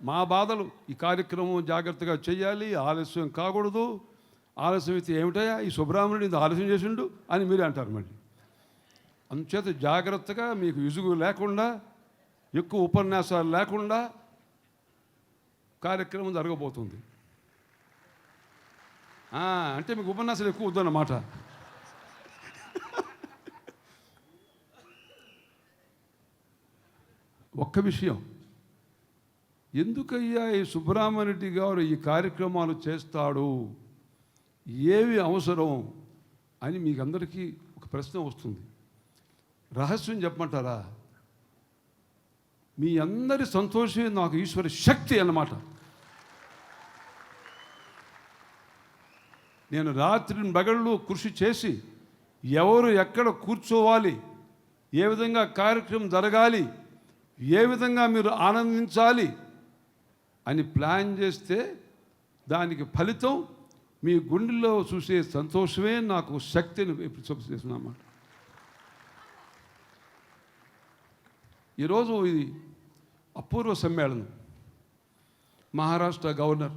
మా బాధలు. ఈ కార్యక్రమం జాగ్రత్తగా చేయాలి, ఆలస్యం కాకూడదు. ఆలస్యం అయితే ఏమిటయా ఈ సుబ్రహ్మణ్యుడు ఇది ఆలస్యం చేసిండు అని మీరే అంటారు మళ్ళీ. అందుచేత జాగ్రత్తగా మీకు విసుగు లేకుండా, ఎక్కువ ఉపన్యాసాలు లేకుండా కార్యక్రమం జరగబోతుంది. అంటే మీకు ఉపన్యాసాలు ఎక్కువ వద్దన్నమాట. ఒక్క విషయం, ఎందుకయ్యా ఈ సుబ్రహ్మణ్యుడి గారు ఈ కార్యక్రమాలు చేస్తాడు, ఏవి అవసరం అని మీకు అందరికీ ఒక ప్రశ్న వస్తుంది. రహస్యం చెప్పమంటారా? మీ అందరి సంతోషమే నాకు ఈశ్వర శక్తి అన్నమాట. నేను రాత్రి పగళ్ళు కృషి చేసి ఎవరు ఎక్కడ కూర్చోవాలి, ఏ విధంగా కార్యక్రమం జరగాలి, ఏ విధంగా మీరు ఆనందించాలి అని ప్లాన్ చేస్తే దానికి ఫలితం మీ గుండెల్లో చూసే సంతోషమే నాకు శక్తిని చేస్తున్నమాట. ఈరోజు ఇది అపూర్వ సమ్మేళనం. మహారాష్ట్ర గవర్నర్,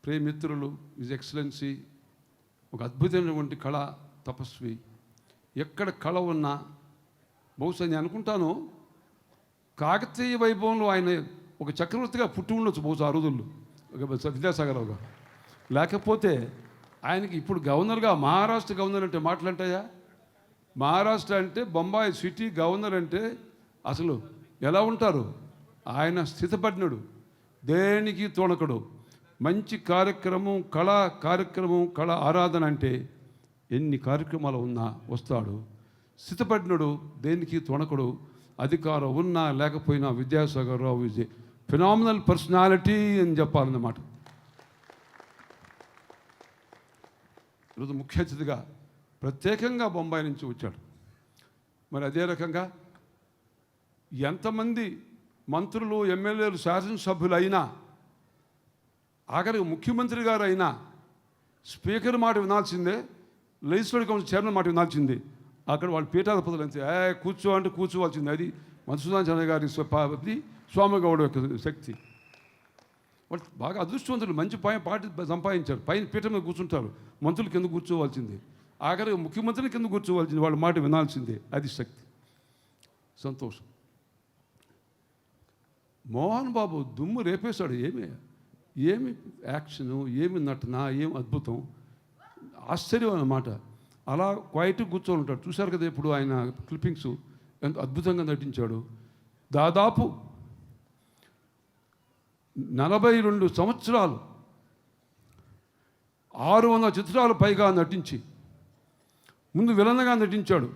ప్రియమిత్రులు, హిజ్ ఎక్సలెన్సీ, ఒక అద్భుతమైనటువంటి కళా తపస్వి. ఎక్కడ కళ ఉన్నా, బహుశా నేను అనుకుంటాను కాకతీయ వైభవంలో ఆయన ఒక చక్రవర్తిగా పుట్టి ఉండొచ్చు బహుశా ఆ రోజుల్లో, విద్యాసాగరరావు గారు. లేకపోతే ఆయనకి ఇప్పుడు గవర్నర్గా, మహారాష్ట్ర గవర్నర్ అంటే మాటలంటాయా? మహారాష్ట్ర అంటే బొంబాయి సిటీ గవర్నర్ అంటే అసలు ఎలా ఉంటారు? ఆయన స్థితపజ్ఞుడు, దేనికి తోణకడు. మంచి కార్యక్రమం, కళా ఆరాధన అంటే ఎన్ని కార్యక్రమాలు ఉన్నా వస్తాడు. స్థితపజ్ఞుడు, దేనికి తొణకడు. అధికారం ఉన్నా లేకపోయినా Vidyasagar Rao is a phenomenal personality అని చెప్పాలన్నమాట. ఈరోజు ముఖ్య అతిథిగా ప్రత్యేకంగా బొంబాయి నుంచి వచ్చాడు. మరి అదే రకంగా ఎంతమంది మంత్రులు, ఎమ్మెల్యేలు, శాసనసభ్యులు అయినా, ఆఖరికి ముఖ్యమంత్రి గారు అయినా స్పీకర్ మాట వినాల్సిందే, లెజిస్లేటివ్ కౌన్సిల్ చైర్మన్ మాట వినాల్సిందే. అక్కడ వాళ్ళు పీఠాధిపతులు అంతే, కూర్చో అంటే కూర్చోవాల్సిందే. అది మధుసూదన్ చంద్ర గారి స్వామిగౌడ యొక్క శక్తి. వాళ్ళు బాగా అదృష్టవంతులు, మంచి పార్టీ సంపాదించారు. పైన పీఠం మీద కూర్చుంటారు, మంత్రులు కింద కూర్చోవాల్సిందే, ఆఖరికి ముఖ్యమంత్రిని కింద కూర్చోవాల్సింది, వాళ్ళ మాట వినాల్సిందే. అది శక్తి, సంతోషం. మోహన్ బాబు దుమ్ము రేపేశాడు. ఏమి యాక్షను, ఏమి నటన, ఏమి అద్భుతం, ఆశ్చర్యం అన్నమాట. అలా క్వైట్గా కూర్చొని ఉంటాడు. చూశారు కదా ఇప్పుడు ఆయన క్లిప్పింగ్స్, ఎంత అద్భుతంగా నటించాడు. దాదాపు 42 సంవత్సరాలు 600 చిత్రాలు పైగా నటించి, ముందు విలన్గా నటించాడు.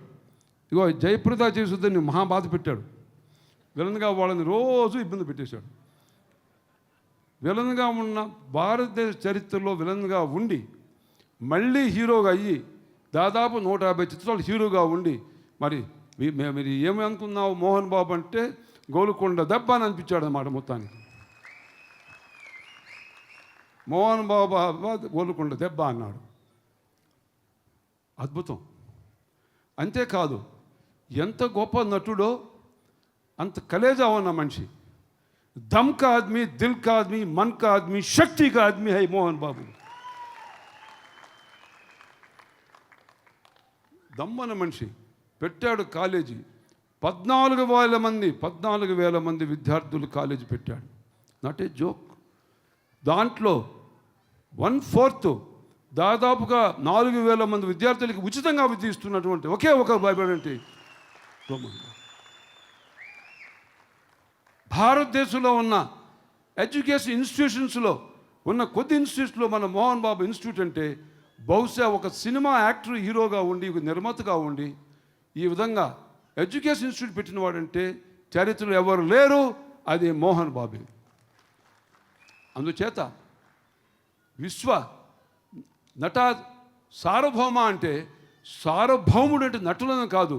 ఇగో జయప్రద చేసుద్దని మహా బాధ పెట్టాడు. విలన్గా వాళ్ళని రోజు ఇబ్బంది పెట్టేశాడు. విలన్గా ఉన్న భారతదేశ చరిత్రలో విలన్గా ఉండి మళ్ళీ హీరోగా అయ్యి దాదాపు 150 చిత్రాలు హీరోగా ఉండి, మరి మీరు ఏమి అనుకున్నావు మోహన్ బాబు అంటే గోలుకొండ దెబ్బ అని అనిపించాడు అన్నమాట మొత్తానికి. మోహన్ బాబు గోలుకొండ దెబ్బ అన్నాడు. అద్భుతం. అంతేకాదు, ఎంత గొప్ప నటుడో అంత కలేజా ఉన్న మనిషి. దమ్ కా ఆద్మీ, దిల్ కా ఆద్మీ, మన్ కా ఆద్మీ, శక్తి కా ఆద్మీ హై మోహన్ బాబు. దమ్మన మనిషి. పెట్టాడు కాలేజీ, 14,000 మంది విద్యార్థులు కాలేజీ పెట్టాడు. Not a joke. దాంట్లో 1/4 దాదాపుగా 4,000 మంది విద్యార్థులకి ఉచితంగా విద్య ఇస్తున్నటువంటి ఒకే ఒక భయపడంటే భారతదేశంలో ఉన్న ఎడ్యుకేషన్ ఇన్స్టిట్యూషన్స్లో ఉన్న కొద్ది ఇన్స్టిట్యూట్స్లో మన మోహన్ బాబు ఇన్స్టిట్యూట్ అంటే బహుశా ఒక సినిమా యాక్టర్, హీరోగా ఉండి, ఒక నిర్మాతగా ఉండి ఈ విధంగా ఎడ్యుకేషన్ ఇన్స్టిట్యూట్ పెట్టిన వాడంటే చరిత్రలో ఎవరు లేరు, అది మోహన్ బాబు. అందుచేత విశ్వ నట సార్వభౌమ అంటే, సార్వభౌముడు అంటే నటులను కాదు,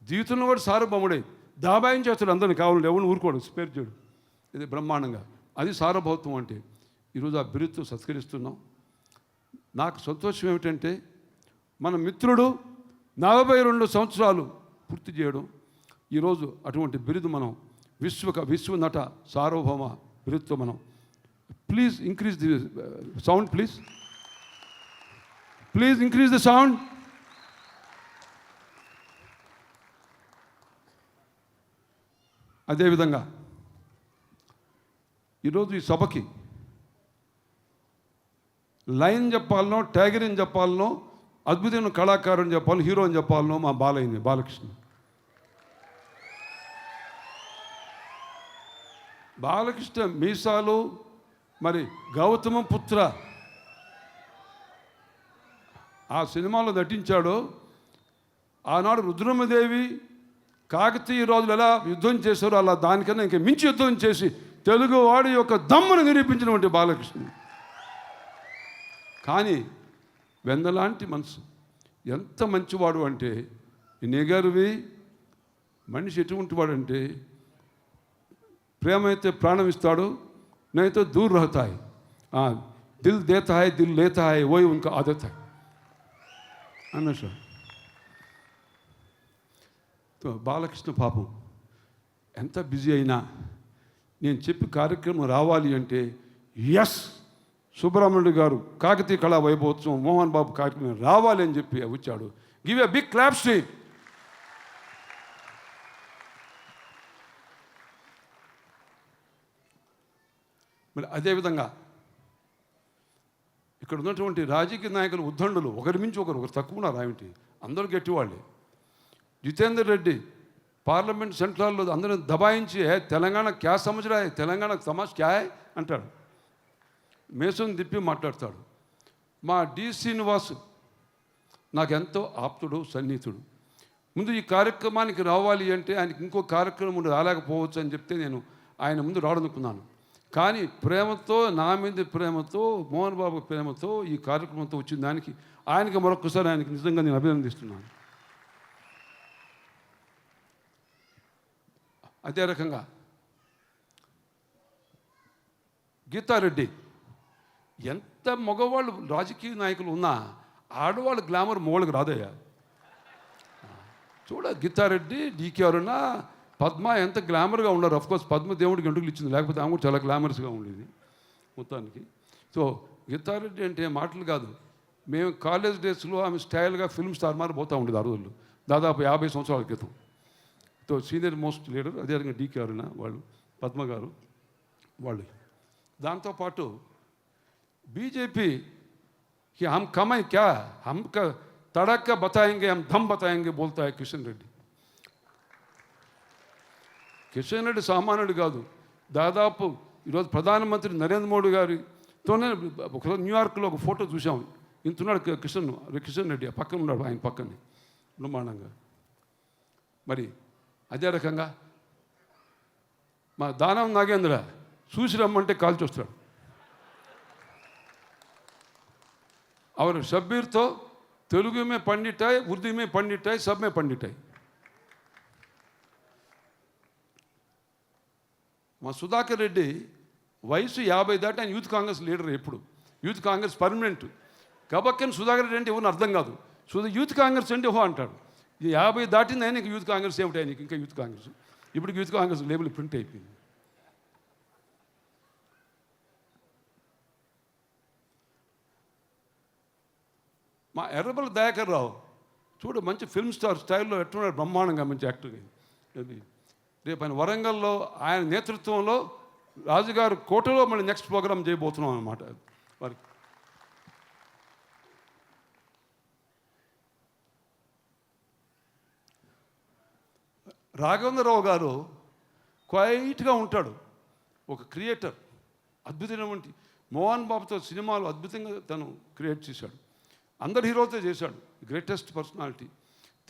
జీవితంలో కూడా సార్వభౌముడే. దాబాయించేస్తాడు అందరిని, కావాలంటే ఎవరిని ఊరుకోడు, స్పేర్ చేయడు. ఇది బ్రహ్మాండంగా, అది సార్వభౌత్వం అంటే. ఈరోజు ఆ బిరుదుతో సత్కరిస్తున్నాం. నాకు సంతోషం ఏమిటంటే మన మిత్రుడు 42 సంవత్సరాలు పూర్తి చేయడం. ఈరోజు అటువంటి బిరుదు మనం విశ్వ నట సార్వభౌమ బిరుదుతో మనం. Please increase the sound, please increase the sound. అదేవిధంగా ఈరోజు ఈ సభకి లైన్ చెప్పాలనో, ట్యాగర్ అని చెప్పాలనో, అద్భుతమైన కళాకారుని చెప్పాలి, హీరో అని చెప్పాలనో మా బాలకృష్ణ. బాలకృష్ణ మీసాలు, మరి గౌతమ పుత్ర ఆ సినిమాలో నటించాడు. ఆనాడు రుద్రమదేవి కాకతీయ రాజులు ఎలా యుద్ధం చేశారో అలా దానికన్నా ఇంకా మించి యుద్ధం చేసి తెలుగువాడి యొక్క దమ్మును నిరూపించినటువంటి బాలకృష్ణ. కానీ వెన్నలాంటి మనసు, ఎంత మంచివాడు అంటే, నిగర్వి మనిషి ఎటువంటి వాడు అంటే, ప్రేమ అయితే ప్రాణం ఇస్తాడు, నైతే దూర్ రహతాయి, దిల్ దేతా హై దిల్ లేతా హై, వోయి ఉనకా ఆదత్ హై అన్న సార్. బాలకృష్ణ పాపం ఎంత బిజీ అయినా నేను చెప్పి కార్యక్రమం రావాలి అంటే ఎస్ సుబ్రహ్మణ్యుడు గారు కాకతీయ కళా వైభవోత్సవం మోహన్ బాబు కార్యక్రమం రావాలి అని చెప్పి వచ్చాడు. Give a big clap to him. మరి అదేవిధంగా ఇక్కడ ఉన్నటువంటి రాజకీయ నాయకులు ఉద్దండులు ఒకరి మించి ఒకరు తక్కువ ఉన్నారు. ఏమిటి, అందరూ గట్టివాళ్ళే. జితేందర్ రెడ్డి పార్లమెంట్ సెంట్రల్లో అందరూ దబాయించి తెలంగాణ క్యా సమజ్రా, తెలంగాణ సమాజ్ క్యా అంటాడు. మేసం తిప్పి మాట్లాడతాడు. మా డి శ్రీనివాస్ నాకెంతో ఆప్తుడు, సన్నిహితుడు. ముందు ఈ కార్యక్రమానికి రావాలి అంటే ఆయనకి ఇంకో కార్యక్రమం రాలేకపోవచ్చు అని చెప్తే నేను ఆయన ముందు రావడనుకున్నాను. కానీ ప్రేమతో, నా మీద ప్రేమతో, మోహన్ బాబు ప్రేమతో ఈ కార్యక్రమంతో వచ్చిన దానికి ఆయనకి మరొకసారి ఆయనకి నిజంగా నేను అభినందిస్తున్నాను. అదే రకంగా గీతారెడ్డి, ఎంత మగవాళ్ళు రాజకీయ నాయకులు ఉన్నా ఆడవాళ్ళు గ్లామర్ మగవాళ్ళకి రాదయ్యా. చూడ గీతారెడ్డి, డీకే అరుణ, పద్మ ఎంత గ్లామర్గా ఉన్నారు. అఫ్కోర్స్ పద్మ దేవుడికి ఎంటుకలు ఇచ్చింది, లేకపోతే ఆమె కూడా చాలా గ్లామరస్గా ఉండేది మొత్తానికి. సో గీతారెడ్డి అంటే మాటలు కాదు. మేము కాలేజ్ డేస్లో ఆమె స్టైల్గా ఫిల్మ్ స్టార్ మారి పోతూ ఉండేది ఆ రోజుల్లో, దాదాపు 50 సంవత్సరాల క్రితం. So senior most leader. అదేవిధంగా డీకే అరుణ వాళ్ళు, పద్మ గారు వాళ్ళు. దాంతోపాటు బీజేపీ कि हम कमाए क्या, हम का तड़का बताएंगे, हम दम बताएंगे बोलता है కిషన్ రెడ్డి. కిషన్ రెడ్డి సామాన్యుడు కాదు. దాదాపు ఈరోజు ప్రధానమంత్రి నరేంద్ర మోడీ గారితోనే న్యూయార్క్లో ఒక ఫోటో చూసాం. ఇంతున్నాడు కిషన్ రెడ్డి, పక్కన ఉన్నాడు, ఆయన పక్కనే బ్రహ్మాండంగా. మరి అదే రకంగా మా దానం నాగేంద్ర చూసి రమ్మంటే కాల్చి వస్తాడు. और शब्बीर तो तेलुगु में पंडित है, उर्दू में पंडित है, सब में पंडित है. మా సుధాకర్ రెడ్డి వయసు 50 దాటి ఆయన యూత్ కాంగ్రెస్ లీడర్. ఎప్పుడు యూత్ కాంగ్రెస్ పర్మనెంట్. కాబట్టి సుధాకర్ రెడ్డి అంటే ఎవరిని అర్థం కాదు. యూత్ కాంగ్రెస్ అంటే అంటాడు. 50 దాటింది ఆయన యూత్ కాంగ్రెస్ ఏమిటి, ఆయనకి ఇంకా యూత్ కాంగ్రెస్. ఇప్పుడు యూత్ కాంగ్రెస్ లేబుల్ ప్రింట్ అయిపోయింది. మా ఎర్రబెల్లి దయాకర్ రావు చూడు, మంచి ఫిల్మ్ స్టార్ స్టైల్లో ఎట్టున్నాడు, బ్రహ్మాండంగా మంచి యాక్టర్. రేపు ఆయన వరంగల్లో ఆయన నేతృత్వంలో రాజుగారు కోటలో మళ్ళీ నెక్స్ట్ ప్రోగ్రామ్ చేయబోతున్నాం అన్నమాట. వారికి రాఘవేంద్రరావు గారు క్వైట్గా ఉంటాడు, ఒక క్రియేటర్. అద్భుతమైనటువంటి మోహన్ బాబుతో సినిమాలు అద్భుతంగా తను క్రియేట్ చేశాడు. అందరు హీరోతో చేశాడు. Greatest personality.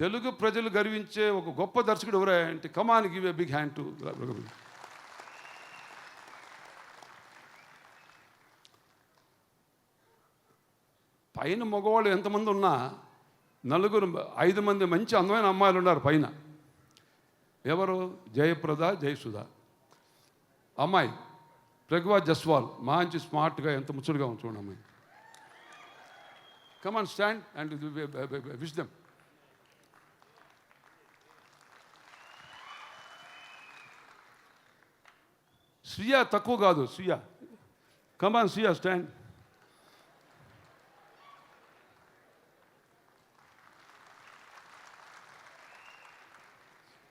తెలుగు ప్రజలు గర్వించే ఒక గొప్ప దర్శకుడు ఎవరా అంటే come on give a big hand to రఘువీర్. పైన మగవాళ్ళు ఎంతమంది ఉన్నా 5 మంది మంచి అందమైన అమ్మాయిలు ఉన్నారు పైన. ఎవరు? జయప్రద, జయసుధ అమ్మాయి, ప్రజ్వా జస్వాల్ మంచి స్మార్ట్గా ఎంత ముచ్చటగా ఉంచుకోండి అమ్మాయి. Come on, stand and wish them. Shriya తక్కువ కాదు. శ్రియ కమాన్, శ్రియ స్టాండ్.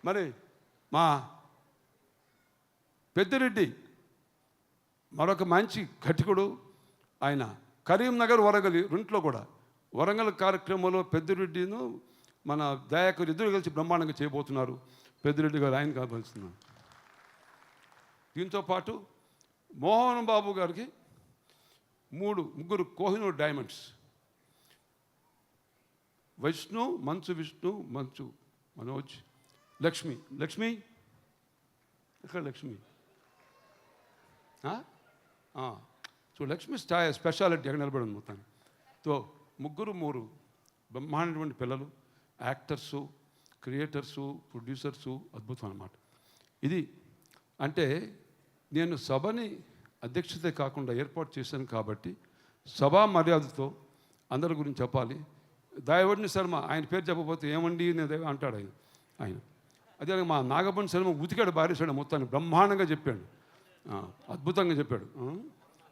మరి మా పెద్దిరెడ్డి మరొక మంచి ఘటికుడు. ఆయన కరీంనగర్, వరంగల్ రెంట్లో కూడా వరంగల్ కార్యక్రమంలో పెద్దిరెడ్డిను మన దయాకర్ ఇద్దరు కలిసి బ్రహ్మాండంగా చేయబోతున్నారు. పెద్దిరెడ్డి గారు ఆయన కావాల్సింది. దీంతో పాటు మోహన్ బాబు గారికి ముగ్గురు కోహినూర్ డైమండ్స్. విష్ణు, మంచు మనోజ్, లక్ష్మి ఎక్కడ లక్ష్మి? సో లక్ష్మి స్పెషాలిటీ ఎక్కడ నిలబడి ఉంది మొత్తాన్ని. సో మూడు బ్రహ్మాండమైన పిల్లలు, యాక్టర్సు, క్రియేటర్సు, ప్రొడ్యూసర్సు, అద్భుతం అన్నమాట. ఇది అంటే నేను సభని అధ్యక్షతే కాకుండా ఏర్పాటు చేశాను కాబట్టి సభా మర్యాదతో అందరి గురించి చెప్పాలి. దాయవడిని శర్మ, ఆయన పేరు చెప్పకపోతే ఏమండి నేను అంటాడు ఆయన. అదే మా నాగబండి శర్మ ఉతికాడు, బారేశాడు, మొత్తాన్ని బ్రహ్మాండంగా చెప్పాడు, అద్భుతంగా చెప్పాడు.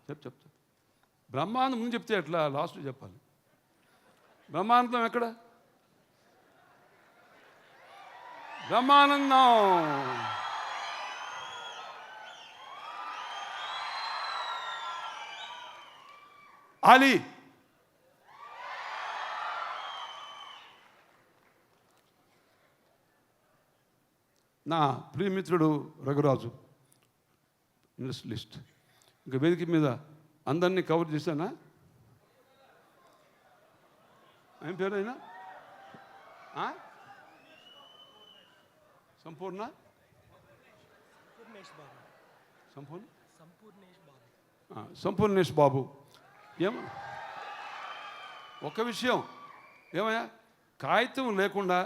చెప్తా బ్రహ్మాండం ముందు చెప్తే ఎట్లా, లాస్ట్ చెప్పాలి. బ్రహ్మానందం ఎక్కడ? బ్రహ్మానందం అలీ, నా ప్రియమిత్రుడు రఘురాజు, ఇండస్ట్రియలిస్ట్. ఇంకా వేదిక మీద అందరినీ కవర్ చేశానా? ఏం పేరు అయినా? సంపూర్ణేష్ బాబు. ఒక విషయం ఏమయ్యా, కాగితం లేకుండా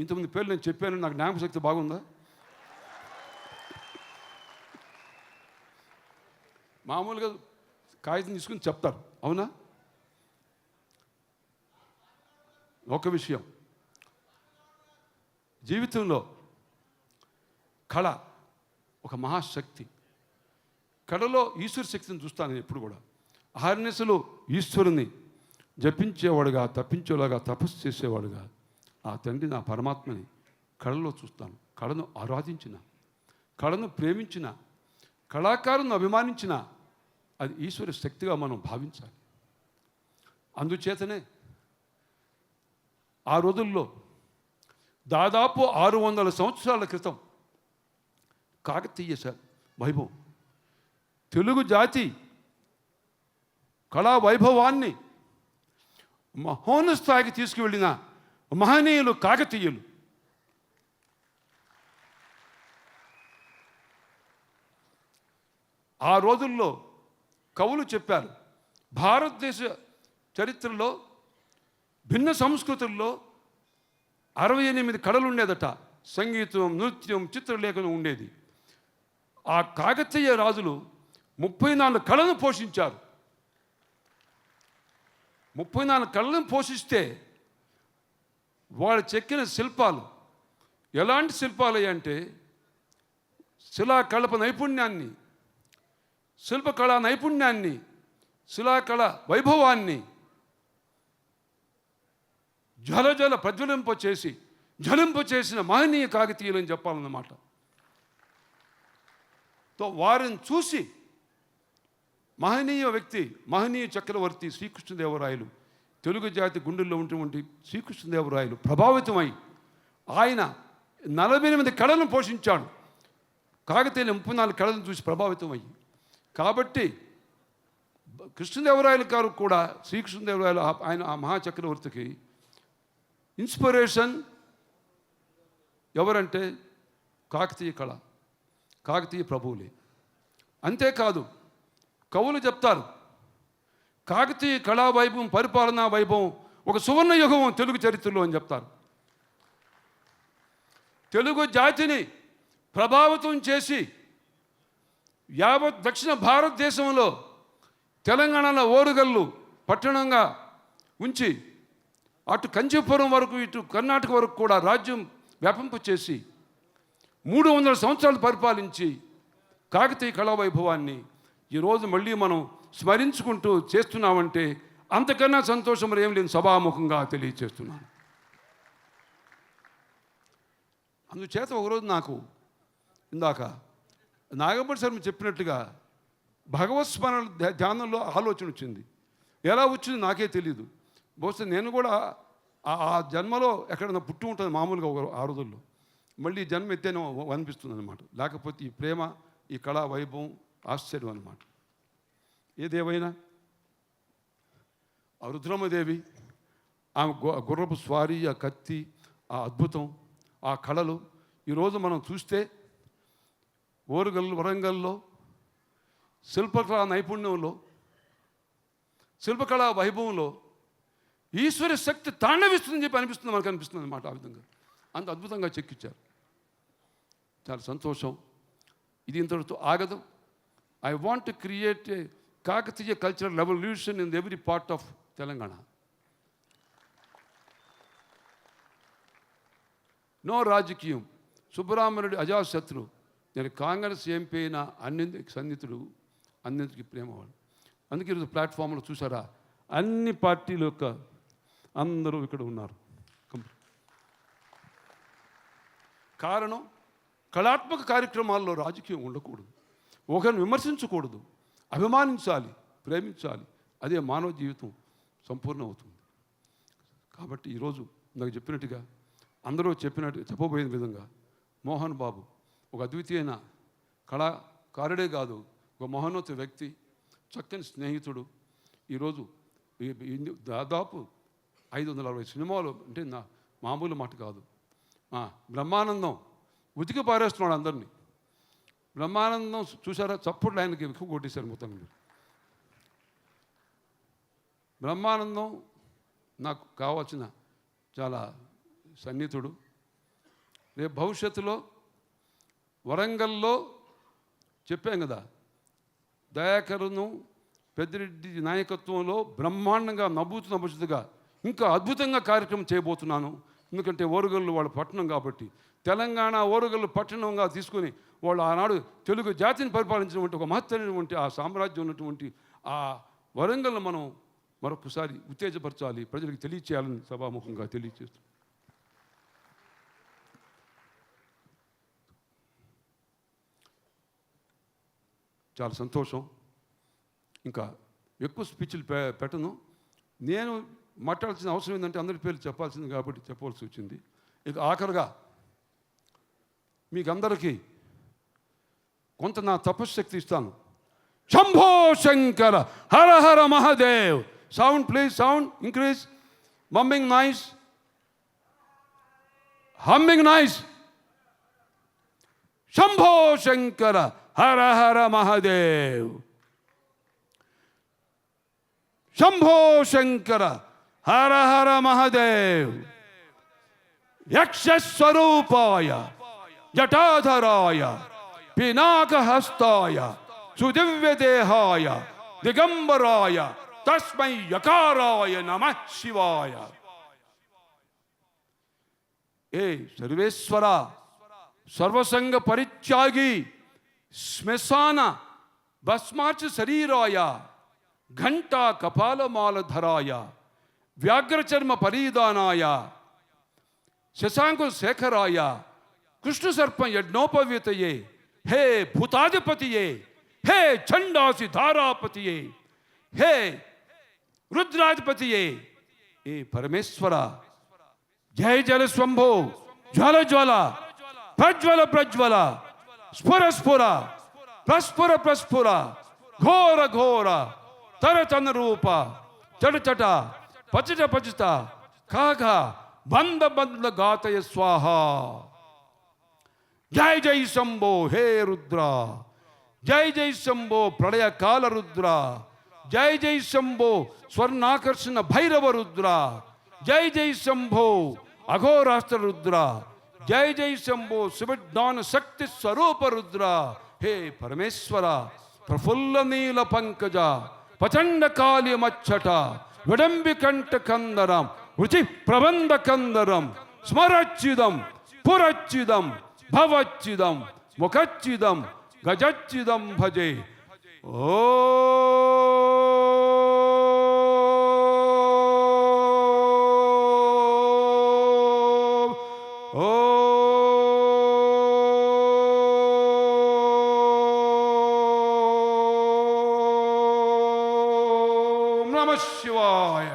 ఇంతమంది పేర్లు నేను చెప్పాను, నాకు జ్ఞాపకశక్తి బాగుందా? మామూలుగా కాగితం తీసుకుని చెప్తారు, అవునా? ఒక విషయం, జీవితంలో కళ ఒక మహాశక్తి. కళలో ఈశ్వర శక్తిని చూస్తాను నేను ఎప్పుడు కూడా. అహర్నిశలు ఈశ్వరుని జపించేవాడుగా, తప్పించేలాగా, తపస్సు చేసేవాడుగా ఆ తండ్రి, నా పరమాత్మని కళలో చూస్తాను. కళను ఆరాధించిన, కళను ప్రేమించిన, కళాకారులను అభిమానించిన అది ఈశ్వర శక్తిగా మనం భావించాలి. అందుచేతనే ఆ రోజుల్లో దాదాపు 600 సంవత్సరాల క్రితం కాకతీయ వైభవం, తెలుగు జాతి కళా వైభవాన్ని మహోన్నత స్థాయికి తీసుకువెళ్ళిన మహనీయులు కాకతీయులు. ఆ రోజుల్లో కవులు చెప్పారు, భారతదేశ చరిత్రలో భిన్న సంస్కృతుల్లో 68 కళలు ఉండేదట. సంగీతం, నృత్యం, చిత్రలేఖనం ఉండేది. ఆ కాకతీయ రాజులు 34 కళలను పోషించారు. 34 కళలను పోషిస్తే వాళ్ళు చెక్కిన శిల్పాలు ఎలాంటి శిల్పాలు అంటే శిలాకళప నైపుణ్యాన్ని, శిల్పకళా నైపుణ్యాన్ని, శిలాకళ వైభవాన్ని జ్వలింపచేసిన మహనీయ కాకతీయులు అని చెప్పాలన్నమాట. తో వారిని చూసి మహనీయ వ్యక్తి, మహనీయ చక్రవర్తి శ్రీకృష్ణదేవరాయలు, తెలుగు జాతి గుండెల్లో ఉన్నటువంటి శ్రీకృష్ణదేవరాయలు ప్రభావితమై ఆయన 48 కళలను పోషించాడు. కాకతీయులు 34 కళలను చూసి ప్రభావితమయ్యి. కాబట్టి కృష్ణదేవరాయలు గారు కూడా, శ్రీకృష్ణదేవరాయలు ఆయన ఆ మహాచక్రవర్తికి ఇన్స్పిరేషన్ ఎవరంటే కాకతీయ కళ, కాకతీయ ప్రభువులే. అంతేకాదు కవులు చెప్తారు, కాకతీయ కళా వైభవం, పరిపాలనా వైభవం ఒక సువర్ణ యుగం తెలుగు చరిత్రలో అని చెప్తారు. తెలుగు జాతిని ప్రభావితం చేసి యావత్ దక్షిణ భారతదేశంలో తెలంగాణలో ఓరుగల్లు పట్టణంగా ఉంచి అటు కంచీపురం వరకు, ఇటు కర్ణాటక వరకు కూడా రాజ్యం వ్యాపింపచేసి 300 సంవత్సరాలు పరిపాలించి కాకతీయ కళా వైభవాన్ని ఈరోజు మళ్ళీ మనం స్మరించుకుంటూ చేస్తున్నామంటే అంతకన్నా సంతోషం ఏం లేని సభాముఖంగా తెలియచేస్తున్నాను. అందుచేత ఒకరోజు నాకు ఇందాక నాగపడి శర్మ చెప్పినట్టుగా భగవత్ స్మరణ ధ్యానంలో ఆలోచన వచ్చింది. ఎలా వచ్చింది నాకే తెలీదు. బహుశా నేను కూడా ఆ జన్మలో ఎక్కడన్నా పుట్టి ఉంటుంది మామూలుగా ఆ రోజుల్లో. మళ్ళీ జన్మ ఎత్తేనో అనిపిస్తుంది అనమాట. లేకపోతే ఈ ప్రేమ, ఈ కళా వైభవం ఆశ్చర్యం అన్నమాట. ఏదేమైనా ఆ రుద్రమదేవి, ఆమె గుర్రపు స్వారీ, ఆ కత్తి, ఆ అద్భుతం, ఆ కళలు ఈరోజు మనం చూస్తే వరంగల్లో శిల్పకళా నైపుణ్యంలో, శిల్పకళా వైభవంలో ఈశ్వర శక్తి తాండవిస్తుందని చెప్పి అనిపిస్తుంది, మనకు అనిపిస్తుంది అన్నమాట. ఆ విధంగా అంత అద్భుతంగా చెక్కిచ్చారు. చాలా సంతోషం. ఇది ఇంతటితో ఆగదు. I want to create a Kakatiya cultural revolution in every part of Telangana. No రాజకీయం. సుబ్బరామరెడ్డి అజాశత్రు. నేను కాంగ్రెస్ ఎంపీ అయిన అన్నింటికి సన్నిహితుడు, అన్నింటికి ప్రేమవాడు. అందుకే ఈరోజు ప్లాట్ఫామ్లో చూసారా, అన్ని పార్టీల యొక్క అందరూ ఇక్కడ ఉన్నారు. కారణం, కళాత్మక కార్యక్రమాల్లో రాజకీయం ఉండకూడదు, ఒకరిని విమర్శించకూడదు, అభిమానించాలి, ప్రేమించాలి. అదే మానవ జీవితం సంపూర్ణం అవుతుంది. కాబట్టి ఈరోజు నాకు చెప్పినట్టుగా అందరూ చెప్పబోయే విధంగా మోహన్ బాబు ఒక అద్వితీయమైన కళాకారుడే కాదు, ఒక మహోన్నత వ్యక్తి, చక్కని స్నేహితుడు. ఈరోజు దాదాపు 560 సినిమాలు అంటే నా మామూలు మాట కాదు. బ్రహ్మానందం ఉతికి పారేస్తున్నాడు అందరినీ. బ్రహ్మానందం చూసారా, చప్పుడు ఆయనకి ఎక్కువ కొట్టేశారు మొత్తం. బ్రహ్మానందం నాకు కావాల్సిన చాలా సన్నిహితుడు. రేపు భవిష్యత్తులో వరంగల్లో చెప్పాం కదా, దయాకరును పెద్దిరెడ్డి నాయకత్వంలో బ్రహ్మాండంగా నభూతుగా ఇంకా అద్భుతంగా కార్యక్రమం చేయబోతున్నాను. ఎందుకంటే ఓరుగల్లు వాళ్ళ పట్టణం కాబట్టి, తెలంగాణ ఓరుగల్లు పట్టణంగా తీసుకొని వాళ్ళు ఆనాడు తెలుగు జాతిని పరిపాలించినటువంటి ఒక మహత్తరమైనటువంటి ఆ సామ్రాజ్యం ఉన్నటువంటి ఆ వరంగల్ను మనం మరొకసారి ఉత్తేజపరచాలి, ప్రజలకు తెలియచేయాలని సభాముఖంగా తెలియచేస్తున్నాం. చాలా సంతోషం. ఇంకా ఎక్కువ స్పీచ్లు పెట్టను. నేను మాట్లాడాల్సిన అవసరం ఏంటంటే అందరి పేర్లు చెప్పాల్సింది కాబట్టి చెప్పవలసి వచ్చింది. ఇక ఆఖరుగా మీకు అందరికీ కొంత నా తపశ్శక్తి ఇస్తాను. Shambho Shankara Hara Hara Mahadev. Sound please, sound increase. Humming nice, humming nice. Shambho Shankara Hara Hara Mahadev. Shambho Shankara Hara Hara Mahadev. యక్షస్వరూపాయ జటాధరాయ పినాకహస్తాయ సుదివ్యదేహాయ దిగంబరాయ తస్మై యకారాయ నమః శివాయ. ఏ సర్వేశ్వర, సర్వసంగ పరిత్యాగి, శ్మశాన భస్మార్చ శరీరాయ, ఘంటా కపాలమాలధరాయ, వ్యాఘ్రచర్మ పరిధానాయ, శశాంకు శేఖరాయ, కృష్ణ సర్ప యజ్ఞోపవీతయే, హే భూతాధిపతియే, హే చండాసి ధారాపతియే, హే రుద్రాధిపతియే, ఏ పరమేశ్వర. జయ జల స్వంభో, జ్వల జ్వల, ప్రజ్వల ప్రజ్వల, స్ఫుర స్ఫుర, ప్రస్ఫుర ప్రస్ఫుర, ఘోర ఘోర, తరతన రూప, చటచట పచిత పచిత, కాఘ బంధ బంధ గాతయ స్వాహ. జై జై శంభో హే రుద్ర, జై జై శంభో ప్రళయ కాల రుద్ర, జై జై శంభో స్వర్ణాకర్షణ భైరవ రుద్ర, జై జై శంభో అఘోరాస్త్ర రుద్ర, జై జై శంభో శివజ్ఞాన శక్తి స్వరూప రుద్ర. హే పరమేశ్వర, ప్రఫుల్ల నీల పంకజ, ప్రచండ కాళిమచ్చట, విడంబి కంఠ కందరం, రుచి ప్రబంధ కందరం, స్మరచ్చిదం పురచ్చిదం భవచ్చిదం ముఖచ్చిదం గజచ్చిదం భజే. ఓ నమ శివాయ.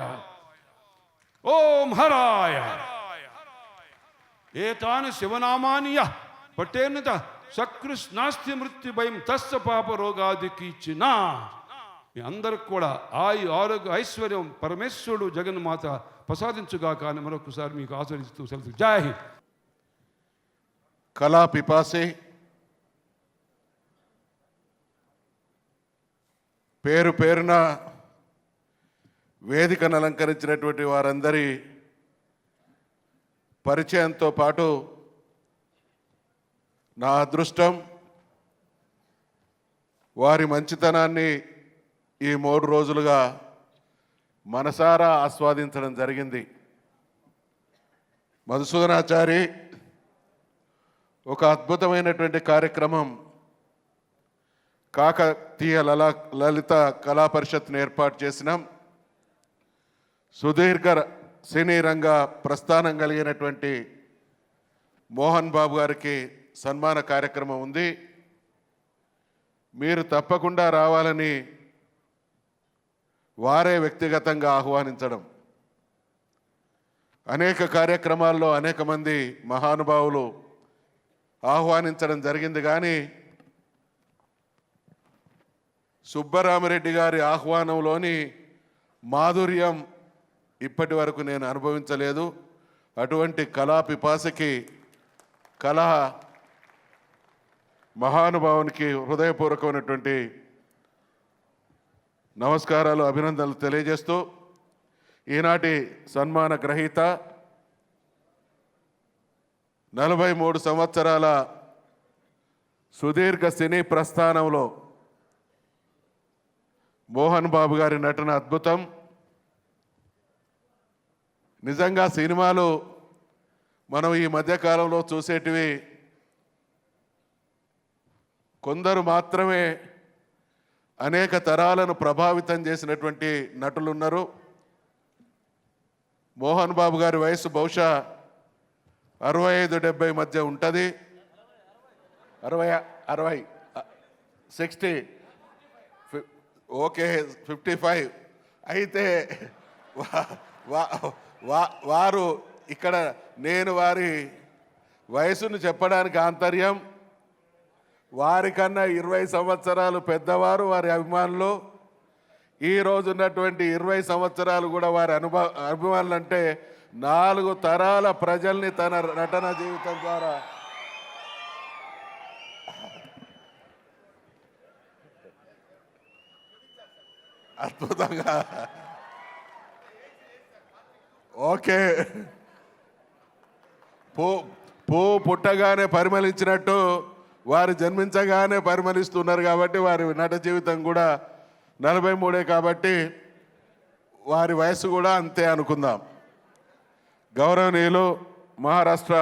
ఓం హరాయ. ఏతాని శివనామాని యః పఠేన్నత సకృష్నాస్తి మృత్యు భయం తస్య పాప రోగాదికిచ్చిన. మీ అందరికి కూడా ఆరోగ్య ఐశ్వర్యం పరమేశ్వరుడు జగన్మాత ప్రసాదించుగాక అని మరొకసారి మీకు ఆచరిస్తూ సెలవు. జై హింద్. కళా పిపాసి పేరు పేరున వేదికను అలంకరించినటువంటి వారందరి పరిచయంతో పాటు నా అదృష్టం వారి మంచితనాన్ని ఈ 3 రోజులుగా మనసారా ఆస్వాదించడం జరిగింది. మధుసూదనాచారి ఒక అద్భుతమైనటువంటి కార్యక్రమం కాకతీయ లలిత కళా పరిషత్ను ఏర్పాటు చేసినాం. సుదీర్ఘ సినీ రంగ ప్రస్థానం కలిగినటువంటి మోహన్ బాబు గారికి సన్మాన కార్యక్రమం ఉంది. మీరు తప్పకుండా రావాలని వారే వ్యక్తిగతంగా ఆహ్వానించడం, అనేక కార్యక్రమాల్లో అనేక మంది మహానుభావులు ఆహ్వానించడం జరిగింది. కానీ సుబ్బరామిరెడ్డి గారి ఆహ్వానంలోని మాధుర్యం ఇప్పటి వరకు నేను అనుభవించలేదు. అటువంటి కళా పిపాసకి, కళా మహానుభావునికి హృదయపూర్వకమైనటువంటి నమస్కారాలు, అభినందనలు తెలియజేస్తూ ఈనాటి సన్మాన గ్రహీత 43 సంవత్సరాల సుదీర్ఘ సినీ ప్రస్థానంలో మోహన్ బాబు గారి నటన అద్భుతం. నిజంగా సినిమాలు మనం ఈ మధ్యకాలంలో చూసేటివి కొందరు మాత్రమే అనేక తరాలను ప్రభావితం చేసినటువంటి నటులు ఉన్నారు. మోహన్ బాబు గారి వయసు బహుశా 65-70 మధ్య ఉంటుంది. 60 ఓకే 55. అయితే వారు ఇక్కడ నేను వారి వయసును చెప్పడానికి ఆంతర్యం, వారికన్నా 20 సంవత్సరాలు పెద్దవారు వారి అభిమానులు. ఈ రోజు ఉన్నటువంటి 20 సంవత్సరాలు కూడా వారి అభిమానులు అంటే 4 తరాల ప్రజల్ని తన నటన జీవితం ద్వారా అద్భుతంగా ఓకే పుట్టగానే పరిమళించినట్టు వారు జన్మించగానే పరిమళిస్తున్నారు. కాబట్టి వారి నట జీవితం కూడా 43 కాబట్టి వారి వయసు కూడా అంతే అనుకుందాం. గౌరవనీయులు మహారాష్ట్ర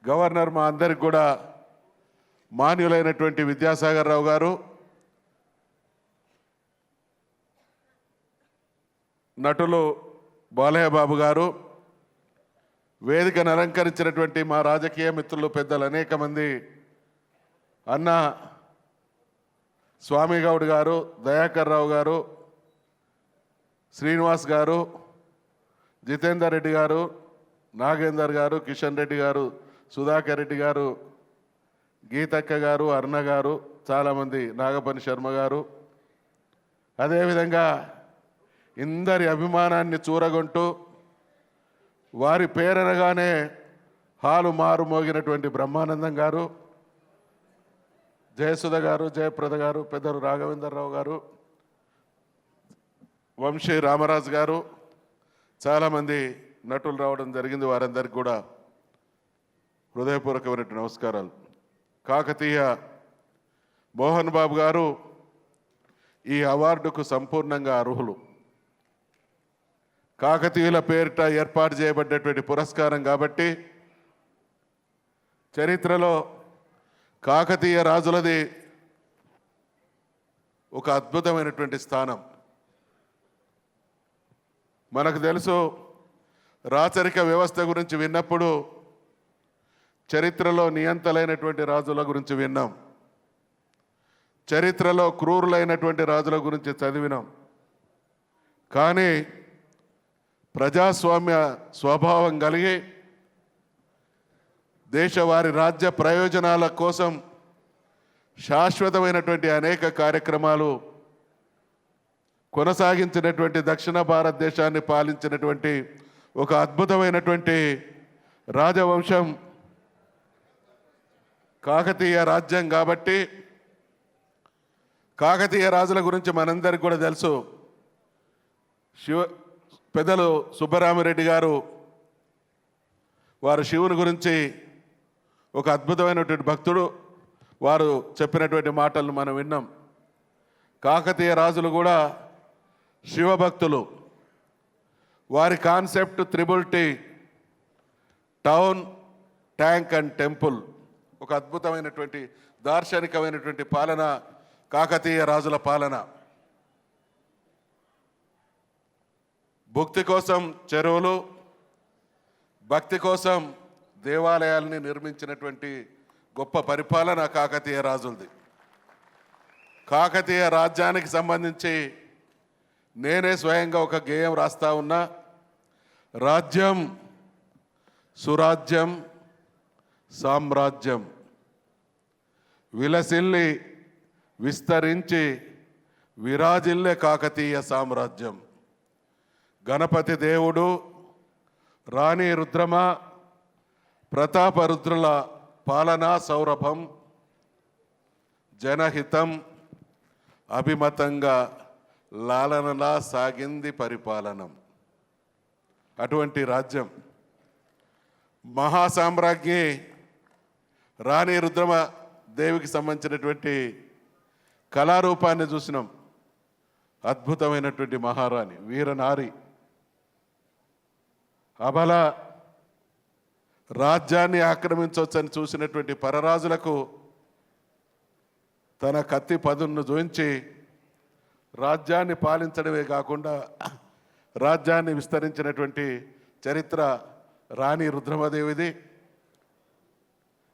గవర్నర్ మా అందరికి కూడా మాన్యులైనటువంటి విద్యాసాగర్ రావు గారు, నటులు బాలయ్య బాబు గారు, వేదికను అలంకరించినటువంటి మా రాజకీయ మిత్రులు పెద్దలు అనేక మంది, అన్న స్వామిగౌడ్ గారు, దయాకర్ రావు గారు, శ్రీనివాస్ గారు, జితేందర్ రెడ్డి గారు, నాగేందర్ గారు, కిషన్ రెడ్డి గారు, సుధాకర్ రెడ్డి గారు, గీతక్క గారు, అర్ణ గారు, చాలామంది, నాగపని శర్మ గారు, అదేవిధంగా ఇందరి అభిమానాన్ని చూరగొంటూ వారి పేరనగానే హాలు మారు మోగినటువంటి బ్రహ్మానందం గారు, జయసుధ గారు, జయప్రద గారు, పెద్దలు రాఘవేంద్రరావు గారు, వంశీ రామరాజు గారు, చాలామంది నటులు రావడం జరిగింది. వారందరికీ కూడా హృదయపూర్వకమైనటువంటి నమస్కారాలు. కాకతీయ మోహన్ బాబు గారు ఈ అవార్డుకు సంపూర్ణంగా అర్హులు. కాకతీయుల పేరిట ఏర్పాటు చేయబడ్డటువంటి పురస్కారం కాబట్టి చరిత్రలో కాకతీయ రాజులది ఒక అద్భుతమైనటువంటి స్థానం. మనకు తెలుసు, రాచరిక వ్యవస్థ గురించి విన్నప్పుడు చరిత్రలో నియంతలైనటువంటి రాజుల గురించి విన్నాం, చరిత్రలో క్రూరులైనటువంటి రాజుల గురించి చదివినాం. కానీ ప్రజాస్వామ్య స్వభావం కలిగి దేశవారి రాజ్య ప్రయోజనాల కోసం శాశ్వతమైనటువంటి అనేక కార్యక్రమాలు కొనసాగించినటువంటి దక్షిణ భారతదేశాన్ని పాలించినటువంటి ఒక అద్భుతమైనటువంటి రాజవంశం కాకతీయ రాజ్యం. కాబట్టి కాకతీయ రాజుల గురించి మనందరికీ కూడా తెలుసు. పెద్దలు సుబ్బరామిరెడ్డి గారు వారు శివుని గురించి ఒక అద్భుతమైనటువంటి భక్తుడు, వారు చెప్పినటువంటి మాటలను మనం విన్నాం. కాకతీయ రాజులు కూడా శివభక్తులు. వారి concept triple-tea, town, tank and temple. ఒక అద్భుతమైనటువంటి దార్శనికమైనటువంటి పాలన కాకతీయ రాజుల పాలన. భక్తి కోసం చెరువులు, భక్తి కోసం దేవాలయాల్ని నిర్మించినటువంటి గొప్ప పరిపాలన కాకతీయ రాజులది. కాకతీయ రాజ్యానికి సంబంధించి నేనే స్వయంగా ఒక గేయం రాస్తా ఉన్నా. రాజ్యం, సురాజ్యం, సామ్రాజ్యం విలసిల్లి విస్తరించి విరాజిల్లే కాకతీయ సామ్రాజ్యం. గణపతి దేవుడు, రాణి రుద్రమ, ప్రతాపరుద్రుల పాలనా సౌరభం, జనహితం అభిమతంగా లాలనలా సాగింది పరిపాలనం. అటువంటి రాజ్యం. మహాసామ్రాజ్ఞి రాణి రుద్రమ దేవికి సంబంధించినటువంటి కళారూపాన్ని చూసినాం. అద్భుతమైనటువంటి మహారాణి, వీరనారి. అబల రాజ్యాన్ని ఆక్రమించవచ్చని చూసినటువంటి పరరాజులకు తన కత్తి పదును జోయించి రాజ్యాన్ని పాలించడమే కాకుండా రాజ్యాన్ని విస్తరించినటువంటి చరిత్ర రాణి రుద్రమదేవిది.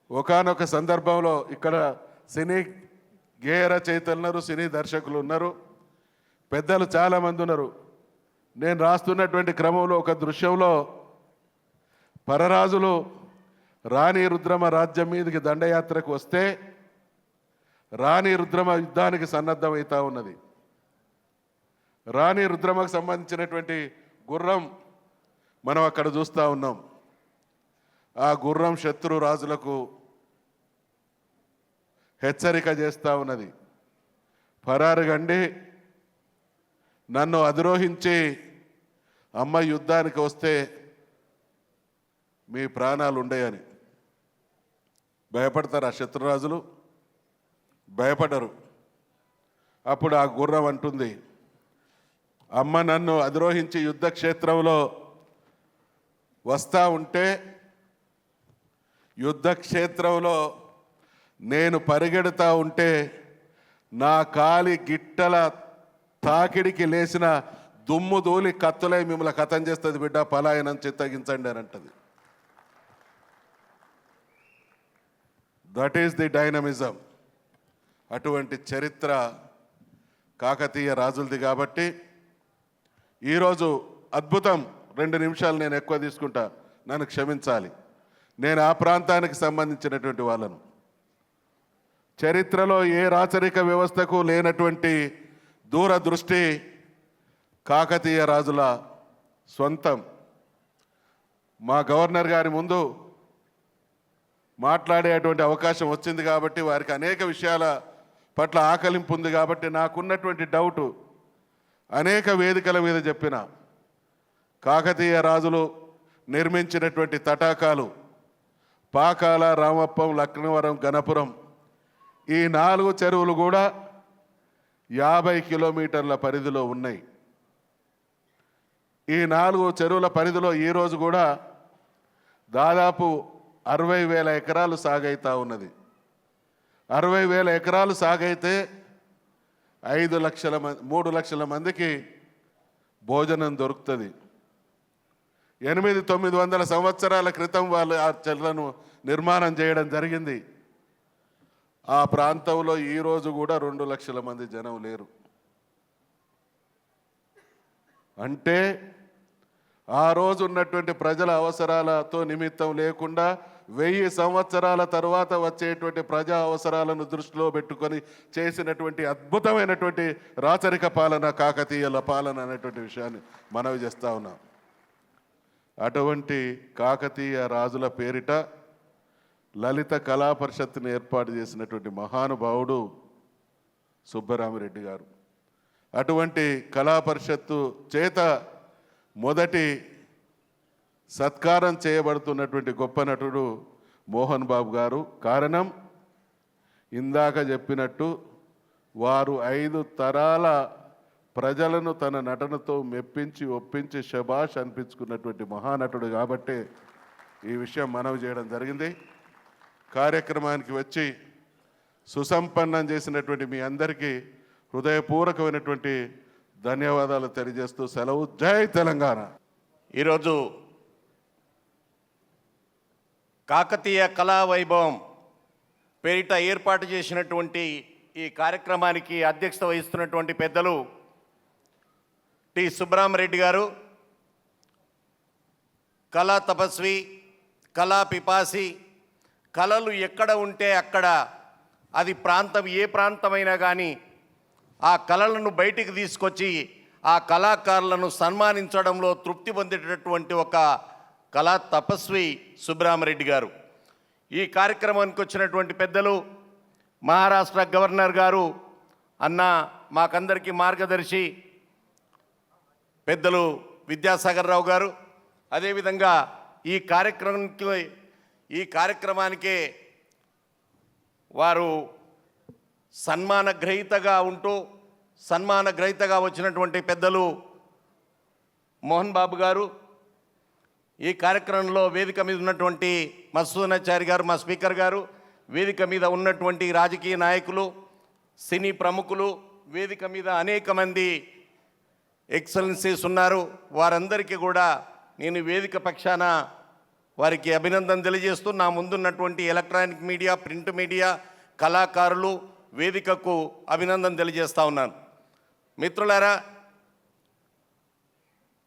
ఒకానొక సందర్భంలో ఇక్కడ సినీ గేయ రచయితలు ఉన్నారు, సినీ దర్శకులు ఉన్నారు, పెద్దలు చాలామంది ఉన్నారు. నేను రాస్తున్నటువంటి క్రమంలో ఒక దృశ్యంలో పరరాజులు రాణి రుద్రమ రాజ్యం మీదకి దండయాత్రకు వస్తే రాణి రుద్రమ యుద్ధానికి సన్నద్ధమవుతా ఉన్నది. రాణి రుద్రమకు సంబంధించినటువంటి గుర్రం మనం అక్కడ చూస్తూ ఉన్నాం. ఆ గుర్రం శత్రు రాజులకు హెచ్చరిక చేస్తూ ఉన్నది. పరారుగండి, నన్ను అధిరోహించి అమ్మ యుద్ధానికి వస్తే మీ ప్రాణాలు ఉండయని. భయపడతారు ఆ శత్రురాజులు? భయపడరు. అప్పుడు ఆ గుర్రం అంటుంది, అమ్మ నన్ను అధిరోహించి యుద్ధ క్షేత్రంలో వస్తూ ఉంటే యుద్ధ క్షేత్రంలో నేను పరిగెడుతూ ఉంటే నా కాలి గిట్టల తాకిడికి లేచిన దుమ్ము దూలి కత్తులై మిమ్మల్ని కథం చేస్తుంది బిడ్డ, పలాయనం చిత్తగించండి అని అంటది. That is the dynamism. అటువంటి చరిత్ర కాకతీయ రాజులది. కాబట్టి ఈరోజు అద్భుతం. 2 నిమిషాలు నేను ఎక్కువ తీసుకుంటా, నన్ను క్షమించాలి. నేను ఆ ప్రాంతానికి సంబంధించినటువంటి వాళ్ళను. చరిత్రలో ఏ రాచరిక వ్యవస్థకు లేనటువంటి దూరదృష్టి కాకతీయ రాజుల సొంతం. మా గవర్నర్ గారి ముందు మాట్లాడేటువంటి అవకాశం వచ్చింది కాబట్టి, వారికి అనేక విషయాల పట్ల ఆకలింపు ఉంది కాబట్టి నాకున్నటువంటి డౌటు అనేక వేదికల మీద చెప్పిన. కాకతీయ రాజులు నిర్మించినటువంటి తటాకాలు పాకాల, రామప్పం, లక్నవరం, గణపురం, ఈ 4 చెరువులు కూడా 50 కిలోమీటర్ల పరిధిలో ఉన్నాయి. ఈ 4 చెరువుల పరిధిలో ఈరోజు కూడా దాదాపు 60,000 ఎకరాలు సాగైతా ఉన్నది. 60,000 ఎకరాలు సాగైతే 3 లక్షల మందికి భోజనం దొరుకుతుంది. 800-900 సంవత్సరాల క్రితం వాళ్ళు ఆ చెట్లను నిర్మాణం చేయడం జరిగింది. ఆ ప్రాంతంలో ఈరోజు కూడా 2 లక్షల మంది జనం లేరు. అంటే ఆ రోజు ఉన్నటువంటి ప్రజల అవసరాలతో నిమిత్తం లేకుండా 1000 సంవత్సరాల తర్వాత వచ్చేటువంటి ప్రజా అవసరాలను దృష్టిలో పెట్టుకొని చేసినటువంటి అద్భుతమైనటువంటి రాచరిక పాలన కాకతీయుల పాలన అనేటువంటి విషయాన్ని మనవి చేస్తూ ఉన్నాం. అటువంటి కాకతీయ రాజుల పేరిట లలిత కళా పరిషత్తుని ఏర్పాటు చేసినటువంటి మహానుభావుడు సుబ్బరామిరెడ్డి గారు. అటువంటి కళా పరిషత్తు చేత మొదటి సత్కారం చేయబడుతున్నటువంటి గొప్ప నటుడు మోహన్ బాబు గారు. కారణం ఇందాక చెప్పినట్టు వారు 5 తరాల ప్రజలను తన నటనతో మెప్పించి ఒప్పించి శబాష్ అనిపించుకున్నటువంటి మహానటుడు కాబట్టే ఈ విషయం మనవి చేయడం జరిగింది. కార్యక్రమానికి వచ్చి సుసంపన్నం చేసినటువంటి మీ అందరికీ హృదయపూర్వకమైనటువంటి ధన్యవాదాలు తెలియజేస్తూ సెలవు. జై తెలంగాణ. ఈరోజు కాకతీయ కళా వైభవం పేరిట ఏర్పాటు చేసినటువంటి ఈ కార్యక్రమానికి అధ్యక్షత వహిస్తున్నటువంటి పెద్దలు టి సుబ్బరామిరెడ్డి గారు, కళా తపస్వి, కళా పిపాసి, కళలు ఎక్కడ ఉంటే అక్కడ అది ప్రాంతం ఏ ప్రాంతమైనా కానీ ఆ కళలను బయటికి తీసుకొచ్చి ఆ కళాకారులను సన్మానించడంలో తృప్తి పొందేటటువంటి ఒక కళా తపస్వి సుబ్బరామిరెడ్డి గారు. ఈ కార్యక్రమానికి వచ్చినటువంటి పెద్దలు మహారాష్ట్ర గవర్నర్ గారు, అన్న మాకందరికీ మార్గదర్శి పెద్దలు విద్యాసాగర్ రావు గారు, అదేవిధంగా ఈ కార్యక్రమానికే వారు సన్మాన గ్రహీతగా వచ్చినటువంటి పెద్దలు మోహన్ బాబు గారు, ఈ కార్యక్రమంలో వేదిక మీద ఉన్నటువంటి మధుసూదనాచారి గారు, మా స్పీకర్ గారు, వేదిక మీద ఉన్నటువంటి రాజకీయ నాయకులు, సినీ ప్రముఖులు, వేదిక మీద అనేక మంది ఎక్సలెన్సీస్ ఉన్నారు. వారందరికీ కూడా నేను వేదిక పక్షాన వారికి అభినందన తెలియజేస్తూ నా ముందున్నటువంటి ఎలక్ట్రానిక్ మీడియా, ప్రింట్ మీడియా, కళాకారులు వేదికకు అభినందన తెలియజేస్తూ ఉన్నాను. మిత్రులారా,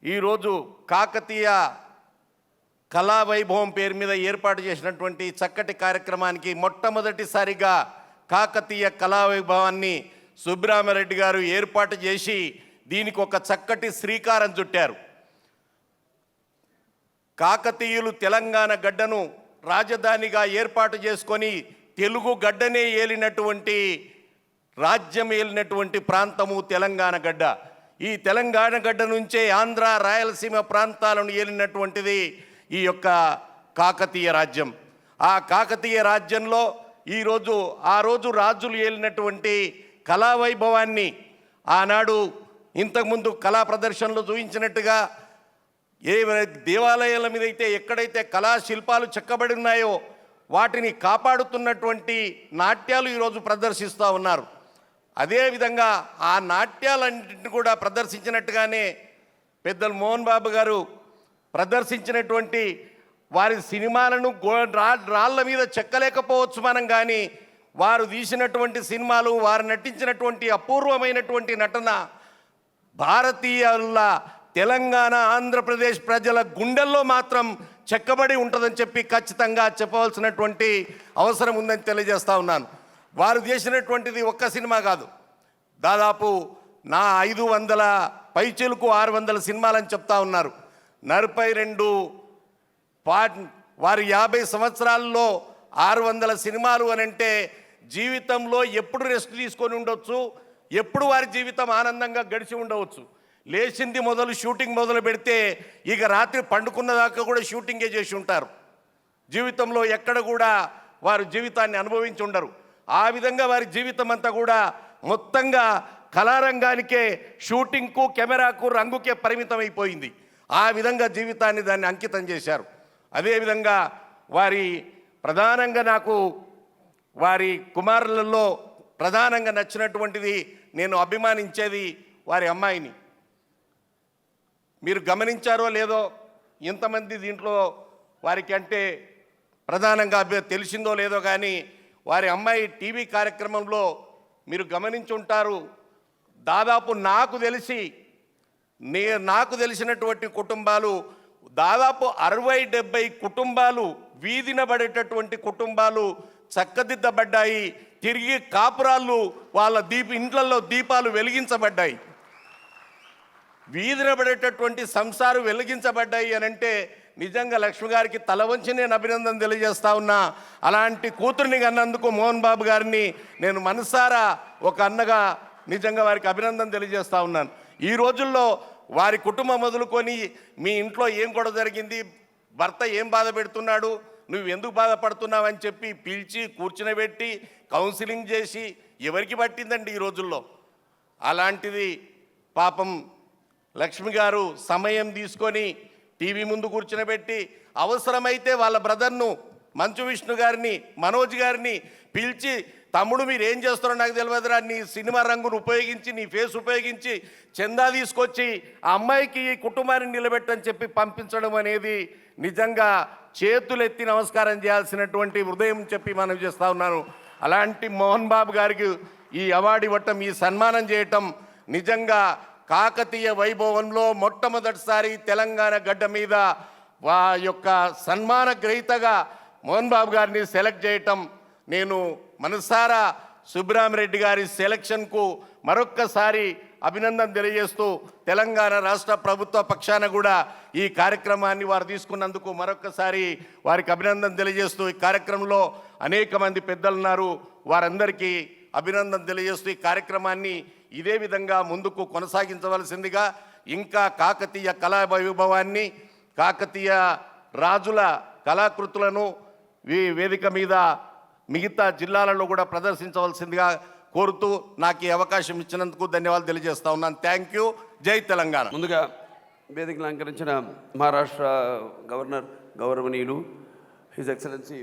ఈరోజు కాకతీయ కళా వైభవం పేరు మీద ఏర్పాటు చేసినటువంటి చక్కటి కార్యక్రమానికి మొట్టమొదటిసారిగా కాకతీయ కళా వైభవాన్ని సుబ్బరామిరెడ్డి గారు ఏర్పాటు చేసి దీనికి ఒక చక్కటి శ్రీకారం చుట్టారు. కాకతీయులు తెలంగాణ గడ్డను రాజధానిగా ఏర్పాటు చేసుకొని తెలుగు గడ్డనే ఏలినటువంటి రాజ్యం ఏలినటువంటి ప్రాంతము తెలంగాణ గడ్డ. ఈ తెలంగాణ గడ్డ నుంచే ఆంధ్ర, రాయలసీమ ప్రాంతాలను ఏలినటువంటిది ఈ యొక్క కాకతీయ రాజ్యం. ఆ కాకతీయ రాజ్యంలో ఆ రోజు రాజులు ఏలినటువంటి కళా వైభవాన్ని ఆనాడు ఇంతకుముందు కళా ప్రదర్శనలు చూపించినట్టుగా ఏ దేవాలయాల మీద అయితే ఎక్కడైతే కళాశిల్పాలు చెక్కబడి ఉన్నాయో వాటిని కాపాడుతున్నటువంటి నాట్యాలు ఈరోజు ప్రదర్శిస్తూ ఉన్నారు. అదేవిధంగా ఆ నాట్యాలన్నింటినీ కూడా ప్రదర్శించినట్టుగానే పెద్దలు మోహన్ బాబు గారు ప్రదర్శించినటువంటి వారి సినిమాలను రాళ్ళ మీద చెక్కలేకపోవచ్చు మనం, కానీ వారు తీసినటువంటి సినిమాలు, వారు నటించినటువంటి అపూర్వమైనటువంటి నటన భారతీయుల తెలంగాణ, ఆంధ్రప్రదేశ్ ప్రజల గుండెల్లో మాత్రం చెక్కబడి ఉంటుందని చెప్పి ఖచ్చితంగా చెప్పవలసినటువంటి అవసరం ఉందని తెలియజేస్తూ ఉన్నాను. వారు చేసినటువంటిది ఒక్క సినిమా కాదు, దాదాపు 500 పైచిలుకు 600 సినిమాలని చెప్తా ఉన్నారు. 42 వారి 50 సంవత్సరాల్లో 600 సినిమాలు అని అంటే జీవితంలో ఎప్పుడు రెస్ట్ తీసుకొని ఉండొచ్చు, ఎప్పుడు వారి జీవితం ఆనందంగా గడిచి ఉండవచ్చు. లేచింది మొదలు షూటింగ్ మొదలు పెడితే ఇక రాత్రి పండుకున్న దాకా కూడా షూటింగే చేసి ఉంటారు. జీవితంలో ఎక్కడ కూడా వారు జీవితాన్ని అనుభవించి ఉండరు. ఆ విధంగా వారి జీవితం అంతా కూడా మొత్తంగా కళారంగానికే, షూటింగ్కు, కెమెరాకు, రంగుకే పరిమితం అయిపోయింది. ఆ విధంగా జీవితాన్ని దాన్ని అంకితం చేశారు. అదేవిధంగా ప్రధానంగా నాకు వారి కుమారులలో ప్రధానంగా నచ్చినటువంటిది, నేను అభిమానించేది వారి అమ్మాయిని. మీరు గమనించారో లేదో, ఇంతమంది దీంట్లో వారికి అంటే ప్రధానంగా తెలిసిందో లేదో కానీ వారి అమ్మాయి టీవీ కార్యక్రమంలో మీరు గమనించుంటారు. దాదాపు నాకు తెలిసినటువంటి కుటుంబాలు దాదాపు 60-70 కుటుంబాలు, వీధిన పడేటటువంటి కుటుంబాలు చక్కదిద్దబడ్డాయి. తిరిగి కాపురాళ్ళు వాళ్ళ ఇంట్లలో దీపాలు వెలిగించబడ్డాయి. వీధిన పడేటటువంటి సంసారం వెలిగించబడ్డాయి అని అంటే నిజంగా లక్ష్మి గారికి తల వంచి నేను అభినందన తెలియజేస్తా ఉన్నా. అలాంటి కూతుర్ని కన్నందుకు మోహన్ బాబు గారిని నేను మనసారా ఒక అన్నగా నిజంగా వారికి అభినందన తెలియజేస్తా ఉన్నాను. ఈ రోజుల్లో వారి కుటుంబం మొదలుకొని మీ ఇంట్లో ఏం గొడవ జరిగింది, భర్త ఏం బాధ పెడుతున్నాడు, నువ్వు ఎందుకు బాధపడుతున్నావు అని చెప్పి పిలిచి కూర్చునబెట్టి కౌన్సిలింగ్ చేసి ఎవరికి పట్టిందండి ఈ రోజుల్లో? అలాంటిది పాపం లక్ష్మి గారు సమయం తీసుకొని టీవీ ముందు కూర్చునబెట్టి అవసరమైతే వాళ్ళ బ్రదర్ను మంచు విష్ణు గారిని, మనోజ్ గారిని పిలిచి, తమ్ముడు మీరు ఏం చేస్తారో నాకు తెలియదురా, నీ సినిమా రంగును ఉపయోగించి, నీ ఫేస్ ఉపయోగించి చందా తీసుకొచ్చి ఆ అమ్మాయికి ఈ కుటుంబాన్ని నిలబెట్టని చెప్పి పంపించడం అనేది నిజంగా చేతులెత్తి నమస్కారం చేయాల్సినటువంటి హృదయం చెప్పి మనం చేస్తూ ఉన్నాను. అలాంటి మోహన్ బాబు గారికి ఈ అవార్డు ఇవ్వటం, ఈ సన్మానం చేయటం నిజంగా కాకతీయ వైభవంలో మొట్టమొదటిసారి తెలంగాణ గడ్డ మీద యొక్క సన్మాన గ్రహీతగా మోహన్ బాబు గారిని సెలెక్ట్ చేయటం, నేను మనసారా సుబ్బరామిరెడ్డి గారి సెలక్షన్కు మరొక్కసారి అభినందన తెలియజేస్తూ తెలంగాణ రాష్ట్ర ప్రభుత్వ పక్షాన కూడా ఈ కార్యక్రమాన్ని వారు తీసుకున్నందుకు మరొక్కసారి వారికి అభినందన తెలియజేస్తూ, ఈ కార్యక్రమంలో అనేక మంది పెద్దలున్నారు, వారందరికీ అభినందన తెలియజేస్తూ ఈ కార్యక్రమాన్ని ఇదే విధంగా ముందుకు కొనసాగించవలసిందిగా, ఇంకా కాకతీయ కళా వైభవాన్ని, కాకతీయ రాజుల కళాకృతులను ఈ వేదిక మీద మిగతా జిల్లాలలో కూడా ప్రదర్శించవలసిందిగా కోరుతూ నాకు ఈ అవకాశం ఇచ్చినందుకు ధన్యవాదాలు తెలియజేస్తా ఉన్నాను. Thank you. జై తెలంగాణ. ముందుగా వేదికను అలంకరించిన మహారాష్ట్ర గవర్నర్ గౌరవనీయులు his excellency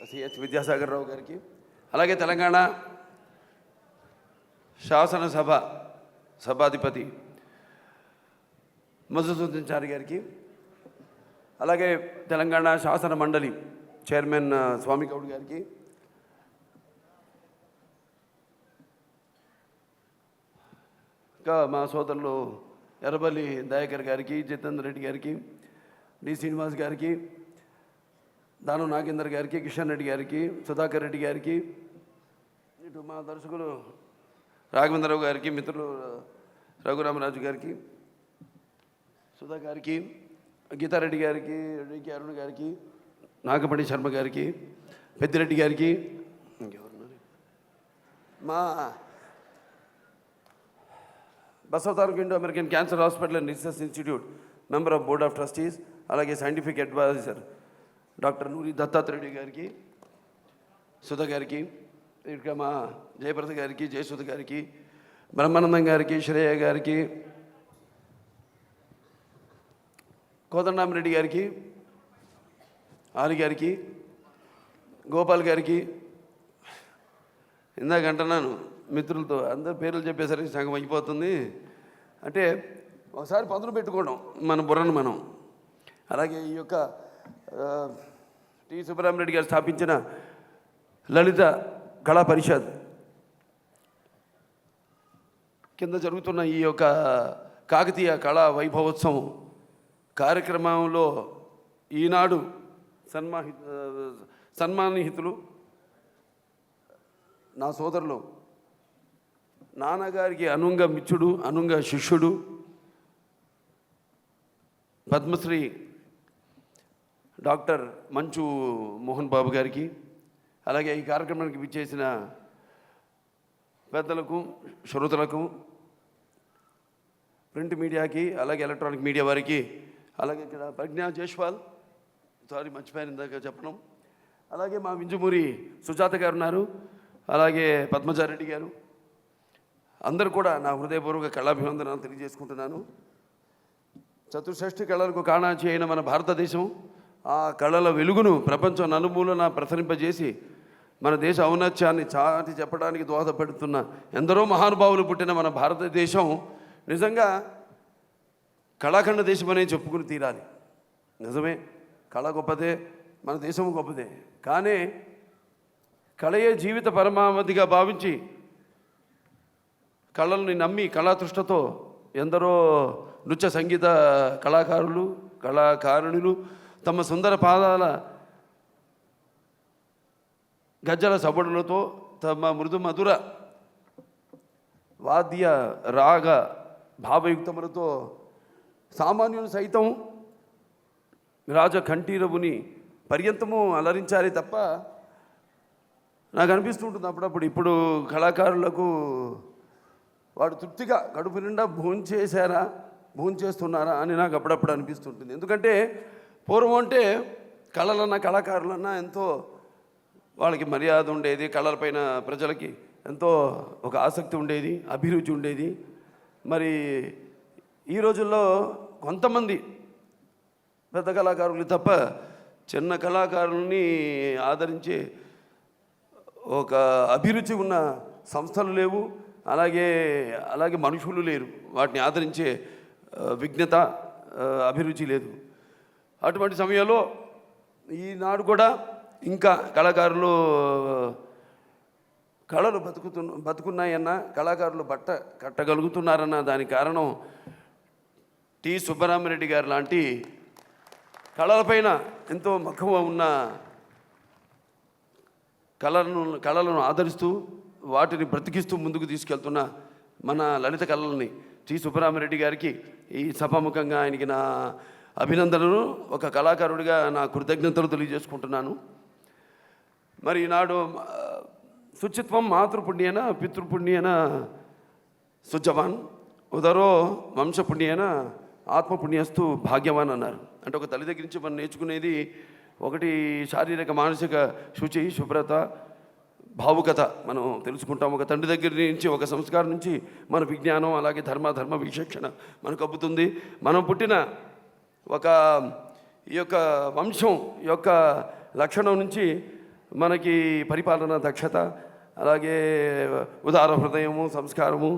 CH Vidyasagar Rao గారికి, అలాగే తెలంగాణ శాసనసభ సభాధిపతి మధుసూదన్ చారి గారికి, అలాగే తెలంగాణ శాసన మండలి చైర్మన్ స్వామి గౌడ్ గారికి, ఇంకా మా సోదరులు ఎర్రబల్లి దయాకర్ గారికి, జితేందర్ రెడ్డి గారికి, డి శ్రీనివాస్ గారికి, దాను నాగేందర్ గారికి, కిషన్ రెడ్డి గారికి, సుధాకర్ రెడ్డి గారికి, ఇటు మా దర్శకులు రాఘవేంద్రరావు గారికి, మిత్రులు రఘురామరాజు గారికి, సుధా గారికి, గీతారెడ్డి గారికి, డికి అరుణ్ గారికి, నాగపడి శర్మ గారికి, పెద్దిరెడ్డి గారికి, ఇంకెవరున్నారు, మా Basavataraka Indo American cancer hospital and research institute member of board of trustees, అలాగే సైంటిఫిక్ అడ్వైజర్ డాక్టర్ నూరి దత్తాత్రేయ గారికి, సుధా గారికి, ఇంకా మా జయప్రద గారికి, జయసుధ గారికి, బ్రహ్మానందం గారికి, శ్రేయ గారికి, కోదండరామిరెడ్డి గారికి, ఆలి గారికి, గోపాల్ గారికి, ఇందాక అంటున్నాను మిత్రులతో అందరి పేర్లు చెప్పేసరికి సగం అయిపోతుంది. అంటే ఒకసారి పదులు పెట్టుకోవడం మన బుర్రను మనం. అలాగే ఈ యొక్క టి సుబ్బరామిరెడ్డి గారు స్థాపించిన లలిత కళా పరిషత్ కింద జరుగుతున్న ఈ యొక్క కాకతీయ కళా వైభవోత్సవం కార్యక్రమంలో ఈనాడు సన్మానిహితులు నా సోదరులు, నాన్నగారికి అనుంగ మిత్రుడు, అనుంగ శిష్యుడు, పద్మశ్రీ డాక్టర్ మంచు మోహన్ బాబు గారికి, అలాగే ఈ కార్యక్రమానికి విచ్చేసిన పెద్దలకు, శ్రోతలకు, ప్రింట్ మీడియాకి, అలాగే ఎలక్ట్రానిక్ మీడియా వారికి, అలాగే ఇక్కడ ప్రజ్ఞా జైస్వాల్, సారీ మర్చిపోయాను ఇందాక చెప్పడం, అలాగే మా వింజమూరి సుజాత గారు ఉన్నారు, అలాగే పద్మజారెడ్డి గారు, అందరూ కూడా నా హృదయపూర్వక కళాభివందనాలు తెలియజేసుకుంటున్నాను. చతుషష్ఠి కళలకు కాణాచి అయిన మన భారతదేశం ఆ కళల వెలుగును ప్రపంచం నలుమూలన ప్రసరింపజేసి మన దేశ ఔన్నత్యాన్ని చాటి చెప్పడానికి దోహదపడుతున్న ఎందరో మహానుభావులు పుట్టిన మన భారతదేశం నిజంగా కళాఖండ దేశం అనే చెప్పుకుని తీరాలి. నిజమే, కళ గొప్పదే, మన దేశం గొప్పదే. కానీ కళయే జీవిత పరమావధిగా భావించి కళల్ని నమ్మి కళాతృష్టతో ఎందరో నృత్య సంగీత కళాకారులు కళాకారుణులు తమ సుందర పాదాల గజ్జల సబడులతో తమ మృదు మధుర వాద్య రాగ భావయుక్తములతో సామాన్యులు సైతం రాజకంఠీరవుని పర్యంతము అలరించాలి తప్ప నాకు అనిపిస్తుంటుంది అప్పుడప్పుడు ఇప్పుడు కళాకారులకు వాడు తృప్తిగా కడుపు నిండా భోంచేస్తున్నారా అని నాకు అప్పుడప్పుడు అనిపిస్తుంటుంది. ఎందుకంటే పూర్వం అంటే కళలన్నా కళాకారులన్నా ఎంతో వాళ్ళకి మర్యాద ఉండేది, కళలపైన ప్రజలకి ఎంతో ఒక ఆసక్తి ఉండేది, అభిరుచి ఉండేది. మరి ఈ రోజుల్లో కొంతమంది పెద్ద కళాకారులు తప్ప చిన్న కళాకారుల్ని ఆదరించే ఒక అభిరుచి ఉన్న సంస్థలు లేవు, అలాగే మనుషులు లేరు, వాటిని ఆదరించే విజ్ఞత అభిరుచి లేదు. అటువంటి సమయంలో ఈనాడు కూడా ఇంకా కళాకారులు కళలు బతుకున్నాయన్న, కళాకారులు బట్ట కట్టగలుగుతున్నారన్న దానికి కారణం టి సుబ్బరామిరెడ్డి గారు లాంటి కళలపైన ఎంతో మక్కువ ఉన్న కళలను ఆదరిస్తూ వాటిని బ్రతికిస్తూ ముందుకు తీసుకెళ్తున్న మన లలిత కళలని టి సుబ్బరామిరెడ్డి గారికి ఈ సభాముఖంగా ఆయనకి నా అభినందనలు, ఒక కళాకారుడిగా నా కృతజ్ఞతలు తెలియజేసుకుంటున్నాను. మరి ఈనాడు శుచిత్వం మాతృపుణ్యేన పితృపుణ్యేన సుజవాన్ ఉదరో వంశపుణ్యేన ఆత్మపుణ్యస్తు భాగ్యవాన్ అన్నారు. అంటే ఒక తల్లి దగ్గర నుంచి మనం నేర్చుకునేది ఒకటి శారీరక మానసిక శుచి, శుభ్రత, భావుకత మనం తెలుసుకుంటాం. ఒక తండ్రి దగ్గర నుంచి, ఒక సంస్కారం నుంచి మన విజ్ఞానం, అలాగే ధర్మ విచక్షణ మనకు అబ్బుతుంది. మనం పుట్టిన ఈ యొక్క వంశం యొక్క లక్షణం నుంచి మనకి పరిపాలన దక్షత, అలాగే ఉదార హృదయము, సంస్కారము,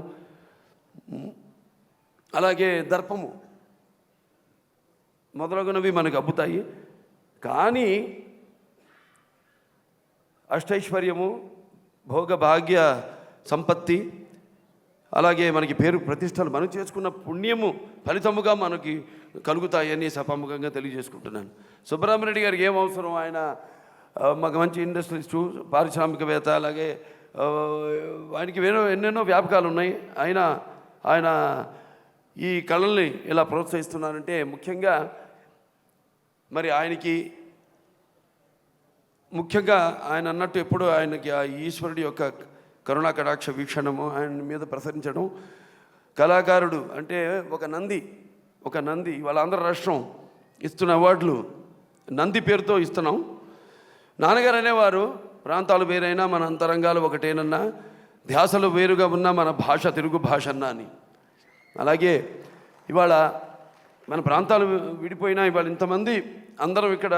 అలాగే దర్పము మొదలగునవి మనకు అబ్బుతాయి. కానీ అష్టైశ్వర్యము, భోగభాగ్య సంపత్తి, అలాగే మనకి పేరు ప్రతిష్టలు మనం చేసుకున్న పుణ్యము ఫలితముగా మనకి కలుగుతాయని సభాముఖంగా తెలియజేసుకుంటున్నాను. సుబ్బరామిరెడ్డి గారికి ఏం అవసరం, ఆయన మాకు మంచి ఇండస్ట్రియలిస్టు, పారిశ్రామికవేత్త, అలాగే ఆయనకి ఎన్నెన్నో వ్యాపకాలు ఉన్నాయి. ఆయన ఈ కళల్ని ఇలా ప్రోత్సహిస్తున్నారంటే ముఖ్యంగా మరి ముఖ్యంగా ఆయన అన్నట్టు ఎప్పుడు ఆయనకి ఆ ఈశ్వరుడి యొక్క కరుణా కటాక్ష వీక్షణము ఆయన మీద ప్రసరించడం. కళాకారుడు అంటే ఒక నంది ఇవాళ ఆంధ్ర రాష్ట్రం ఇస్తున్న అవార్డులు నంది పేరుతో ఇస్తున్నాం. నాన్నగారు అనేవారు, ప్రాంతాలు వేరైనా మన అంతరంగాలు ఒకటేనన్నా, ధ్యాసలు వేరుగా ఉన్న మన భాష తెలుగు భాష అన్నా అని. అలాగే ఇవాళ మన ప్రాంతాలు విడిపోయినా ఇవాళ ఇంతమంది అందరం ఇక్కడ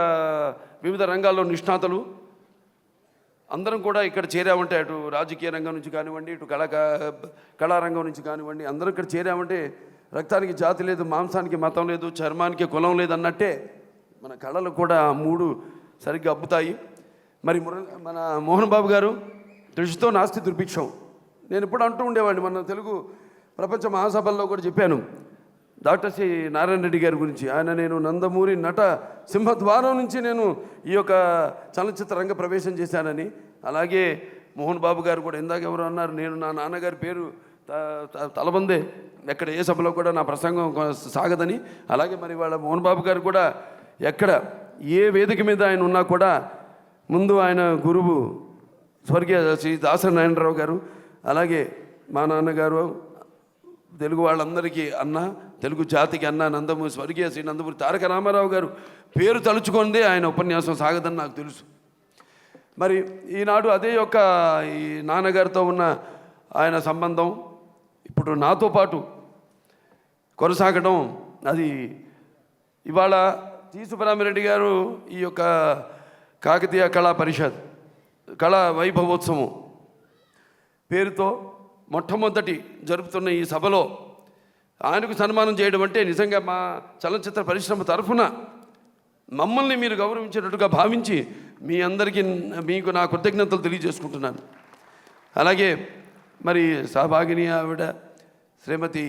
వివిధ రంగాల్లో నిష్ణాతలు అందరం కూడా ఇక్కడ చేరామంటే, అటు రాజకీయ రంగం నుంచి కానివ్వండి, ఇటు కళారంగం నుంచి కానివ్వండి, అందరం ఇక్కడ చేరామంటే రక్తానికి జాతి లేదు, మాంసానికి మతం లేదు, చర్మానికి కులం లేదు అన్నట్టే మన కళలు కూడా మూడు సరిగ్గా అబ్బుతాయి. మరి మన మోహన్ బాబు గారు దృష్టితో నాస్తి దుర్భిక్షం. నేను ఇప్పుడు అంటూ ఉండేవాడిని, మన తెలుగు ప్రపంచ మహాసభల్లో కూడా చెప్పాను డాక్టర్ సి నారాయణ రెడ్డి గారి గురించి. నేను నందమూరి నట సింహద్వారం నుంచి నేను ఈ యొక్క చలనచిత్ర రంగ ప్రవేశం చేశానని. అలాగే మోహన్ బాబు గారు కూడా ఇందాక ఎవరు అన్నారు, నేను నా నాన్నగారి పేరు తలబందే, ఎక్కడ ఏ సభలో కూడా నా ప్రసంగం సాగదని. అలాగే మరి వాళ్ళ మోహన్ బాబు గారు కూడా ఎక్కడ ఏ వేదిక మీద ఆయన ఉన్నా కూడా ముందు ఆయన గురువు స్వర్గీయ శ్రీ దాసరి నారాయణరావు గారు, అలాగే మా నాన్నగారు, తెలుగు వాళ్ళందరికీ అన్న, తెలుగు జాతికి అన్న నందమూరి స్వర్గీయ శ్రీ నందమూరి తారక రామారావు గారు పేరు తలుచుకుందే ఆయన ఉపన్యాసం సాగదని నాకు తెలుసు. మరి ఈనాడు అదే యొక్క ఈ నాన్నగారితో ఉన్న ఆయన సంబంధం ఇప్పుడు నాతో పాటు కొనసాగడం, అది ఇవాళ టి సుబ్బరామిరెడ్డి గారు ఈ యొక్క కాకతీయ కళా పరిషత్ కళా వైభవోత్సవం పేరుతో మొట్టమొదటి జరుపుతున్న ఈ సభలో ఆయనకు సన్మానం చేయడం అంటే నిజంగా మా చలనచిత్ర పరిశ్రమ తరఫున మమ్మల్ని మీరు గౌరవించినట్టుగా భావించి మీ అందరికీ మీకు నా కృతజ్ఞతలు తెలియజేసుకుంటున్నాను. అలాగే మరి సహభాగిని ఆవిడ శ్రీమతి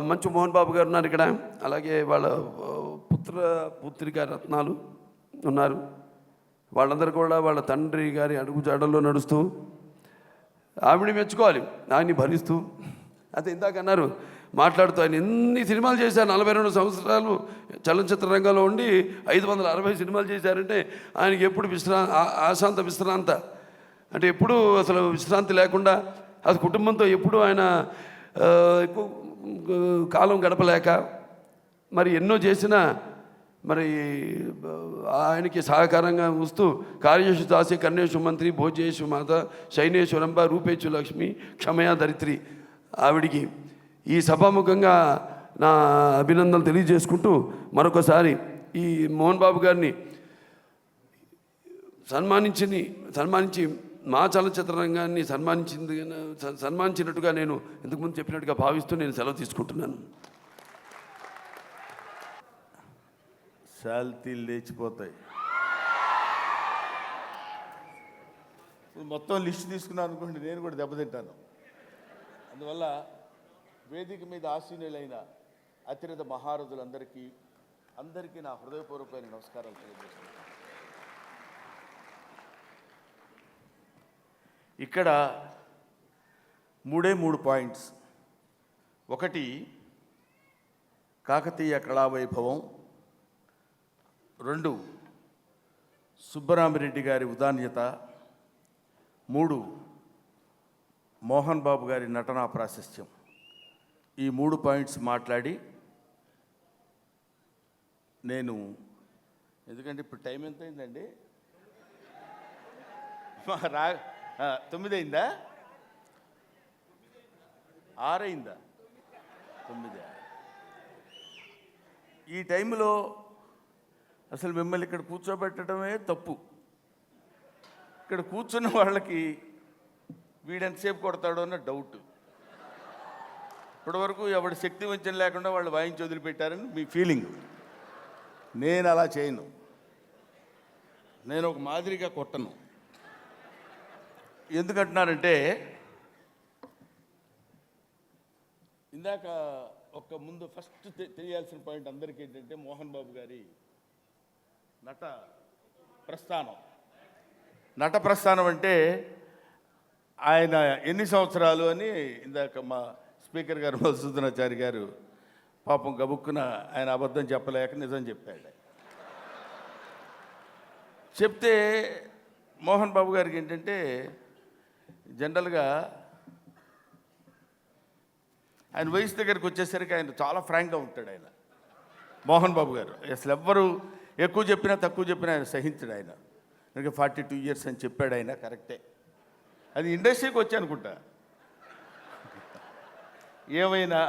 మంచు మోహన్ బాబు గారు ఉన్నారు ఇక్కడ. అలాగే వాళ్ళ పుత్రిక రత్నాలు ఉన్నారు. వాళ్ళందరూ కూడా వాళ్ళ తండ్రి గారి అడుగుజాడల్లో నడుస్తూ ఆవిడని మెచ్చుకోవాలి, ఆయన్ని భరిస్తూ. అయితే ఇందాక అన్నారు మాట్లాడుతూ, ఆయన ఎన్ని సినిమాలు చేశారు, 42 సంవత్సరాలు చలనచిత్ర రంగంలో ఉండి 560 సినిమాలు చేశారంటే ఆయనకి ఎప్పుడు ఆశాంత విశ్రాంత అంటే ఎప్పుడు అసలు విశ్రాంతి లేకుండా అసలు కుటుంబంతో ఎప్పుడు ఆయన ఎక్కువ కాలం గడపలేక మరి ఎన్నో చేసినా మరి ఆయనకి సహకారంగా వస్తూ కార్యేషు దాసి కర్ణేషు మంత్రి భోజేషు మాత శైనేషు రంభ రూపేషు లక్ష్మి క్షమయా ధరిత్రి ఆవిడికి ఈ సభాముఖంగా నా అభినందనలు తెలియజేసుకుంటూ మరొకసారి ఈ మోహన్ బాబు గారిని సన్మానించి మా చలనచిత్ర రంగాన్ని సన్మానించినట్టుగా నేను ఇంతకుముందు చెప్పినట్టుగా భావిస్తూ నేను సెలవు తీసుకుంటున్నాను. శాల్తీలు లేచిపోతాయి. మొత్తం లిస్ట్ తీసుకున్నాను అనుకోండి, నేను కూడా దెబ్బతింటాను. అందువల్ల వేదిక మీద ఆసీనులైన అతిరథ మహారథులందరికీ నా హృదయపూర్వకమైన నమస్కారాలు తెలియజేస్తున్నాను. ఇక్కడ 3 పాయింట్స్. ఒకటి కాకతీయ కళావైభవం, 2 సుబ్బరామిరెడ్డి గారి ఉదాన్యత, 3 మోహన్ బాబు గారి నటనా ప్రాశస్త్యం. ఈ 3 పాయింట్స్ మాట్లాడి నేను, ఎందుకంటే ఇప్పుడు టైం ఎంత అయిందండి? 9 అయిందా? 6 అయిందా? 9. ఈ టైంలో అసలు మిమ్మల్ని ఇక్కడ కూర్చోబెట్టడమే తప్పు. ఇక్కడ కూర్చున్న వాళ్ళకి వీడెంతసేపు కొడతాడో అన్న డౌట్. ఇప్పటివరకు ఎవరి శక్తి వంచన లేకుండా వాళ్ళు వాయించి వదిలిపెట్టారని మీ ఫీలింగ్. నేను అలా చేయను. నేను ఒక మాదిరిగా కొట్టను. ఎందుకంటున్నానంటే ఇందాక ముందు ఫస్ట్ తెలియాల్సిన పాయింట్ అందరికీ ఏంటంటే మోహన్ బాబు గారి నట ప్రస్థానం అంటే ఆయన ఎన్ని సంవత్సరాలు అని ఇందాక మా స్పీకర్ గారు మధుసూదనాచారి గారు పాపం గబుక్కున ఆయన అబద్ధం చెప్పలేక నిజం చెప్పాడు. చెప్తే మోహన్ బాబు గారికి ఏంటంటే జనరల్గా ఆయన వయసు దగ్గరికి వచ్చేసరికి ఆయన చాలా ఫ్రాంక్గా ఉంటాడు. ఆయన మోహన్ బాబు గారు అసలు ఎవ్వరు ఎక్కువ చెప్పినా తక్కువ చెప్పినా ఆయన సహించడు. ఆయన 42 ఇయర్స్ అని చెప్పాడు. ఆయన కరెక్టే. అది ఇండస్ట్రీకి వచ్చి అనుకుంటా. ఏమైనా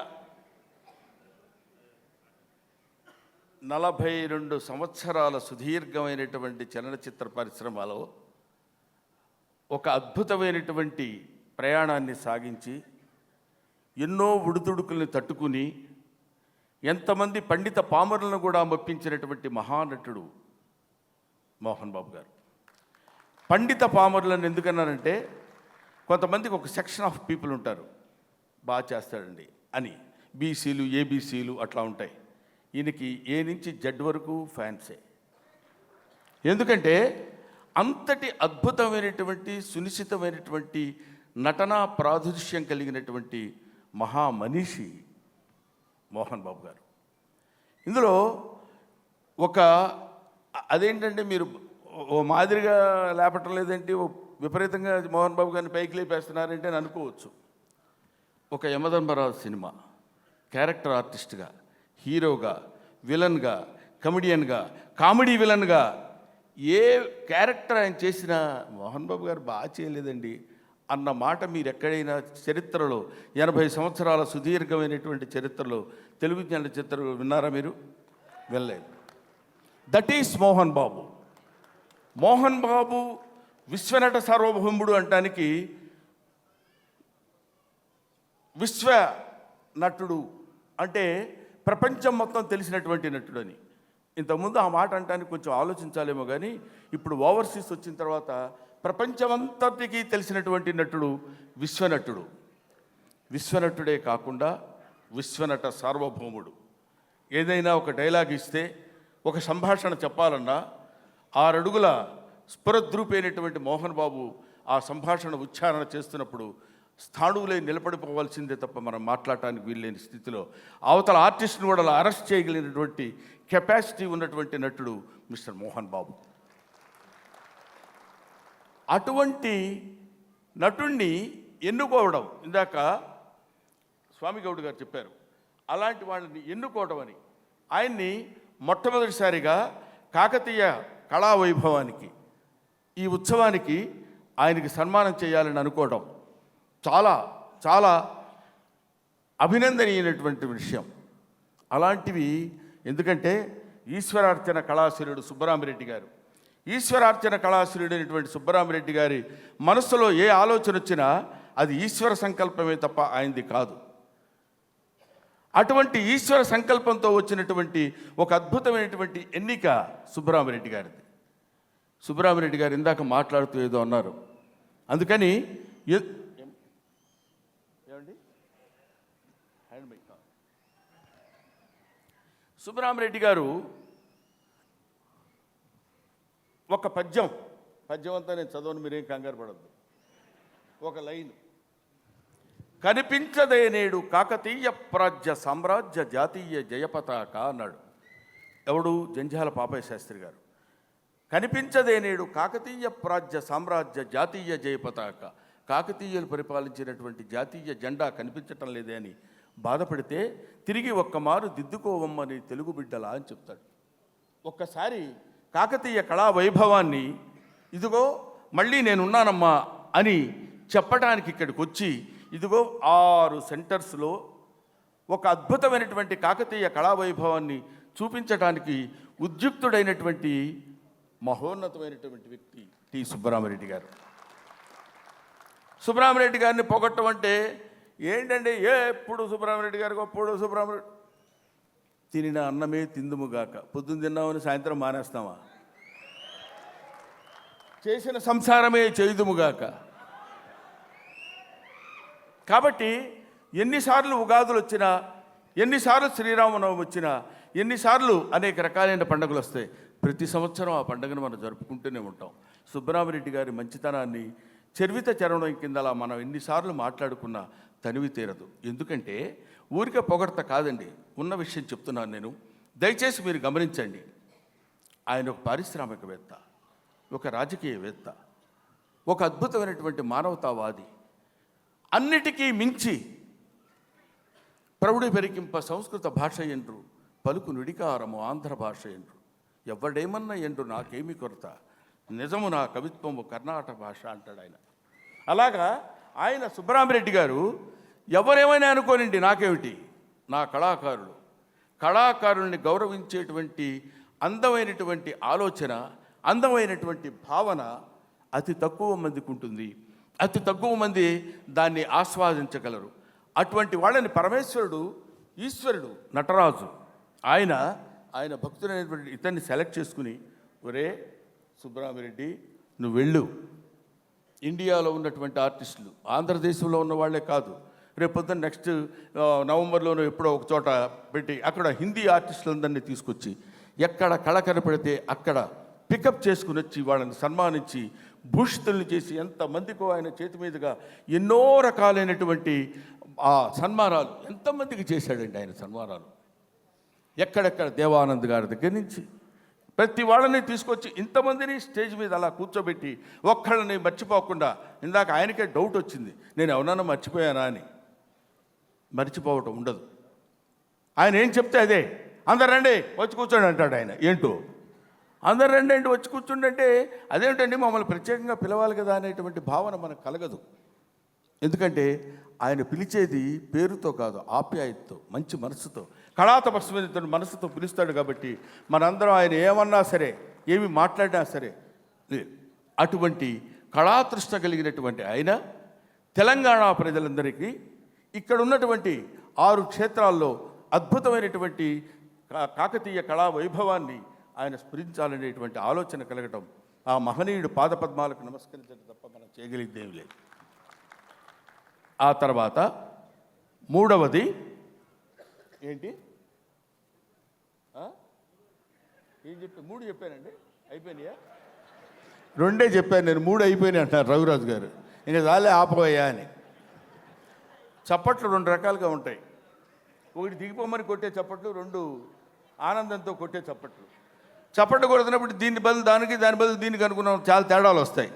42 సంవత్సరాల సుదీర్ఘమైనటువంటి చలనచిత్ర పరిశ్రమలో ఒక అద్భుతమైనటువంటి ప్రయాణాన్ని సాగించి ఎన్నో ఉడుదుడుకుల్ని తట్టుకుని ఎంతమంది పండిత పామరులను కూడా మెప్పించినటువంటి మహానటుడు మోహన్ బాబు గారు. పండిత పామరులను ఎందుకన్నానంటే కొంతమందికి ఒక సెక్షన్ ఆఫ్ పీపుల్ ఉంటారు, బాగా చేస్తాడండి అని, బీసీలు ఏబీసీలు అట్లా ఉంటాయి. ఈయనకి ఏ నుంచి జడ్ వరకు ఫ్యాన్సే. ఎందుకంటే అంతటి అద్భుతమైనటువంటి సునిశ్చితమైనటువంటి నటనా ప్రాదుర్శ్యం కలిగినటువంటి మహామనిషి మోహన్ బాబు గారు. ఇందులో అదేంటంటే మీరు ఓ మాదిరిగా లేపటం లేదంటే విపరీతంగా మోహన్ బాబు గారిని పైకి లేపేస్తున్నారంటే అని అనుకోవచ్చు. ఒక యమధర్మరాజు సినిమా క్యారెక్టర్ ఆర్టిస్ట్గా, హీరోగా, విలన్గా, కమెడియన్గా, కామెడీ విలన్గా ఏ క్యారెక్టర్ ఆయన చేసినా మోహన్ బాబు గారు బాగా చేయలేదండి అన్న మాట మీరు ఎక్కడైనా చరిత్రలో 80 సంవత్సరాల సుదీర్ఘమైనటువంటి చరిత్రలో తెలుగు చలనచిత్రం విన్నారా? మీరు వెళ్ళలేదు. That is Mohan Babu. మోహన్ బాబు విశ్వనట సార్వభౌముడు అంటానికి విశ్వ నటుడు అంటే ప్రపంచం మొత్తం తెలిసినటువంటి నటుడు అని. ఇంతకుముందు ఆ మాట అంటానికి కొంచెం ఆలోచించాలేమో కానీ ఇప్పుడు ఓవర్సీస్ వచ్చిన తర్వాత ప్రపంచమంతటికీ తెలిసినటువంటి నటుడు విశ్వనటుడు. విశ్వనటుడే కాకుండా విశ్వనట సార్వభౌముడు. ఏదైనా ఒక డైలాగ్ ఇస్తే, ఒక సంభాషణ చెప్పాలన్నా 6 అడుగుల స్ఫురద్రూపైనటువంటి మోహన్ బాబు ఆ సంభాషణ ఉచ్చారణ చేస్తున్నప్పుడు స్థాణువులే నిలబడిపోవాల్సిందే తప్ప మనం మాట్లాడటానికి వీల్లేని స్థితిలో అవతల ఆర్టిస్ట్ని కూడా అలా అరెస్ట్ చేయగలిగినటువంటి కెపాసిటీ ఉన్నటువంటి నటుడు మిస్టర్ మోహన్ బాబు. అటువంటి నటుణ్ణి ఎన్నుకోవడం, ఇందాక స్వామిగౌడ్ గారు చెప్పారు, అలాంటి వాళ్ళని ఎన్నుకోవడం అని. ఆయన్ని మొట్టమొదటిసారిగా కాకతీయ కళావైభవానికి, ఈ ఉత్సవానికి ఆయనకి సన్మానం చేయాలని అనుకోవడం చాలా చాలా అభినందనీయమైనటువంటి విషయం. అలాంటివి ఎందుకంటే ఈశ్వరార్చన కళాశీలుడు సుబ్బరామిరెడ్డి గారు, ఈశ్వరార్చన కళాశీలుడు అయినటువంటి సుబ్బరామిరెడ్డి గారి మనస్సులో ఏ ఆలోచన వచ్చినా అది ఈశ్వర సంకల్పమే తప్ప ఆయనది కాదు. అటువంటి ఈశ్వర సంకల్పంతో వచ్చినటువంటి ఒక అద్భుతమైనటువంటి ఎన్నిక సుబ్బరామిరెడ్డి గారిది. సుబ్బరామిరెడ్డి గారు ఇందాక మాట్లాడుతూ ఏదో అన్నారు, అందుకని ఏమండి సుబ్బరామిరెడ్డి గారు ఒక పద్యం అంతా నేను చదవను, మీరేం కంగారు పడద్దు. ఒక లైన్, కనిపించదే నేడు కాకతీయ ప్రాజ్య సామ్రాజ్య జాతీయ జయపతాక అన్నాడు. ఎవడు? జంధ్యాల పాపయ్య శాస్త్రి గారు. కనిపించదే నేడు కాకతీయ ప్రాజ్య సామ్రాజ్య జాతీయ జయపతాక, కాకతీయులు పరిపాలించినటువంటి జాతీయ జెండా కనిపించటం లేదే అని బాధపడితే తిరిగి ఒక్కమారు దిద్దుకోవమ్మని తెలుగు బిడ్డలా అని చెప్తాడు. ఒక్కసారి కాకతీయ కళా వైభవాన్ని ఇదిగో మళ్ళీ నేనున్నానమ్మా అని చెప్పడానికి ఇక్కడికి వచ్చి ఇదిగో 6 సెంటర్స్లో ఒక అద్భుతమైనటువంటి కాకతీయ కళావైభవాన్ని చూపించడానికి ఉద్యుక్తుడైనటువంటి మహోన్నతమైనటువంటి వ్యక్తి టి సుబ్బరామిరెడ్డి గారు. సుబ్బరామిరెడ్డి గారిని పొగట్టం అంటే ఏంటంటే ఎప్పుడు సుబ్బరామిరెడ్డి గారు గొప్పడు, సుబ్బరామిరెడ్డి తినిన అన్నమే తిందుముగాక, పొద్దున్న తిన్నామని సాయంత్రం మానేస్తామా, చేసిన సంసారమే చేయుదుముగాక. కాబట్టి ఎన్నిసార్లు ఉగాదులు వచ్చినా, ఎన్నిసార్లు శ్రీరామనవమి వచ్చినా, ఎన్నిసార్లు అనేక రకాలైన పండుగలు వస్తాయి, ప్రతి సంవత్సరం ఆ పండుగను మనం జరుపుకుంటూనే ఉంటాం. సుబ్బరామిరెడ్డి గారి మంచితనాన్ని చర్విత చరణం కిందలా మనం ఎన్నిసార్లు మాట్లాడుకున్నా తనివి తీరదు. ఎందుకంటే ఊరికే పొగడత కాదండి, ఉన్న విషయం చెప్తున్నాను నేను, దయచేసి మీరు గమనించండి. ఆయన ఒక పారిశ్రామికవేత్త, ఒక రాజకీయవేత్త, ఒక అద్భుతమైనటువంటి మానవతావాది. అన్నిటికీ మించి ప్రౌఢి పెరికింప సంస్కృత భాష ఎండ్రు, పలుకు నుడికారము ఆంధ్ర భాష ఎండ్రు, ఎవడేమన్నా ఎండ్రు నాకేమి కొరత, నిజము నా కవిత్వము కర్ణాటక భాష అంటాడు ఆయన. అలాగా ఆయన సుబ్బరామిరెడ్డి గారు ఎవరేమైనా అనుకోనండి, నాకేమిటి, నా కళాకారుల్ని గౌరవించేటువంటి అందమైనటువంటి ఆలోచన, అందమైనటువంటి భావన అతి తక్కువ మందికి ఉంటుంది, అతి తక్కువ మంది దాన్ని ఆస్వాదించగలరు. అటువంటి వాళ్ళని పరమేశ్వరుడు, ఈశ్వరుడు, నటరాజు ఆయన భక్తుడైనటువంటి ఇతన్ని సెలెక్ట్ చేసుకుని, ఒరే సుబ్బరామిరెడ్డి నువ్వు వెళ్ళు, ఇండియాలో ఉన్నటువంటి ఆర్టిస్టులు, ఆంధ్రదేశంలో ఉన్న వాళ్ళే కాదు, రేపొద్దున నెక్స్ట్ నవంబర్లోనూ ఎప్పుడో ఒక చోట పెట్టి అక్కడ హిందీ ఆర్టిస్టులందరినీ తీసుకొచ్చి ఎక్కడ కళ కనపడితే అక్కడ పికప్ చేసుకుని వచ్చి వాళ్ళని సన్మానించి భూషితుల్ని చేసి ఎంతమందికో ఆయన చేతి మీదుగా ఎన్నో రకాలైనటువంటి ఆ సన్మానాలు ఎంతమందికి చేశాడండి ఆయన సన్మానాలు. ఎక్కడెక్కడ దేవానంద్ గారి దగ్గర నుంచి ప్రతి వాళ్ళని తీసుకొచ్చి ఇంతమందిని స్టేజ్ మీద అలా కూర్చోబెట్టి ఒక్కళ్ళని మర్చిపోకుండా, ఇందాక ఆయనకే డౌట్ వచ్చింది నేను ఎవరన్నా మర్చిపోయానా అని. మర్చిపోవటం ఉండదు. ఆయన ఏం చెప్తే అదే, అందరు రండి వచ్చి కూర్చోండి అంటాడు ఆయన. ఏంటో అందరు రండి అంటే వచ్చి కూర్చుండి అంటే అదేంటండి మమ్మల్ని ప్రత్యేకంగా పిలవాలి కదా అనేటువంటి భావన మనకు కలగదు. ఎందుకంటే ఆయన పిలిచేది పేరుతో కాదు, ఆప్యాయతతో, మంచి మనసుతో, కళాతపస్సుతో మనసుతో పిలుస్తాడు. కాబట్టి మనందరం ఆయన ఏమన్నా సరే, ఏమి మాట్లాడినా సరే, అటువంటి కళాతృష్ణ కలిగినటువంటి ఆయన తెలంగాణ ప్రజలందరికీ ఇక్కడ ఉన్నటువంటి 6 క్షేత్రాల్లో అద్భుతమైనటువంటి కాకతీయ కళా వైభవాన్ని ఆయన స్మరించాలనేటువంటి ఆలోచన కలగటం, ఆ మహనీయుడు పాదపద్మాలకు నమస్కరించడం తప్ప మనం చేయగలిగేదేం లేదు. ఆ తర్వాత మూడవది ఏంటి? ఏం చెప్పా? 3 చెప్పానండి, అయిపోయినాయా? 2 చెప్పాను నేను, 3 అయిపోయినాయి అంటారు రఘురాజు గారు. ఇంకా చాలే ఆపవయ్యా అని. చప్పట్లు 2 రకాలుగా ఉంటాయి. ఒకటి దిగిపోమని కొట్టే చప్పట్లు, 2 ఆనందంతో కొట్టే చప్పట్లు. చప్పట్లు కొడుతున్నప్పుడు దీని బదులు దానికి, దాని బదులు దీనికి అనుకున్నాం, చాలా తేడాలు వస్తాయి.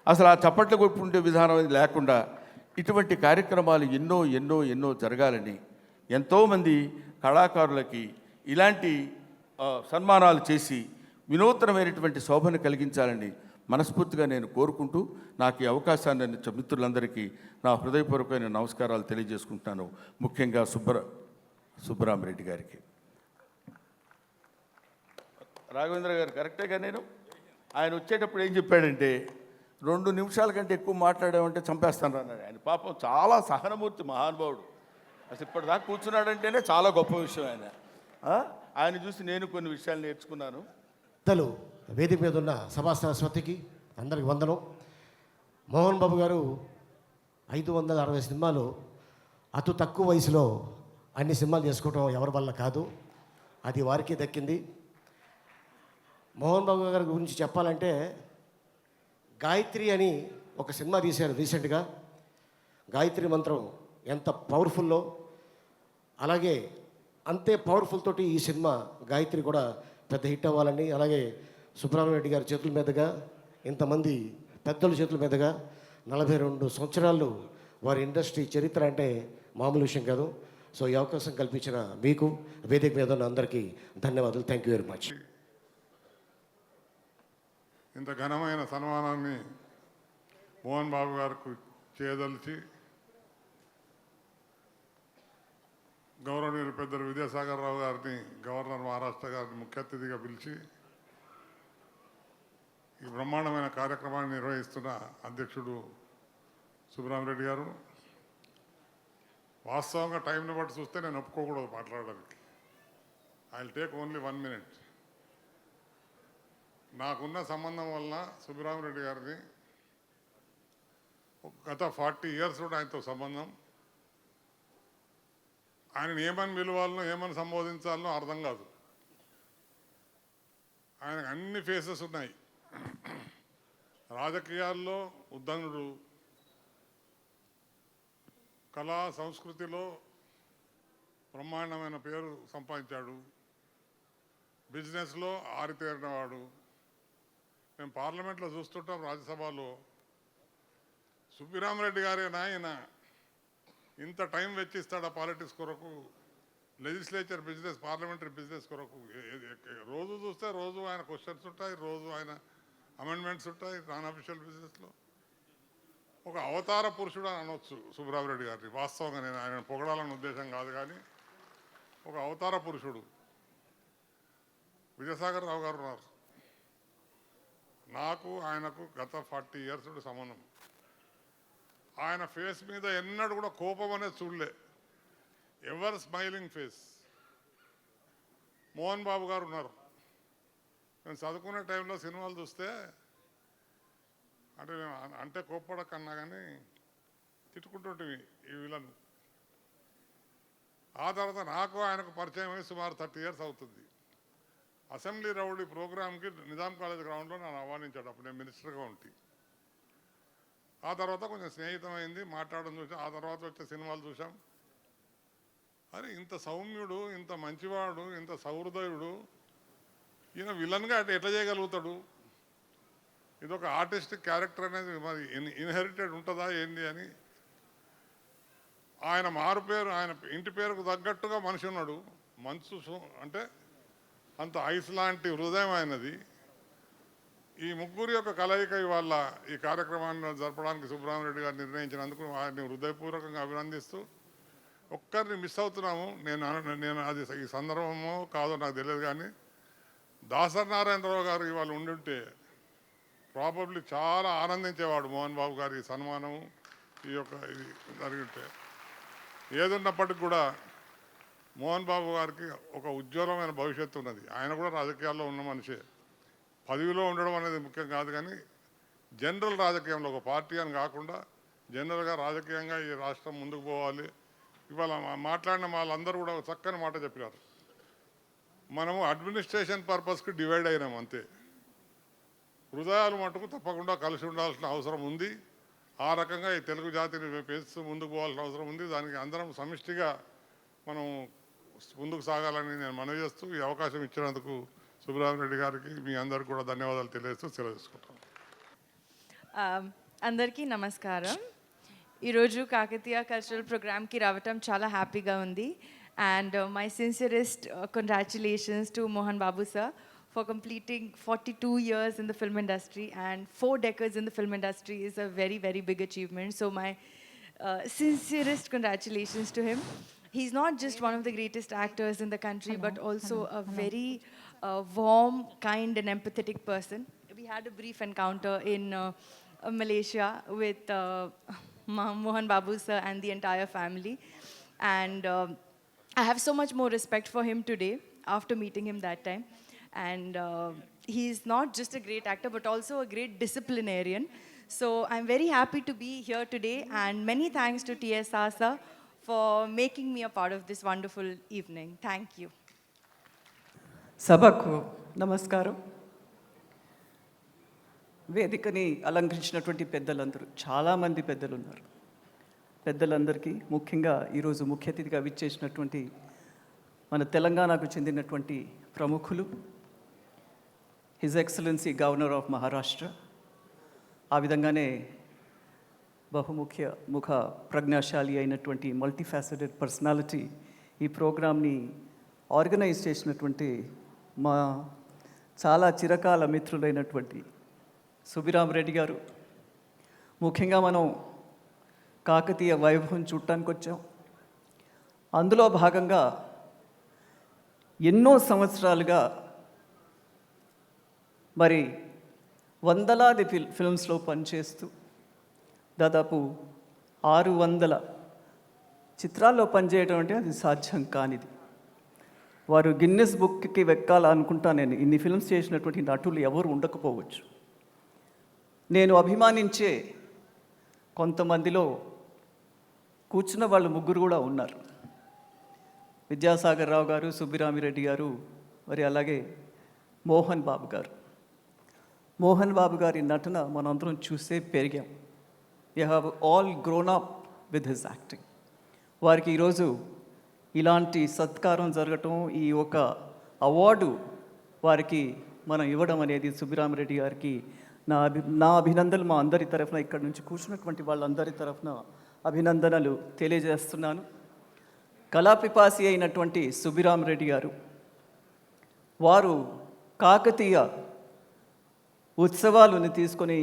అసలు ఆ చప్పట్లు కొట్టుకుంటే విధానం అది లేకుండా ఇటువంటి కార్యక్రమాలు ఎన్నో ఎన్నో ఎన్నో జరగాలని, ఎంతోమంది కళాకారులకి ఇలాంటి సన్మానాలు చేసి వినూత్నమైనటువంటి శోభను కలిగించాలని మనస్ఫూర్తిగా నేను కోరుకుంటూ, నాకు ఈ అవకాశాన్ని ఇచ్చే మిత్రులందరికీ నా హృదయపూర్వకమైన నమస్కారాలు తెలియజేసుకుంటున్నాను. ముఖ్యంగా సుబ్బరామిరెడ్డి గారికి. రాఘవేంద్ర గారు కరెక్టేగా, ఆయన వచ్చేటప్పుడు ఏం చెప్పాడంటే 2 నిమిషాల కంటే ఎక్కువ మాట్లాడామంటే చంపేస్తాను అన్నాడు. ఆయన పాపం చాలా సహనమూర్తి మహానుభావుడు. అసలు ఇప్పటిదాకా కూర్చున్నాడంటేనే చాలా గొప్ప విషయం. ఆయన చూసి నేను కొన్ని విషయాలు నేర్చుకున్నాను. పెద్దలు వేదిక మీద ఉన్న సభా సరస్వతికి అందరికి వందనం. మోహన్ బాబు గారు 560 సినిమాలు అతి తక్కువ వయసులో అన్ని సినిమాలు చేసుకోవడం ఎవరి వల్ల కాదు, అది వారికి దక్కింది. మోహన్ బాబు గారి గురించి చెప్పాలంటే గాయత్రి అని ఒక సినిమా తీశారు రీసెంట్గా. గాయత్రి మంత్రం ఎంత పవర్ఫుల్లో, అలాగే అంతే పవర్ఫుల్ తోటి ఈ సినిమా గాయత్రి కూడా పెద్ద హిట్ అవ్వాలని, అలాగే సుబ్రహ్మణ్యం గారి చేతుల మీదుగా, ఇంతమంది పెద్దల చేతుల మీదుగా 42 సంవత్సరాలు వారి ఇండస్ట్రీ చరిత్ర అంటే మామూలు విషయం కాదు. సో ఈ అవకాశం కల్పించిన మీకు, వేదిక మీద ఉన్న అందరికీ ధన్యవాదాలు. Thank you very much. ఇంత ఘనమైన సన్మానాన్ని మోహన్ బాబు గారికి చేయదలిచి గౌరవనీయులు పెద్దలు విద్యాసాగర్ రావు గారిని, గవర్నర్ మహారాష్ట్ర గారిని ముఖ్య అతిథిగా పిలిచి ఈ బ్రహ్మాండమైన కార్యక్రమాన్ని నిర్వహిస్తున్న అధ్యక్షుడు సుబ్రహ్మరెడ్డి గారు, వాస్తవంగా టైంని బట్టి చూస్తే నేను ఒప్పుకోకూడదు మాట్లాడడానికి. I will take only 1 minute. నాకున్న సంబంధం వలన సుబ్రహ్మరెడ్డి గారిని గత 40 years కూడా ఆయనతో సంబంధం. ఆయనను ఏమని పిలవాలనో, ఏమని సంబోధించాలనో అర్థం కాదు. ఆయనకు అన్ని ఫేసెస్ ఉన్నాయి. రాజకీయాల్లో ఉద్దండుడు, కళా సంస్కృతిలో బ్రహ్మాండమైన పేరు సంపాదించాడు, బిజినెస్లో ఆరితేరినవాడు. మేము పార్లమెంట్లో చూస్తుంటాం, రాజ్యసభలో సుబ్బరామిరెడ్డి గారేనా ఆయన ఇంత టైం వెచ్చిస్తాడా పాలిటిక్స్ కొరకు, లెజిస్లేచర్ బిజినెస్, పార్లమెంటరీ బిజినెస్ కొరకు? రోజు చూస్తే రోజు ఆయన క్వశ్చన్స్ ఉంటాయి, రోజు ఆయన అమెండ్మెంట్స్ ఉంటాయి నాన్ అఫీషియల్ బిజినెస్లో. ఒక అవతార పురుషుడు అని అనొచ్చు సుబ్బరామిరెడ్డి గారిని. వాస్తవంగా నేను ఆయన పొగడాలన్న ఉద్దేశం కాదు, కానీ ఒక అవతార పురుషుడు. విజయసాగర్ రావు గారు ఉన్నారు. నాకు ఆయనకు గత 40 years సంబంధం. ఆయన ఫేస్ మీద ఎన్నడూ కూడా కోపం అనేది చూడలే, ever smiling face. Mohan Babu గారు ఉన్నారు. నేను చదువుకునే టైంలో సినిమాలు చూస్తే అంటే కోప్పడకన్నా కానీ తిట్టుకుంటుంటివి ఈ విలన్. ఆ తర్వాత నాకు ఆయనకు పరిచయం అయ్యి సుమారు 30 years అవుతుంది. అసెంబ్లీ రౌడీ ప్రోగ్రామ్కి నిజాం కాలేజ్ గ్రౌండ్లో నన్ను ఆహ్వానించాడు. అప్పుడు నేను మినిస్టర్గా ఉంటే. ఆ తర్వాత కొంచెం స్నేహితమైంది, మాట్లాడడం చూసాం. ఆ తర్వాత వచ్చే సినిమాలు చూసాం. అరే ఇంత సౌమ్యుడు, ఇంత మంచివాడు, ఇంత సహృదయుడు, ఈయన విలన్గా అంటే ఎట్లా చేయగలుగుతాడు? ఇదొక ఆర్టిస్టిక్ క్యారెక్టర్ అనేది మరి ఇన్హెరిటెడ్ ఉంటుందా ఏంటి అని. ఆయన మారు పేరు, ఆయన ఇంటి పేరుకు తగ్గట్టుగా మనిషి ఉన్నాడు. మనసు అంటే అంత ఐస్ లాంటి హృదయం ఆయనది. ఈ ముగ్గురి యొక్క కలయిక ఇవాళ ఈ కార్యక్రమాన్ని జరపడానికి సుబ్రహ్మరెడ్డి గారు నిర్ణయించినందుకు వారిని హృదయపూర్వకంగా అభినందిస్తూ, ఒక్కరిని మిస్ అవుతున్నాము. నేను అది ఈ సందర్భమో కాదో నాకు తెలియదు, కానీ దాసరి నారాయణరావు గారు ఇవాళ ఉండుంటే ప్రాబబ్లీ చాలా ఆనందించేవాడు మోహన్ బాబు గారి ఈ సన్మానం ఈ యొక్క ఇది జరిగితే. ఏదున్నప్పటికి కూడా మోహన్ బాబు గారికి ఒక ఉజ్వలమైన భవిష్యత్తు ఉన్నది. ఆయన కూడా రాజకీయాల్లో ఉన్న మనిషే. పదవిలో ఉండడం అనేది ముఖ్యం కాదు, కానీ జనరల్ రాజకీయంలో ఒక పార్టీ అని కాకుండా జనరల్గా రాజకీయంగా ఈ రాష్ట్రం ముందుకు పోవాలి. ఇవాళ మాట్లాడిన వాళ్ళందరూ కూడా ఒక చక్కని మాట చెప్పినారు. మనము అడ్మినిస్ట్రేషన్ పర్పస్కి డివైడ్ అయినాం అంతే. హృదయాలు మటుకు తప్పకుండా కలిసి ఉండాల్సిన అవసరం ఉంది. ఆ రకంగా ఈ తెలుగు జాతిని పెంచుతూ ముందుకు పోవాల్సిన అవసరం ఉంది. దానికి అందరం సమిష్టిగా మనం ముందుకు సాగాలని నేను మనవి చేస్తూ ఈ అవకాశం ఇచ్చినందుకు సుబ్రహ్మణ్యరెడ్డి గారికి మీ అందరికీ కూడా ధన్యవాదాలు తెలియజేస్తూ సెలవు తీసుకుంటాను. అందరికీ నమస్కారం. ఈరోజు కాకతీయ కల్చరల్ ప్రోగ్రామ్కి రావటం చాలా హ్యాపీగా ఉంది. And my sincerest congratulations to Mohan Babu sir for completing 42 years in the film industry, and 4 decades in the film industry is a very, very big achievement. So my sincerest congratulations to him. He's not just one of the greatest actors in the country, but also a very warm, kind and empathetic person. We had a brief encounter in Malaysia with Mohan Babu sir and the entire family. And I have so much more respect for him today after meeting him that time. And he's not just a great actor, but also a great disciplinarian. So I'm very happy to be here today, and many thanks to TSR sir for making me a part of this wonderful evening. Thank you. సభకు నమస్కారం. వేదికని అలంకరించినటువంటి పెద్దలందరూ, చాలామంది పెద్దలు ఉన్నారు. పెద్దలందరికీ ముఖ్యంగా ఈరోజు ముఖ్య అతిథిగా విచ్చేసినటువంటి మన తెలంగాణకు చెందినటువంటి ప్రముఖులు, his excellency governor of Maharashtra, ఆ విధంగానే ముఖ ప్రజ్ఞాశాలి అయినటువంటి మల్టీఫాసెటెడ్ పర్సనాలిటీ ఈ ప్రోగ్రామ్ని ఆర్గనైజ్ చేసినటువంటి మా చాలా చిరకాల మిత్రులైనటువంటి సుబ్బిరామరెడ్డి గారు. ముఖ్యంగా మనం కాకతీయ వైభవం చూడటానికి వచ్చాం. అందులో భాగంగా ఎన్నో సంవత్సరాలుగా మరి వందలాది ఫిల్మ్స్లో పనిచేస్తూ దాదాపు 600 చిత్రాల్లో పనిచేయడం అంటే అది సాధ్యం కానిది. వారు గిన్నెస్ బుక్కి వెక్కాలనుకుంటా. నేను ఇన్ని ఫిల్మ్స్ చేసినటువంటి నటులు ఎవరు ఉండకపోవచ్చు. నేను అభిమానించే కొంతమందిలో కూర్చున్న వాళ్ళు ముగ్గురు కూడా ఉన్నారు. విద్యాసాగర్ రావు గారు, సుబ్బిరామిరెడ్డి గారు, మరి అలాగే మోహన్ బాబు గారు. మోహన్ బాబు గారి నటన మనందరం చూసే పెరిగాం. You have all grown up with his acting. వారికి ఈరోజు ఇలాంటి సత్కారం జరగటం, ఈ ఒక అవార్డు వారికి మనం ఇవ్వడం అనేది సుబ్బిరామిరెడ్డి గారికి నా అభినందనలు, మా అందరి తరఫున, ఇక్కడ నుంచి కూర్చున్నటువంటి వాళ్ళందరి తరఫున అభినందనలు తెలియజేస్తున్నాను. కళాపిపాసి అయినటువంటి సుబ్బిరామిరెడ్డి గారు, వారు కాకతీయ ఉత్సవాలను తీసుకొని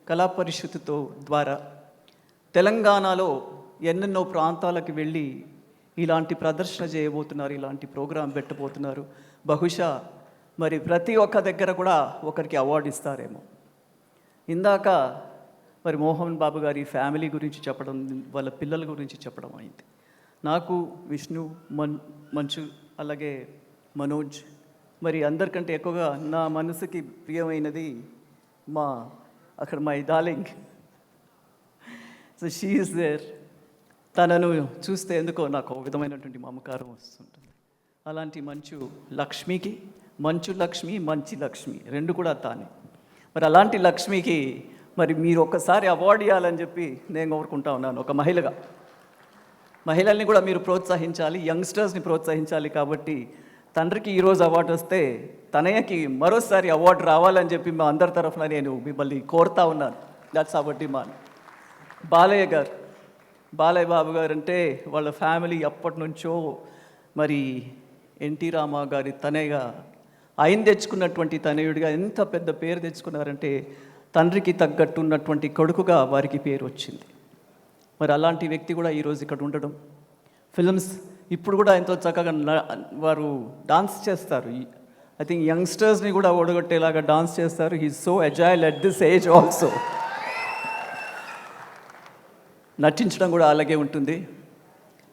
కళా పరిషత్తుతో ద్వారా తెలంగాణలో ఎన్నెన్నో ప్రాంతాలకు వెళ్ళి ఇలాంటి ప్రదర్శన చేయబోతున్నారు, ఇలాంటి ప్రోగ్రాం పెట్టబోతున్నారు. బహుశా మరి ప్రతి ఒక్క దగ్గర కూడా ఒకరికి అవార్డు ఇస్తారేమో. ఇందాక మరి మోహన్ బాబు గారి ఫ్యామిలీ గురించి చెప్పడం, వాళ్ళ పిల్లల గురించి చెప్పడం అయింది. నాకు విష్ణు, మంచు, అలాగే మనోజ్, మరి అందరికంటే ఎక్కువగా నా మనసుకి ప్రియమైనది అక్కడ my darling. So she is there. తనను చూస్తే ఎందుకో నాకు ఒక విధమైనటువంటి మమకారం వస్తుంటుంది. అలాంటి మంచు లక్ష్మికి, మంచు లక్ష్మి, మంచి లక్ష్మి రెండు కూడా తానే. మరి అలాంటి లక్ష్మికి మరి మీరు ఒక్కసారి అవార్డు ఇవ్వాలని చెప్పి నేను కోరుకుంటా ఉన్నాను. ఒక మహిళగా మహిళల్ని కూడా మీరు ప్రోత్సహించాలి, యంగ్స్టర్స్ని ప్రోత్సహించాలి. కాబట్టి తండ్రికి ఈరోజు అవార్డు వస్తే తనయ్యకి మరోసారి అవార్డు రావాలని చెప్పి మా అందరి తరఫున నేను మిమ్మల్ని కోరుతా ఉన్నాను. That's our demand. Balayya Babu గారు అంటే వాళ్ళ ఫ్యామిలీ ఎప్పటి నుంచో మరి ఎన్టీ రామా గారి తనయ్యగా, ఆయన తెచ్చుకున్నటువంటి తనయుడిగా ఎంత పెద్ద పేరు తెచ్చుకున్నారంటే తండ్రికి తగ్గట్టున్నటువంటి కొడుకుగా వారికి పేరు వచ్చింది. మరి అలాంటి వ్యక్తి కూడా ఈరోజు ఇక్కడ ఉండడం, ఫిల్మ్స్ ఇప్పుడు కూడా ఎంతో చక్కగా వారు డాన్స్ చేస్తారు. ఐ థింక్ యంగ్స్టర్స్ని కూడా ఓడగొట్టేలాగా డాన్స్ చేస్తారు. He so agile at this age also. నటించడం కూడా అలాగే ఉంటుంది.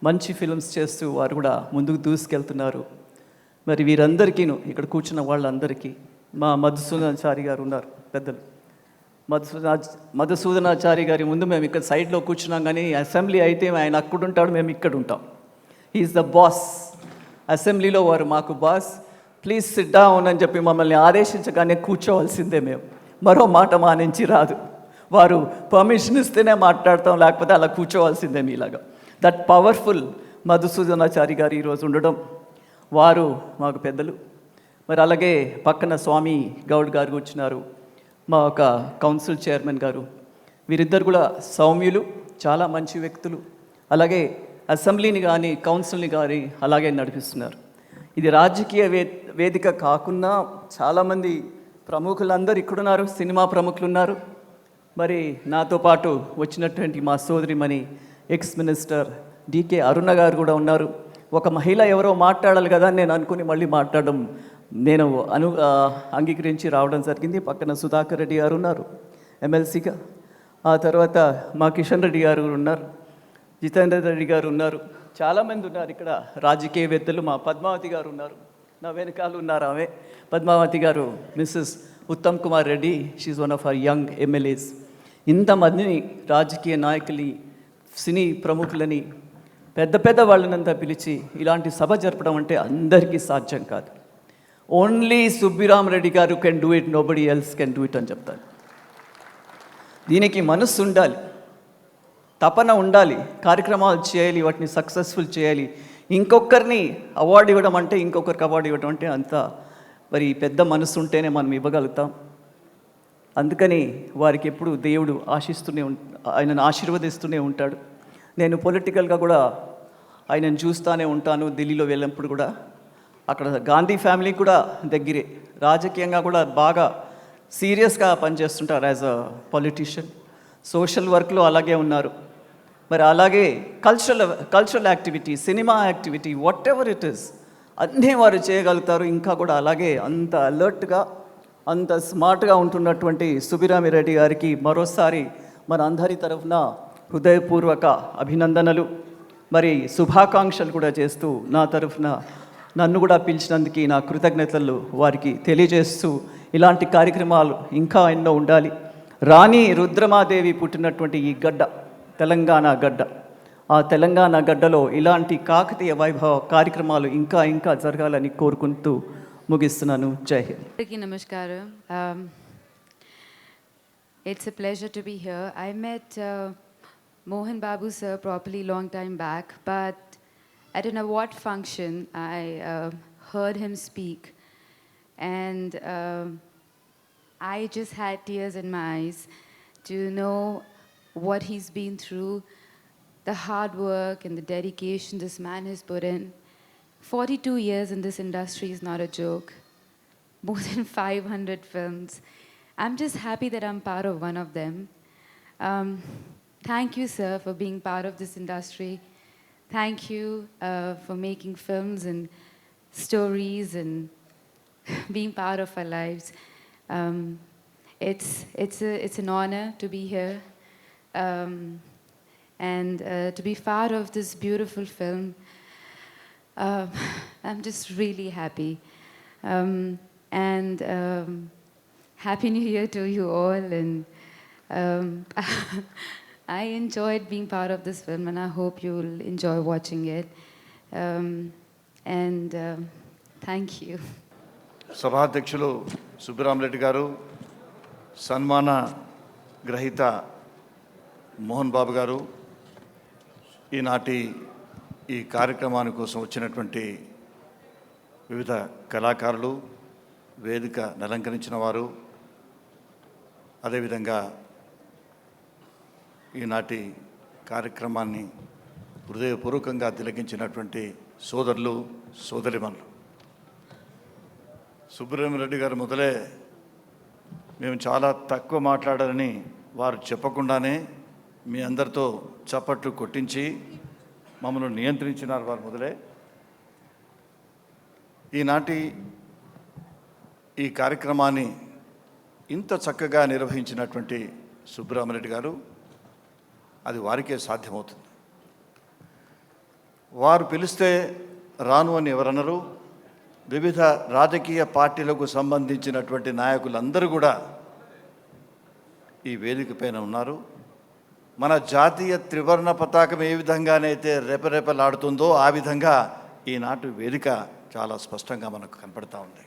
మంచి ఫిల్మ్స్ చేస్తూ వారు కూడా ముందుకు దూసుకెళ్తున్నారు. మరి వీరందరికీను ఇక్కడ కూర్చున్న వాళ్ళందరికీ మా మధుసూదనాచారి గారు ఉన్నారు, పెద్దలు. మధుసూదనాచారి గారి ముందు మేము ఇక్కడ సైడ్లో కూర్చున్నాం, కానీ అసెంబ్లీ అయితే ఆయన అక్కడ ఉంటాడు, మేము ఇక్కడ ఉంటాం. He is the boss. అసెంబ్లీలో వారు మాకు బాస్. ప్లీజ్ సిట్ డౌన్ అని చెప్పి మమ్మల్ని ఆదేశించగానే కూర్చోవలసిందే. మేము మరో మాట మా నుంచి రాదు. వారు పర్మిషన్ ఇస్తేనే మాట్లాడతాం, లేకపోతే అలా కూర్చోవలసిందే మీలాగా. దట్ పవర్ఫుల్ మధుసూదనాచారి గారు ఈరోజు ఉండడం, వారు మాకు పెద్దలు. మరి అలాగే పక్కన స్వామి గౌడ్ గారు వచ్చినారు, మా ఒక కౌన్సిల్ చైర్మన్ గారు. వీరిద్దరు కూడా సౌమ్యులు, చాలా మంచి వ్యక్తులు. అలాగే అసెంబ్లీని కానీ కౌన్సిల్ని కానీ అలాగే నడిపిస్తున్నారు. ఇది రాజకీయ వేదిక కాకుండా చాలామంది ప్రముఖులందరూ ఇక్కడున్నారు, సినిమా ప్రముఖులు ఉన్నారు. మరి నాతో పాటు వచ్చినటువంటి మా సోదరిమణి ఎక్స్ మినిస్టర్ డికే అరుణ గారు కూడా ఉన్నారు. ఒక మహిళ ఎవరో మాట్లాడాలి కదా అని నేను అనుకుని మళ్ళీ మాట్లాడడం నేను అంగీకరించి రావడం జరిగింది. పక్కన సుధాకర్ రెడ్డి గారు ఉన్నారు ఎమ్మెల్సీగా. ఆ తర్వాత మా కిషన్ రెడ్డి గారు ఉన్నారు, జితేందర్ రెడ్డి గారు ఉన్నారు, చాలామంది ఉన్నారు ఇక్కడ రాజకీయవేత్తలు. మా పద్మావతి గారు ఉన్నారు, నా వెనకాల ఉన్నారు ఆమె పద్మావతి గారు, Mrs Uttam Kumar Reddy, she is one of our young MLAs. ఇంతమందిని రాజకీయ నాయకుల్ని, సినీ ప్రముఖులని, పెద్ద పెద్ద వాళ్ళనంతా పిలిచి ఇలాంటి సభ జరపడం అంటే అందరికీ సాధ్యం కాదు. ఓన్లీ సుబ్బిరామ్ రెడ్డి గారు can do it, nobody else can do it అని చెప్తారు. దీనికి మనస్సు ఉండాలి, తపన ఉండాలి, కార్యక్రమాలు చేయాలి, వాటిని సక్సెస్ఫుల్ చేయాలి. ఇంకొకరిని అవార్డు ఇవ్వడం అంటే, ఇంకొకరికి అవార్డు ఇవ్వడం అంటే అంత మరి పెద్ద మనసు ఉంటేనే మనం ఇవ్వగలుగుతాం. అందుకని వారికి ఎప్పుడు దేవుడు ఆయనను ఆశీర్వదిస్తూనే ఉంటాడు. నేను పొలిటికల్గా కూడా ఆయనను చూస్తూనే ఉంటాను. ఢిల్లీలో వెళ్ళినప్పుడు కూడా అక్కడ గాంధీ ఫ్యామిలీ కూడా దగ్గరే, రాజకీయంగా కూడా బాగా సీరియస్గా పనిచేస్తుంటారు యాజ్ అ పొలిటీషియన్. సోషల్ వర్క్లో అలాగే ఉన్నారు. మరి అలాగే cultural activity, cinema activity, what ever it is అన్నీ వారు చేయగలుగుతారు. ఇంకా కూడా అలాగే అంత అలర్ట్గా, అంత స్మార్ట్గా ఉంటున్నటువంటి సుబ్బిరామిరెడ్డి గారికి మరోసారి మన అందరి తరఫున హృదయపూర్వక అభినందనలు, మరి శుభాకాంక్షలు కూడా చేస్తూ నా తరఫున నన్ను కూడా పిలిచినందుకు నా కృతజ్ఞతలు వారికి తెలియజేస్తూ, ఇలాంటి కార్యక్రమాలు ఇంకా ఎన్నో ఉండాలి. రాణి రుద్రమాదేవి పుట్టినటువంటి ఈ గడ్డ తెలంగాణ గడ్డ, ఆ తెలంగాణ గడ్డలో ఇలాంటి కాకతీయ వైభవ కార్యక్రమాలు ఇంకా ఇంకా జరగాలని కోరుకుంటూ ముగిస్తున్నాను. జై హింద్. అందరికీ నమస్కారం. It's a pleasure to be here. I met Mohan Babu sir properly long time back, but at an award function I heard him speak, and I just had tears in my eyes to know what he's been through, the hard work and the dedication this man has put in. 42 years in this industry is not a joke. More than 500 films. I'm just happy that I'm part of one of them. Thank you, sir, for being part of this industry. Thank you for making films and stories and being part of our lives. It's an honor to be here. And to be part of this beautiful film, I'm just really happy. Happy New Year to you all. And I enjoyed being part of this film, and I hope you'll enjoy watching it. Thank you. సభాధ్యక్షులు సుబ్బిరామిరెడ్డి గారు, సన్మాన గ్రహీత మోహన్ బాబు గారు, ఈనాటి ఈ కార్యక్రమాని కోసం వచ్చినటువంటి వివిధ కళాకారులు, వేదిక అలంకరించిన వారు, అదేవిధంగా ఈనాటి కార్యక్రమాన్ని హృదయపూర్వకంగా తిలకించినటువంటి సోదరులు, సోదరిమణులు. సుబ్బిరామిరెడ్డి గారు మొదలే మేము చాలా తక్కువ మాట్లాడాలని వారు చెప్పకుండానే మీ అందరితో చప్పట్లు కొట్టించి మమ్మల్ని నియంత్రించినారు వారు మొదలే. ఈనాటి ఈ కార్యక్రమాన్ని ఇంత చక్కగా నిర్వహించినటువంటి సుబ్బరామరెడ్డి గారు, అది వారికే సాధ్యమవుతుంది. వారు పిలిస్తే రాను అని ఎవరన్నారు? వివిధ రాజకీయ పార్టీలకు సంబంధించినటువంటి నాయకులందరూ కూడా ఈ వేదిక పైన ఉన్నారు. మన జాతీయ త్రివర్ణ పతాకం ఏ విధంగానైతే రెపరెపలాడుతుందో ఆ విధంగా ఈనాటి వేదిక చాలా స్పష్టంగా మనకు కనపడతా ఉంది.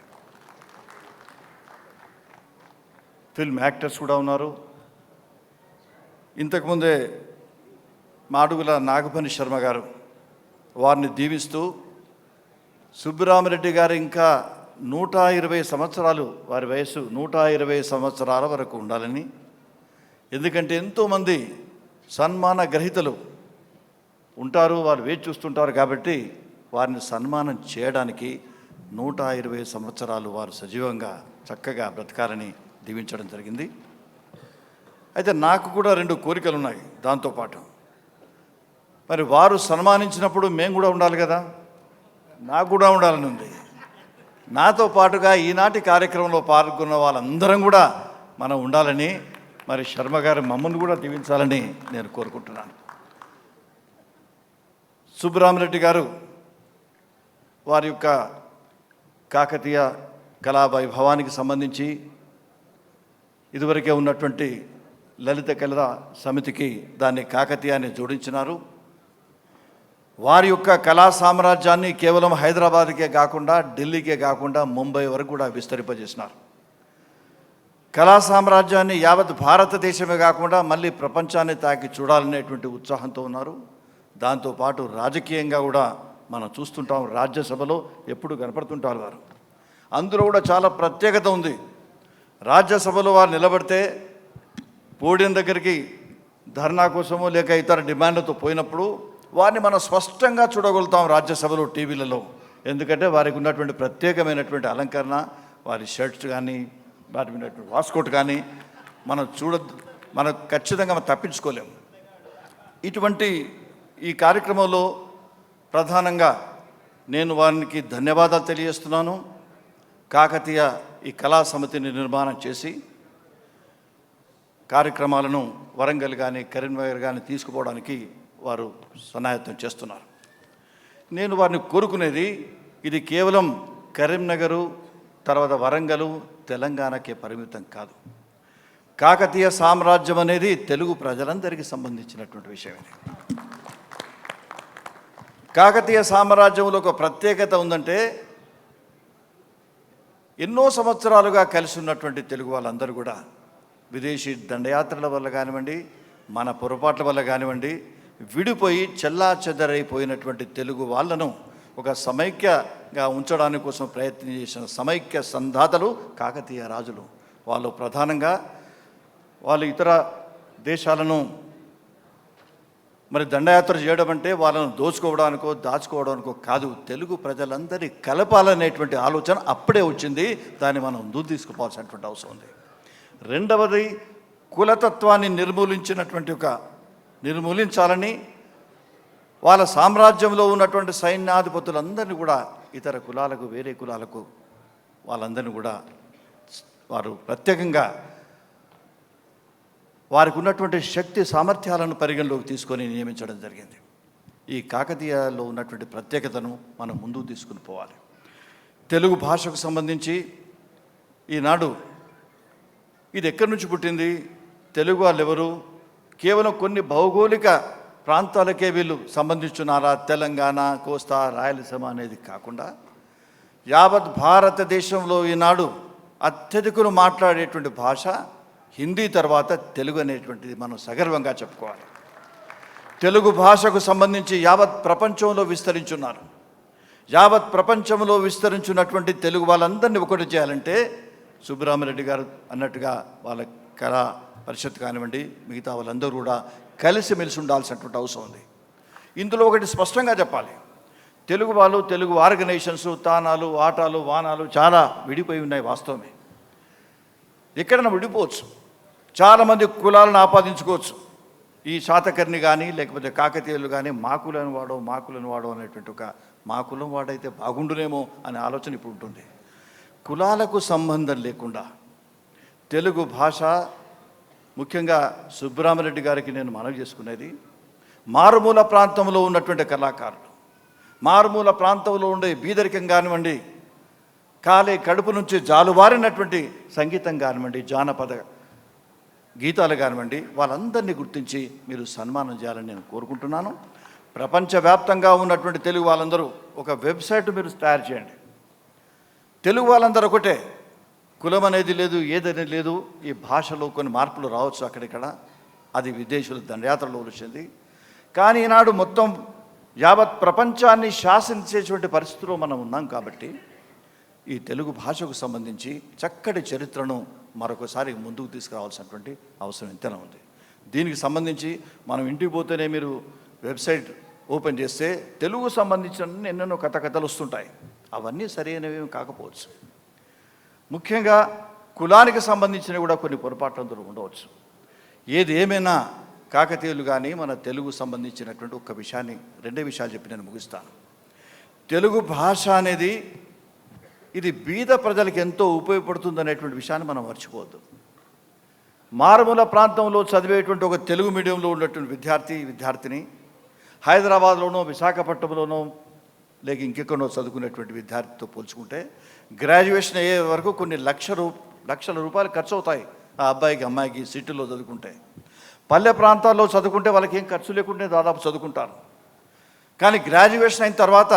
ఫిల్మ్ యాక్టర్స్ కూడా ఉన్నారు. ఇంతకుముందే మాడుగుల నాగపని శర్మ గారు వారిని దీవిస్తూ సుబ్బరామరెడ్డి గారు ఇంకా 120 సంవత్సరాలు, వారి వయసు 120 సంవత్సరాల వరకు ఉండాలని, ఎందుకంటే ఎంతోమంది సన్మాన గ్రహీతలు ఉంటారు, వారు వేచి చూస్తుంటారు కాబట్టి వారిని సన్మానం చేయడానికి 120 సంవత్సరాలు వారు సజీవంగా చక్కగా బ్రతకాలని దీవించడం జరిగింది. అయితే నాకు కూడా 2 కోరికలు ఉన్నాయి. దాంతోపాటు మరి వారు సన్మానించినప్పుడు మేము కూడా ఉండాలి కదా, నాకు కూడా ఉండాలని ఉంది. నాతో పాటుగా ఈనాటి కార్యక్రమంలో పాల్గొన్న వాళ్ళందరం కూడా మనం ఉండాలని, మరి శర్మ గారు మమ్మల్ని కూడా దీవించాలని నేను కోరుకుంటున్నాను. సుబ్బరామరెడ్డి గారు వారి యొక్క కాకతీయ కళా వైభవానికి సంబంధించి ఇదివరకే ఉన్నటువంటి లలిత కళా సమితికి దాన్ని కాకతీయాన్ని జోడించినారు. వారి యొక్క కళా సామ్రాజ్యాన్ని కేవలం హైదరాబాద్కే కాకుండా, ఢిల్లీకే కాకుండా ముంబై వరకు కూడా విస్తరింపజేసినారు. కళా సామ్రాజ్యాన్ని యావత్ భారతదేశమే కాకుండా మళ్ళీ ప్రపంచాన్ని తాకి చూడాలనేటువంటి ఉత్సాహంతో ఉన్నారు. దాంతోపాటు రాజకీయంగా కూడా మనం చూస్తుంటాం, రాజ్యసభలో ఎప్పుడు కనపడుతుంటారు వారు. అందులో కూడా చాలా ప్రత్యేకత ఉంది. రాజ్యసభలో వారు నిలబడితే పోడియం దగ్గరికి ధర్నా కోసమో లేక ఇతర డిమాండ్లతో పోయినప్పుడు వారిని మనం స్పష్టంగా చూడగలుగుతాం రాజ్యసభలో, టీవీలలో. ఎందుకంటే వారికి ఉన్నటువంటి ప్రత్యేకమైనటువంటి అలంకరణ, వారి షర్ట్స్ కానీ, వాటి మీద వాస్కోట్ కానీ మనం ఖచ్చితంగా మనం తప్పించుకోలేము. ఇటువంటి ఈ కార్యక్రమంలో ప్రధానంగా నేను వారికి ధన్యవాదాలు తెలియజేస్తున్నాను. కాకతీయ ఈ కళా సమితిని నిర్మాణం చేసి కార్యక్రమాలను వరంగల్ కానీ కరీంనగర్ కానీ తీసుకుపోవడానికి వారు సన్నాయత్తం చేస్తున్నారు. నేను వారిని కోరుకునేది, ఇది కేవలం కరీంనగరు తర్వాత వరంగలు తెలంగాణకే పరిమితం కాదు. కాకతీయ సామ్రాజ్యం అనేది తెలుగు ప్రజలందరికీ సంబంధించినటువంటి విషయం. కాకతీయ సామ్రాజ్యంలో ఒక ప్రత్యేకత ఉందంటే, ఎన్నో సంవత్సరాలుగా కలిసి ఉన్నటువంటి తెలుగు వాళ్ళందరూ కూడా విదేశీ దండయాత్రల వల్ల కానివ్వండి, మన పొరపాట్ల వల్ల కానివ్వండి, విడిపోయి చెల్లాచెదరైపోయినటువంటి తెలుగు వాళ్ళను ఒక సమైక్యగా ఉంచడానికి కోసం ప్రయత్నం చేసిన సమైక్య సంధాతలు కాకతీయ రాజులు. వాళ్ళు ప్రధానంగా వాళ్ళు ఇతర దేశాలను మరి దండయాత్ర చేయడం అంటే వాళ్ళను దోచుకోవడానికో దాచుకోవడానికో కాదు, తెలుగు ప్రజలందరి కలపాలనేటువంటి ఆలోచన అప్పుడే వచ్చింది. దాన్ని మనం ముందుకు తీసుకుపోవాల్సినటువంటి అవసరం ఉంది. రెండవది, కులతత్వాన్ని నిర్మూలించాలని వాళ్ళ సామ్రాజ్యంలో ఉన్నటువంటి సైన్యాధిపతులందరినీ కూడా ఇతర కులాలకు, వేరే కులాలకు వాళ్ళందరినీ కూడా వారు ప్రత్యేకంగా వారికి ఉన్నటువంటి శక్తి సామర్థ్యాలను పరిగణలోకి తీసుకొని నియమించడం జరిగింది. ఈ కాకతీయలో ఉన్నటువంటి ప్రత్యేకతను మనం ముందుకు తీసుకుని పోవాలి. తెలుగు భాషకు సంబంధించి ఈనాడు ఇది ఎక్కడి నుంచి పుట్టింది, తెలుగు వాళ్ళు ఎవరు, కేవలం కొన్ని భౌగోళిక ప్రాంతాలకే వీళ్ళు సంబంధించున్నారా, తెలంగాణ, కోస్తా, రాయలసీమ అనేది కాకుండా యావత్ భారతదేశంలో ఈనాడు అత్యధికులు మాట్లాడేటువంటి భాష హిందీ తర్వాత తెలుగు అనేటువంటిది మనం సగర్వంగా చెప్పుకోవాలి. తెలుగు భాషకు సంబంధించి యావత్ ప్రపంచంలో విస్తరించున్నారు. యావత్ ప్రపంచంలో విస్తరించున్నటువంటి తెలుగు వాళ్ళందరినీ ఒకటి చేయాలంటే సుబ్బరామరెడ్డి గారు అన్నట్టుగా వాళ్ళ కళా పరిషత్ కానివ్వండి, మిగతా వాళ్ళందరూ కూడా కలిసిమెలిసి ఉండాల్సినటువంటి అవసరం ఉంది. ఇందులో ఒకటి స్పష్టంగా చెప్పాలి, తెలుగు వాళ్ళు, తెలుగు ఆర్గనైజేషన్స్, తానాలు, ఆటాలు, వానాలు చాలా విడిపోయి ఉన్నాయి. వాస్తవమే, ఎక్కడైనా విడిపోవచ్చు, చాలామంది కులాలను ఆపాదించుకోవచ్చు. ఈ శాతకర్ణి కానీ లేకపోతే కాకతీయులు కానీ మాకులను వాడో అనేటువంటి ఒక మా కులం వాడైతే బాగుండునేమో అనే ఆలోచన ఇప్పుడు ఉంటుంది. కులాలకు సంబంధం లేకుండా తెలుగు భాష, ముఖ్యంగా సుబ్బరామరెడ్డి గారికి నేను మనవి చేసుకునేది, మారుమూల ప్రాంతంలో ఉన్నటువంటి కళాకారులు, మారుమూల ప్రాంతంలో ఉండే బీదరికం కానివ్వండి, కాలే కడుపు నుంచి జాలువారినటువంటి సంగీతం కానివ్వండి, జానపద గీతాలు కానివ్వండి, వాళ్ళందరినీ గుర్తించి మీరు సన్మానం చేయాలని నేను కోరుకుంటున్నాను. ప్రపంచవ్యాప్తంగా ఉన్నటువంటి తెలుగు వాళ్ళందరూ ఒక వెబ్సైట్ మీరు తయారు చేయండి. తెలుగు వాళ్ళందరూ ఒకటే, కులం అనేది లేదు, ఏదనేది లేదు. ఈ భాషలో కొన్ని మార్పులు రావచ్చు అక్కడిక్కడ, అది విదేశీయుల దండయాత్రలో వచ్చింది. కానీ ఈనాడు మొత్తం యావత్ ప్రపంచాన్ని శాసించేటువంటి పరిస్థితిలో మనం ఉన్నాం కాబట్టి ఈ తెలుగు భాషకు సంబంధించి చక్కటి చరిత్రను మరొకసారి ముందుకు తీసుకురావాల్సినటువంటి అవసరం ఎంతైనా ఉంది. దీనికి సంబంధించి మనం ఇంటికి పోతేనే మీరు వెబ్సైట్ ఓపెన్ చేస్తే తెలుగు సంబంధించిన ఎన్నెన్నో కథలు వస్తుంటాయి. అవన్నీ సరైనవి కాకపోవచ్చు. ముఖ్యంగా కులానికి సంబంధించినవి కూడా కొన్ని పొరపాట్లందరూ ఉండవచ్చు. ఏది ఏమైనా కాకతీయులు కానీ మన తెలుగు సంబంధించినటువంటి ఒక్క విషయాన్ని, రెండే విషయాలు చెప్పి నేను ముగిస్తాను. తెలుగు భాష అనేది ఇది బీద ప్రజలకు ఎంతో ఉపయోగపడుతుంది అనేటువంటి విషయాన్ని మనం మర్చిపోవద్దు. మారుమూల ప్రాంతంలో చదివేటువంటి ఒక తెలుగు మీడియంలో ఉన్నటువంటి విద్యార్థిని హైదరాబాద్లోనో విశాఖపట్నంలోనో లేక ఇంకెక్కడో చదువుకునేటువంటి విద్యార్థితో పోల్చుకుంటే గ్రాడ్యుయేషన్ అయ్యే వరకు కొన్ని లక్షల రూపాయలు ఖర్చు అవుతాయి ఆ అబ్బాయికి అమ్మాయికి సిటీలో చదువుకుంటే. పల్లె ప్రాంతాల్లో చదువుకుంటే వాళ్ళకి ఏం ఖర్చు లేకుంటే దాదాపు చదువుకుంటారు. కానీ గ్రాడ్యుయేషన్ అయిన తర్వాత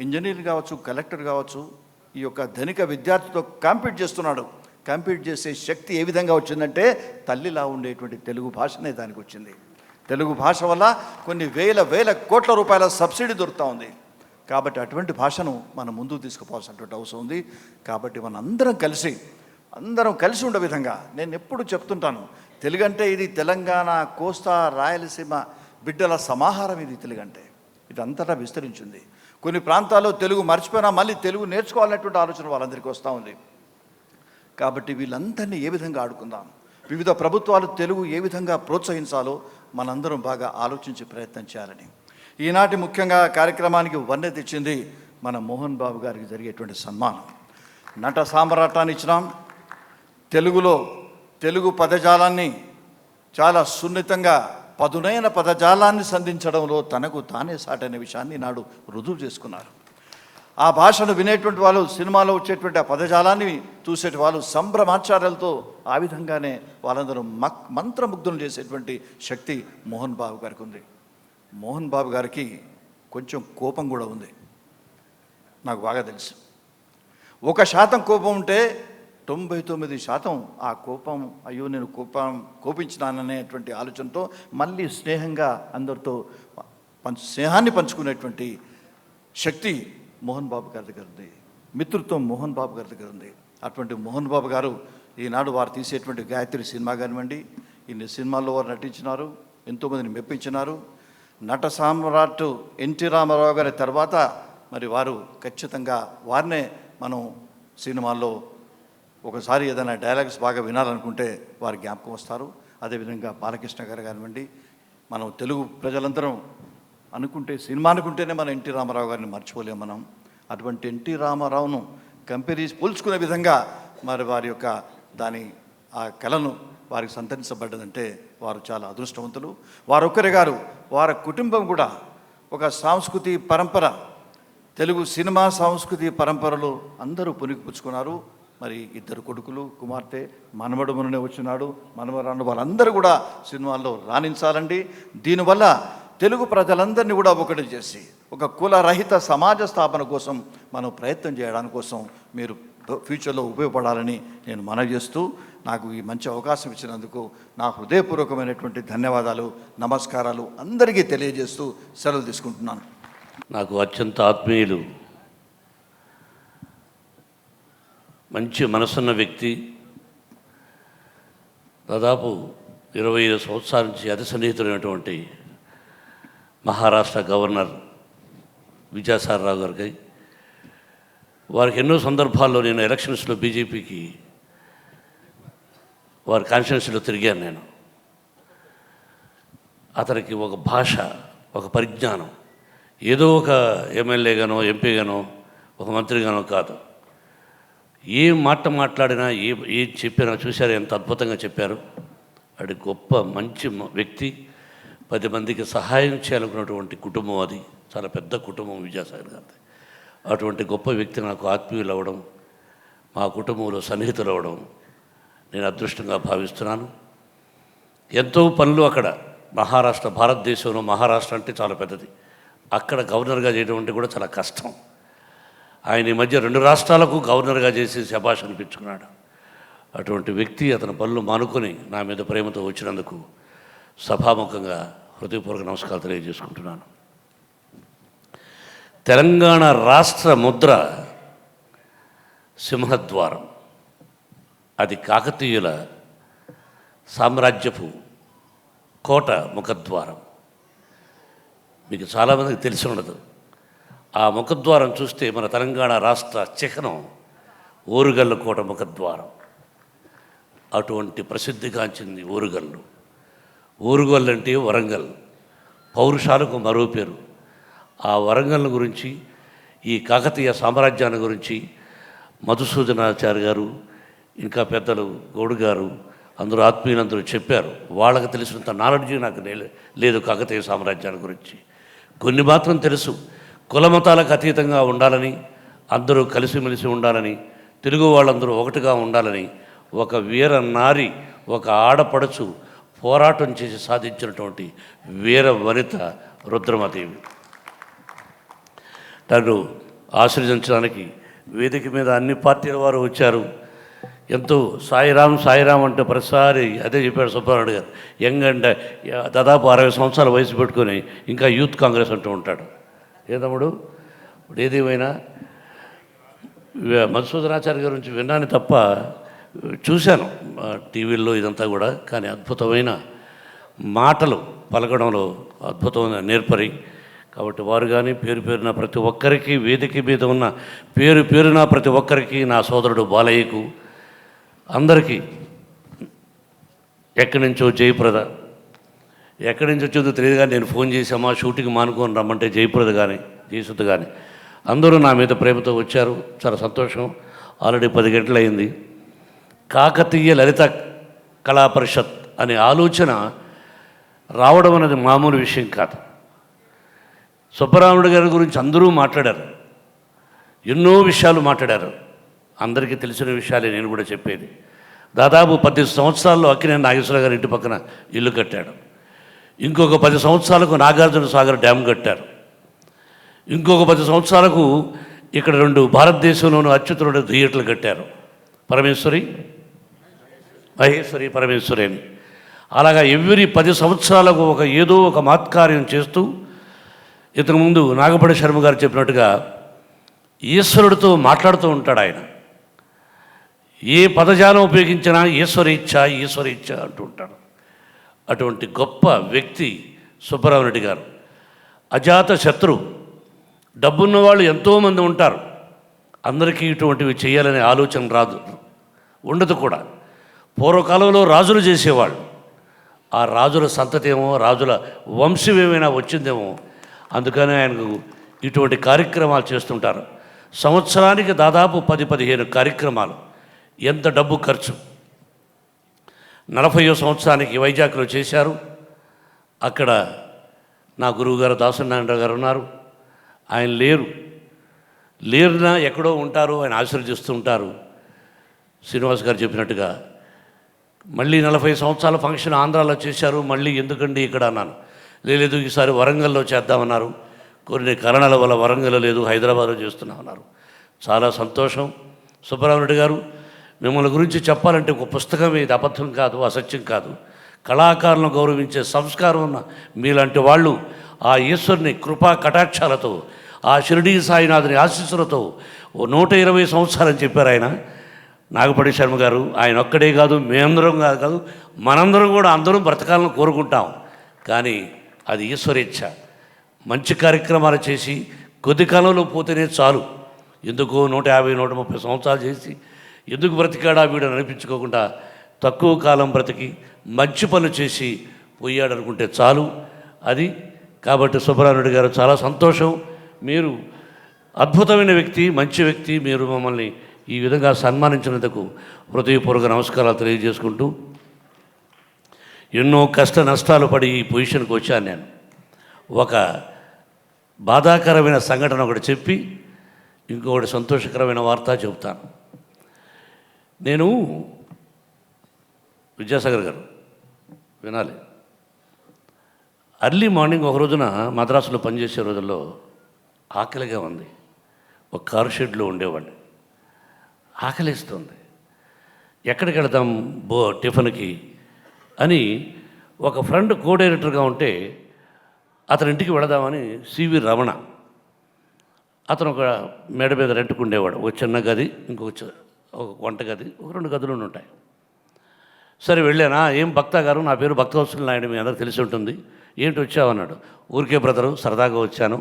ఇంజనీర్ కావచ్చు, కలెక్టర్ కావచ్చు, ఈ యొక్క ధనిక విద్యార్థితో కాంపీట్ చేస్తున్నాడు. కాంపీట్ చేసే శక్తి ఏ విధంగా వచ్చిందంటే తల్లిలా ఉండేటువంటి తెలుగు భాషనే దానికి వచ్చింది. తెలుగు భాష వల్ల కొన్ని వేల కోట్ల రూపాయల సబ్సిడీ దొరుకుతూ ఉంది. కాబట్టి అటువంటి భాషను మనం ముందుకు తీసుకుపోవాల్సినటువంటి అవసరం ఉంది. కాబట్టి మనం అందరం కలిసి ఉండే విధంగా నేను ఎప్పుడు చెప్తుంటాను, తెలుగు అంటే ఇది తెలంగాణ, కోస్తా, రాయలసీమ బిడ్డల సమాహారం. ఇది తెలుగు అంటే ఇది అంతటా విస్తరించింది. కొన్ని ప్రాంతాల్లో తెలుగు మర్చిపోయినా మళ్ళీ తెలుగు నేర్చుకోవాలనేటువంటి ఆలోచన వాళ్ళందరికీ వస్తూ ఉంది. కాబట్టి వీళ్ళందరినీ ఏ విధంగా ఆడుకుందాం, వివిధ ప్రభుత్వాలు తెలుగు ఏ విధంగా ప్రోత్సహించాలో మనందరం బాగా ఆలోచించే ప్రయత్నం చేయాలని ఈనాటి ముఖ్యంగా కార్యక్రమానికి వన్నె తెచ్చింది మన మోహన్ బాబు గారికి జరిగేటువంటి సన్మానం. నట సామ్రాటాన్ని ఇచ్చినాం. తెలుగు పదజాలాన్ని చాలా సున్నితంగా పదునైన పదజాలాన్ని సంధించడంలో తనకు తానే సాటైన విషయాన్ని నాడు రుజువు చేసుకున్నారు. ఆ భాషను వినేటువంటి వాళ్ళు, సినిమాలో వచ్చేటువంటి ఆ పదజాలాన్ని చూసేటి వాళ్ళు సంభ్రమాచార్యాలతో ఆ విధంగానే వాళ్ళందరూ మంత్రముగ్ధులు చేసేటువంటి శక్తి మోహన్ బాబు గారికి ఉంది. మోహన్ బాబు గారికి కొంచెం కోపం కూడా ఉంది, నాకు బాగా తెలుసు. 1% కోపం ఉంటే 99% ఆ కోపం, అయ్యో నేను కోపించినాననేటువంటి ఆలోచనతో మళ్ళీ స్నేహంగా అందరితో స్నేహాన్ని పంచుకునేటువంటి శక్తి మోహన్ బాబు గారి దగ్గర ఉంది. మిత్రుత్వం మోహన్ బాబు గారి దగ్గర ఉంది. అటువంటి మోహన్ బాబు గారు ఈనాడు వారు తీసేటువంటి గాయత్రి సినిమా కానివ్వండి, ఇన్ని సినిమాల్లో వారు నటించినారు, ఎంతోమందిని మెప్పించినారు. నట సామ్రాట్ ఎన్టీ రామారావు గారి తర్వాత మరి వారు ఖచ్చితంగా వారినే మనం సినిమాల్లో ఒకసారి ఏదైనా డైలాగ్స్ బాగా వినాలనుకుంటే వారి జ్ఞాపకం వస్తారు. అదేవిధంగా బాలకృష్ణ గారు కానివ్వండి, మనం తెలుగు ప్రజలందరం అనుకుంటే, సినిమా అనుకుంటేనే మనం ఎన్టీ రామారావు గారిని మర్చిపోలేము మనం. అటువంటి ఎన్టీ రామారావును పోల్చుకునే విధంగా మరి వారి యొక్క ఆ కళను వారికి సంతరించబడ్డదంటే వారు చాలా అదృష్టవంతులు. వారొక్కరే గారు, వారి కుటుంబం కూడా ఒక సాంస్కృతి పరంపర, తెలుగు సినిమా సంస్కృతి పరంపరలో అందరూ పుణికిపుచ్చుకున్నారు. మరి 2 కొడుకులు, కుమార్తె, మనవడు మొన్ననే వచ్చినాడు, మనవరాళ్ళు, వాళ్ళందరూ కూడా సినిమాల్లో రాణించాలండి. దీనివల్ల తెలుగు ప్రజలందరినీ కూడా ఒకటి చేసి ఒక కులరహిత సమాజ స్థాపన కోసం మనం ప్రయత్నం చేయడానికి కోసం మీరు ఫ్యూచర్లో ఉపయోగపడాలని నేను మనవి చేస్తూ, నాకు ఈ మంచి అవకాశం ఇచ్చినందుకు నా హృదయపూర్వకమైనటువంటి ధన్యవాదాలు, నమస్కారాలు అందరికీ తెలియజేస్తూ సెలవు తీసుకుంటున్నాను. నాకు అత్యంత ఆత్మీయులు, మంచి మనసున్న వ్యక్తి, దాదాపు 25 సంవత్సరాల నుంచి అతి సన్నిహితులైనటువంటి మహారాష్ట్ర గవర్నర్ విద్యాసాగరరావు గారికి, వారికి ఎన్నో సందర్భాల్లో నేను ఎలక్షన్స్లో బీజేపీకి వారి కాన్స్టిట్యున్సీలో తిరిగాను. నేను అతనికి ఒక భాష, ఒక పరిజ్ఞానం, ఏదో ఒక ఎమ్మెల్యేగానో ఎంపీగానో ఒక మంత్రిగానో కాదు, ఏ మాట మాట్లాడినా ఏం చెప్పినా చూశారు, ఎంత అద్భుతంగా చెప్పారు. అది గొప్ప మంచి వ్యక్తి. 10 మందికి సహాయం చేయాలనుకున్నటువంటి కుటుంబం, అది చాలా పెద్ద కుటుంబం విద్యాసాగర్ గారిది. అటువంటి గొప్ప వ్యక్తి నాకు ఆత్మీయులు అవ్వడం, మా కుటుంబంలో సన్నిహితులు అవ్వడం నేను అదృష్టంగా భావిస్తున్నాను. ఎంతో పనులు అక్కడ మహారాష్ట్ర, భారతదేశంలో మహారాష్ట్ర అంటే చాలా పెద్దది. అక్కడ గవర్నర్గా చేయడం అంటే కూడా చాలా కష్టం. ఆయన ఈ మధ్య 2 రాష్ట్రాలకు గవర్నర్గా చేసి శభాష్ అనిపించుకున్నాడు. అటువంటి వ్యక్తి అతని పనులు మానుకొని నా మీద ప్రేమతో వచ్చినందుకు సభాముఖంగా హృదయపూర్వక నమస్కారాలు తెలియజేసుకుంటున్నాను. తెలంగాణ రాష్ట్ర ముద్ర సింహద్వారం. అది కాకతీయుల సామ్రాజ్యపు కోట ముఖద్వారం. మీకు చాలామందికి తెలిసి ఉండదు. ఆ ముఖద్వారం చూస్తే మన తెలంగాణ రాష్ట్ర చిహ్నం ఓరుగల్లు కోట ముఖద్వారం. అటువంటి ప్రసిద్ధిగాంచింది ఓరుగల్లు. ఓరుగల్లు అంటే వరంగల్, పౌరుషాలకు మరో పేరు. ఆ వరంగల్ గురించి, ఈ కాకతీయ సామ్రాజ్యాన్ని గురించి మధుసూదనాచార్య గారు, ఇంకా పెద్దలు గౌడు గారు, అందరూ ఆత్మీయులందరూ చెప్పారు. వాళ్ళకి తెలిసినంత నాలెడ్జ్ నాకు లేదు కాకతీయ సామ్రాజ్యాన్ని గురించి. కొన్ని మాత్రం తెలుసు. కులమతాలకు అతీతంగా ఉండాలని, అందరూ కలిసిమెలిసి ఉండాలని, తెలుగు వాళ్ళందరూ ఒకటిగా ఉండాలని ఒక వీర నారి, ఒక ఆడపడుచు పోరాటం చేసి సాధించినటువంటి వీర వనిత రుద్రమదేవి. నన్ను ఆశీర్వదించడానికి వేదిక మీద అన్ని పార్టీల వారు వచ్చారు. ఎంతో సాయిరామ్ సాయిరామ్ అంటే ప్రతిసారి అదే చెప్పాడు సుబ్బారెడ్డి గారు. యంగ్ అంటే దాదాపు 60 సంవత్సరాల వయసు పెట్టుకొని ఇంకా యూత్ కాంగ్రెస్ అంటూ ఉంటాడు. తమ్ముడు ఇప్పుడు ఏదేమైనా మధుసూదనాచార్య గారి గురించి విన్నాను తప్ప చూశాను టీవీల్లో ఇదంతా కూడా. కానీ అద్భుతమైన మాటలు పలకడంలో అద్భుతమైన నేర్పరి. కాబట్టి వారు కానీ పేరు పేరున ప్రతి ఒక్కరికి, వేదిక మీద ఉన్న పేరు పేరున ప్రతి ఒక్కరికి, నా సోదరుడు బాలయ్యకు, అందరికీ ఎక్కడి నుంచో జయప్రద, ఎక్కడి నుంచి వచ్చిందో తెలియదు కానీ నేను ఫోన్ చేసామా షూటింగ్ మానుకొని రమ్మంటే జయప్రద కానీ జయసుద్ధ కానీ అందరూ నా మీద ప్రేమతో వచ్చారు. చాలా సంతోషం. ఆల్రెడీ 10 గంటలు అయింది. కాకతీయ లలిత కళా పరిషత్ అనే ఆలోచన రావడం అనేది మామూలు విషయం కాదు. సుబ్బరాముడు గారి గురించి అందరూ మాట్లాడారు, ఎన్నో విషయాలు మాట్లాడారు. అందరికీ తెలిసిన విషయాలే నేను కూడా చెప్పేది. దాదాపు 10 సంవత్సరాల్లో అక్కినేని నాగేశ్వర గారి ఇంటి పక్కన ఇల్లు కట్టాడు. ఇంకొక 10 సంవత్సరాలకు నాగార్జున సాగర్ డ్యామ్ కట్టారు. ఇంకొక 10 సంవత్సరాలకు ఇక్కడ 2 భారతదేశంలోనూ అత్యుత్తమ థియేటర్లు కట్టారు. మహేశ్వరి పరమేశ్వరి అని. అలాగా ఎవ్రీ 10 సంవత్సరాలకు ఏదో ఒక మహత్కార్యం చేస్తూ, ఇంతకుముందు నాగపడి శర్మ గారు చెప్పినట్టుగా ఈశ్వరుడితో మాట్లాడుతూ ఉంటాడు ఆయన. ఏ పదజాలం ఉపయోగించినా ఈశ్వరేచ్ఛ ఈశ్వరేచ్ఛ అంటూ ఉంటాడు. అటువంటి గొప్ప వ్యక్తి సుబ్బరామరెడ్డి గారు. అజాత శత్రు. డబ్బున్న వాళ్ళు ఎంతోమంది ఉంటారు. అందరికీ ఇటువంటివి చేయాలనే ఆలోచన రాదు, ఉండదు కూడా. పూర్వకాలంలో రాజులు చేసేవాళ్ళు. ఆ రాజుల సంతతి ఏమో, రాజుల వంశం ఏమైనా వచ్చిందేమో. అందుకని ఆయనకు ఇటువంటి కార్యక్రమాలు చేస్తుంటారు. సంవత్సరానికి దాదాపు 10-15 కార్యక్రమాలు. ఎంత డబ్బు ఖర్చు. 40వ సంవత్సరానికి వైజాగ్లో చేశారు. అక్కడ నా గురువుగారు దాసనారాయణ గారు ఉన్నారు. ఆయన లేరునా ఎక్కడో ఉంటారు, ఆయన ఆశీర్వదిస్తూ ఉంటారు. శ్రీనివాస్ గారు చెప్పినట్టుగా మళ్ళీ 40 సంవత్సరాల ఫంక్షన్ ఆంధ్రాలో చేశారు. మళ్ళీ ఎందుకండి ఇక్కడ అన్నాను. లేదు ఈసారి వరంగల్లో చేద్దామన్నారు. కొన్ని కారణాల వల్ల వరంగల్లో లేదు, హైదరాబాద్లో చేస్తున్నామన్నారు. చాలా సంతోషం. సుబ్బరామరెడ్డి గారు, మిమ్మల్ని గురించి చెప్పాలంటే ఒక పుస్తకం, ఇది అబద్ధం కాదు, అసత్యం కాదు. కళాకారులను గౌరవించే సంస్కారం ఉన్న మీలాంటి వాళ్ళు ఆ ఈశ్వరుని కృపా కటాక్షాలతో, ఆ షిరిడీ సాయినాథుని ఆశీస్సులతో 120 సంవత్సరాలని చెప్పారు ఆయన నాగపడి శర్మ గారు. ఆయన ఒక్కడే కాదు, మేమందరం కాదు, మనందరం కూడా అందరం బ్రతకాలను కోరుకుంటాం. కానీ అది ఈశ్వరేచ్ఛ. మంచి కార్యక్రమాలు చేసి కొద్ది కాలంలో పోతేనే చాలు. ఎందుకో 150-130 సంవత్సరాలు చేసి ఎందుకు బ్రతికాడా వీడని అనిపించుకోకుండా తక్కువ కాలం బ్రతికి మంచి పనులు చేసి పోయాడనుకుంటే చాలు. అది కాబట్టి సుబ్బరామరెడ్డి గారు చాలా సంతోషం. మీరు అద్భుతమైన వ్యక్తి, మంచి వ్యక్తి. మీరు మమ్మల్ని ఈ విధంగా సన్మానించినందుకు హృదయపూర్వక నమస్కారాలు తెలియజేసుకుంటూ, ఎన్నో కష్ట నష్టాలు పడి ఈ పొజిషన్కి వచ్చాను నేను. ఒక బాధాకరమైన సంఘటన ఒకటి చెప్పి ఇంకొకటి సంతోషకరమైన వార్త చెబుతాను. నేను విద్యాసాగర్ గారు వినాలి. అర్లీ మార్నింగ్ ఒక రోజున మద్రాసులో పనిచేసే రోజుల్లో ఆకలిగా ఉంది. ఒక కారు షెడ్లో ఉండేవాడిని. ఆకలిస్తుంది. ఎక్కడికి వెళదాం టిఫిన్కి అని ఒక ఫ్రెండ్ కో డైరెక్టర్గా ఉంటే అతని ఇంటికి వెళదామని సివి రమణ, అతను ఒక మేడ మీద రెంట్కు ఉండేవాడు. ఒక చిన్న గది, ఒక వంట గది, ఒక 2 గదులు ఉంటాయి. సరే వెళ్ళానా. ఏం భక్త గారు, నా పేరు భక్తవత్సల నాయుడు, మీ అందరూ తెలిసి ఉంటుంది, ఏంటి వచ్చావన్నాడు. ఊరికే బ్రదరు, సరదాగా వచ్చాను,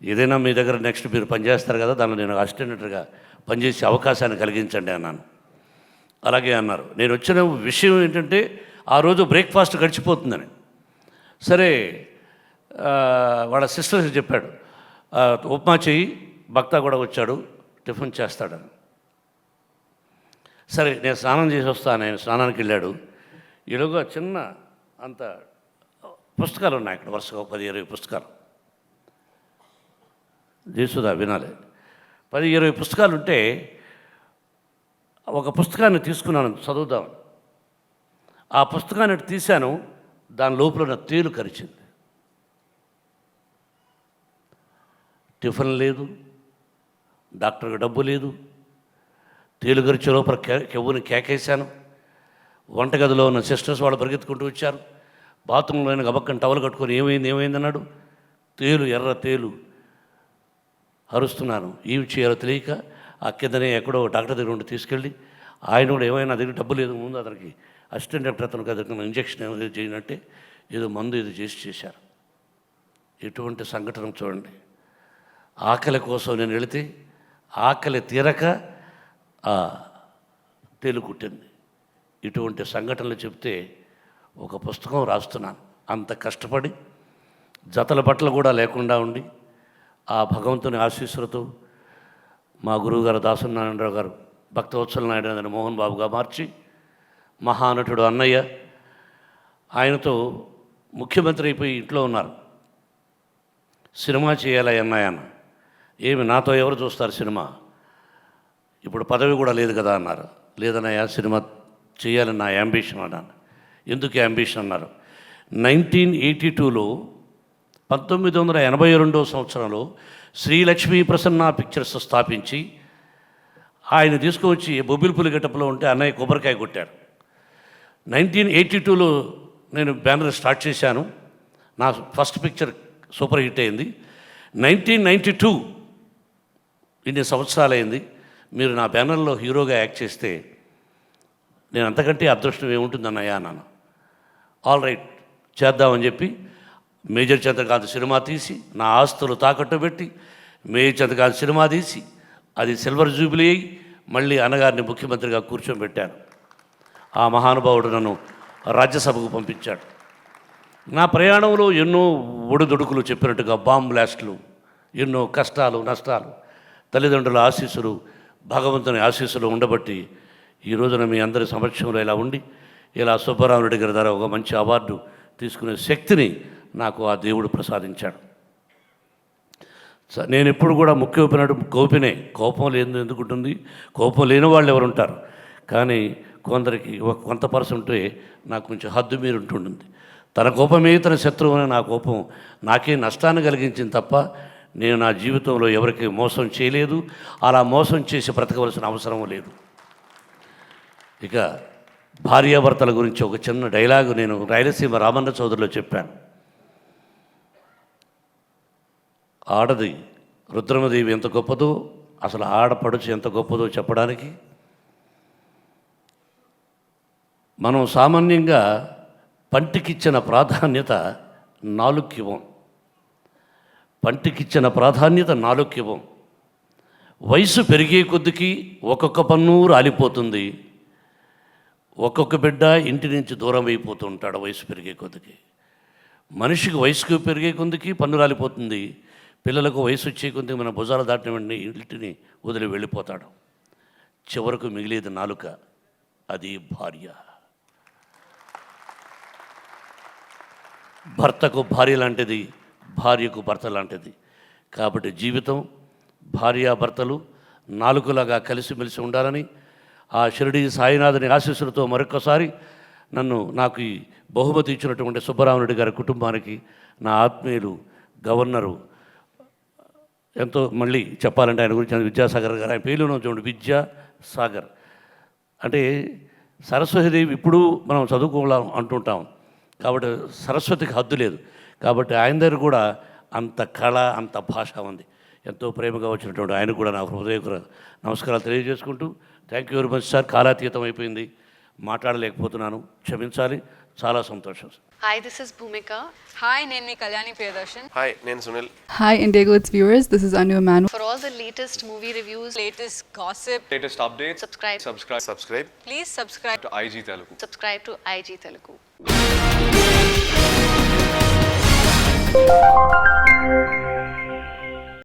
ఏదైనా మీ దగ్గర నెక్స్ట్ మీరు పనిచేస్తారు కదా, దానిలో నేను అసిస్టెంట్గా పనిచేసే అవకాశాన్ని కలిగించండి అన్నాను. అలాగే అన్నారు. నేను వచ్చిన విషయం ఏంటంటే ఆ రోజు బ్రేక్ఫాస్ట్ గడిచిపోతుందని. సరే వాళ్ళ సిస్టర్స్ చెప్పాడు, ఉప్మా చెయ్యి, భక్త కూడా వచ్చాడు, టిఫిన్ చేస్తాడని. సరే నేను స్నానం చేసి వస్తాను. ఆయన స్నానానికి వెళ్ళాడు. ఈలోగా చిన్న అంత పుస్తకాలు ఉన్నాయి అక్కడ, వరుసగా 10-20 పుస్తకాలు. జయసుధా వినాలి. 10-20 పుస్తకాలు ఉంటే ఒక పుస్తకాన్ని తీసుకున్నాను చదువుదామని. ఆ పుస్తకాన్ని తీశాను. దాని లోపల నా తేలు కరిచింది. టిఫిన్ లేదు, డాక్టర్కి డబ్బు లేదు. తేలు కరిచే లోపల కెవ్వుని కేకేశాను. వంటగదిలో ఉన్న సిస్టర్స్ వాళ్ళు పరిగెత్తుకుంటూ వచ్చారు. బాత్రూంలో ఆయన గబక్కని టవల్ కట్టుకొని ఏమైంది అన్నాడు. తేలు, ఎర్ర తేలు. అరుస్తున్నాను. ఏమి చేయాలో తెలియక ఆ కిందనే ఎక్కడో డాక్టర్ దగ్గర ఉండి తీసుకెళ్ళి, ఆయన కూడా ఏమైనా దగ్గర డబ్బు లేదు, ముందు అతనికి అసిస్టెంట్ డాక్టర్ అతనికి అతనికి ఇంజక్షన్ ఏమైనా చేయనంటే ఏదో మందు ఏదో చేశారు. ఎటువంటి సంఘటన చూడండి. ఆకలి కోసం నేను వెళితే ఆకలి తీరక తేలు కుట్టింది. ఇటువంటి సంఘటనలు చెప్తే ఒక పుస్తకం రాస్తున్నాను. అంత కష్టపడి జతల బట్టలు కూడా లేకుండా ఉండి ఆ భగవంతుని ఆశీస్సులతో మా గురువుగారు దాసనారాయణరావు గారు భక్తవత్సల నాయుడు అని మోహన్ బాబుగా మార్చి, మహానటుడు అన్నయ్య ఆయనతో ముఖ్యమంత్రి అయిపోయి ఇంట్లో ఉన్నారు. సినిమా చేయాలి అన్నయ్య అన్న. ఏమి నాతో ఎవరు చూస్తారు సినిమా, ఇప్పుడు పదవి కూడా లేదు కదా అన్నారు. లేదన్నయ్య, సినిమా చేయాలని నా యాంబిషన్ అన్నాను. ఎందుకు యాంబిషన్ అన్నారు. 1982లో 1982 సంవత్సరంలో శ్రీలక్ష్మీ ప్రసన్న పిక్చర్స్ స్థాపించి ఆయన తీసుకువచ్చి బొబ్బిలిపులి గెటప్లో ఉంటే అన్నయ్య కొబ్బరికాయ కొట్టారు. 1982లో నేను బ్యానర్ స్టార్ట్ చేశాను. నా ఫస్ట్ పిక్చర్ సూపర్ హిట్ అయింది. 1992 ఇన్ని సంవత్సరాలైంది. మీరు నా బ్యానర్లో హీరోగా యాక్ట్ చేస్తే నేను అంతకంటే అదృష్టం ఏముంటుంది అన్నయ్య అన్నాను. ఆల్ రైట్ చేద్దామని చెప్పి మేజర్ చంద్రకాంత్ సినిమా తీసి, నా ఆస్తులు తాకట్టు పెట్టి మేజర్ చంద్రకాంత్ సినిమా తీసి, అది సిల్వర్ జూబిలీ అయ్యి మళ్ళీ అన్నగారిని ముఖ్యమంత్రిగా కూర్చోబెట్టాను. ఆ మహానుభావుడు నన్ను రాజ్యసభకు పంపించాడు. నా ప్రయాణంలో ఎన్నో ఒడిదొడుకులు, చెప్పినట్టుగా బాంబ్ బ్లాస్టులు, ఎన్నో కష్టాలు నష్టాలు, తల్లిదండ్రుల ఆశీస్సులు, భగవంతుని ఆశీస్సులు ఉండబట్టి ఈ రోజున మీ అందరి సమక్షంలో ఇలా ఉండి, ఇలా సుబ్బారామరెడ్డి గారి ద్వారా ఒక మంచి అవార్డు తీసుకునే శక్తిని నాకు ఆ దేవుడు ప్రసాదించాడు. నేను ఎప్పుడు కూడా ముఖ్య ఊపినాడు కోపినే. కోపం లేని ఎందుకుంటుంది, కోపం లేని వాళ్ళు ఎవరు ఉంటారు. కానీ కొందరికి కొంత పర్సెంటే నాకు కొంచెం హద్దు మీరు ఉంటుంటుంది. తన కోపమే తన శత్రువు అని నా కోపం నాకే నష్టాన్ని కలిగించింది తప్ప నేను నా జీవితంలో ఎవరికి మోసం చేయలేదు. అలా మోసం చేసి బ్రతకవలసిన అవసరం లేదు. ఇక భార్యాభర్తల గురించి ఒక చిన్న డైలాగు నేను రాయలసీమ రామన్న చౌదరిలో చెప్పాను. ఆడది రుద్రమదేవి ఎంత గొప్పదో, అసలు ఆడపడుచు ఎంత గొప్పదో చెప్పడానికి మనం సామాన్యంగా పంటికిచ్చిన ప్రాధాన్యత 4 ఇవ్వం. పంటికిచ్చిన ప్రాధాన్యత 4 ఇవ్వం. వయసు పెరిగే కొద్దికి ఒక్కొక్క పన్ను రాలిపోతుంది. ఒక్కొక్క బిడ్డ ఇంటి నుంచి దూరం అయిపోతూ ఉంటాడు వయసు పెరిగే కొద్దికి. మనిషికి వయసుకు పెరిగే కొద్దికి పన్ను రాలిపోతుంది. పిల్లలకు వయసు వచ్చే కొద్దికి మన భుజాలు దాటిన వెంటనే ఇంటిని వదిలి వెళ్ళిపోతాడు. చివరకు మిగిలేది నాలుక, అది భార్య. భర్తకు భార్య లాంటిది, భార్యకు భర్త లాంటిది. కాబట్టి జీవితం భార్యాభర్తలు నాలుకలాగా కలిసిమెలిసి ఉండాలని ఆ షిరిడి సాయినాథుని ఆశీస్సులతో మరొక్కసారి నాకు ఈ బహుమతి ఇచ్చినటువంటి సుబ్బరామరెడ్డి గారి కుటుంబానికి, నా ఆత్మీయులు గవర్నరు, ఎంతో మళ్ళీ చెప్పాలంటే ఆయన గురించి విద్యాసాగర్ గారు, ఆయన పేరులో చూడండి విద్యాసాగర్ అంటే సరస్వతీదేవి ఇప్పుడు మనం చదువుకోవాలం అంటుంటాం, కాబట్టి సరస్వతికి హద్దు లేదు. కాబట్టి ఆయన దగ్గర కూడా అంత కళ, అంత భాష ఉంది. ఎంతో ప్రేమగా వచ్చినటువంటి ఆయన కూడా నా హృదయపూర్వక నమస్కారాలు తెలియజేసుకుంటూ, thank you very much sir. కాలాతీతం అయిపోయింది, మాట్లాడలేకపోతున్నాను, క్షమించాలి. చాలా సంతోషం. Hi, this is Bhumika. Hi, నేను మీ కళ్యాణి ప్రియదర్శన్. హాయ్, నేను Sunil. Hi, Indigo It's viewers. This is Anu Manu. For all the latest movie reviews, latest gossip, latest updates, Subscribe. please subscribe to IG Telugu. Subscribe to IG Telugu.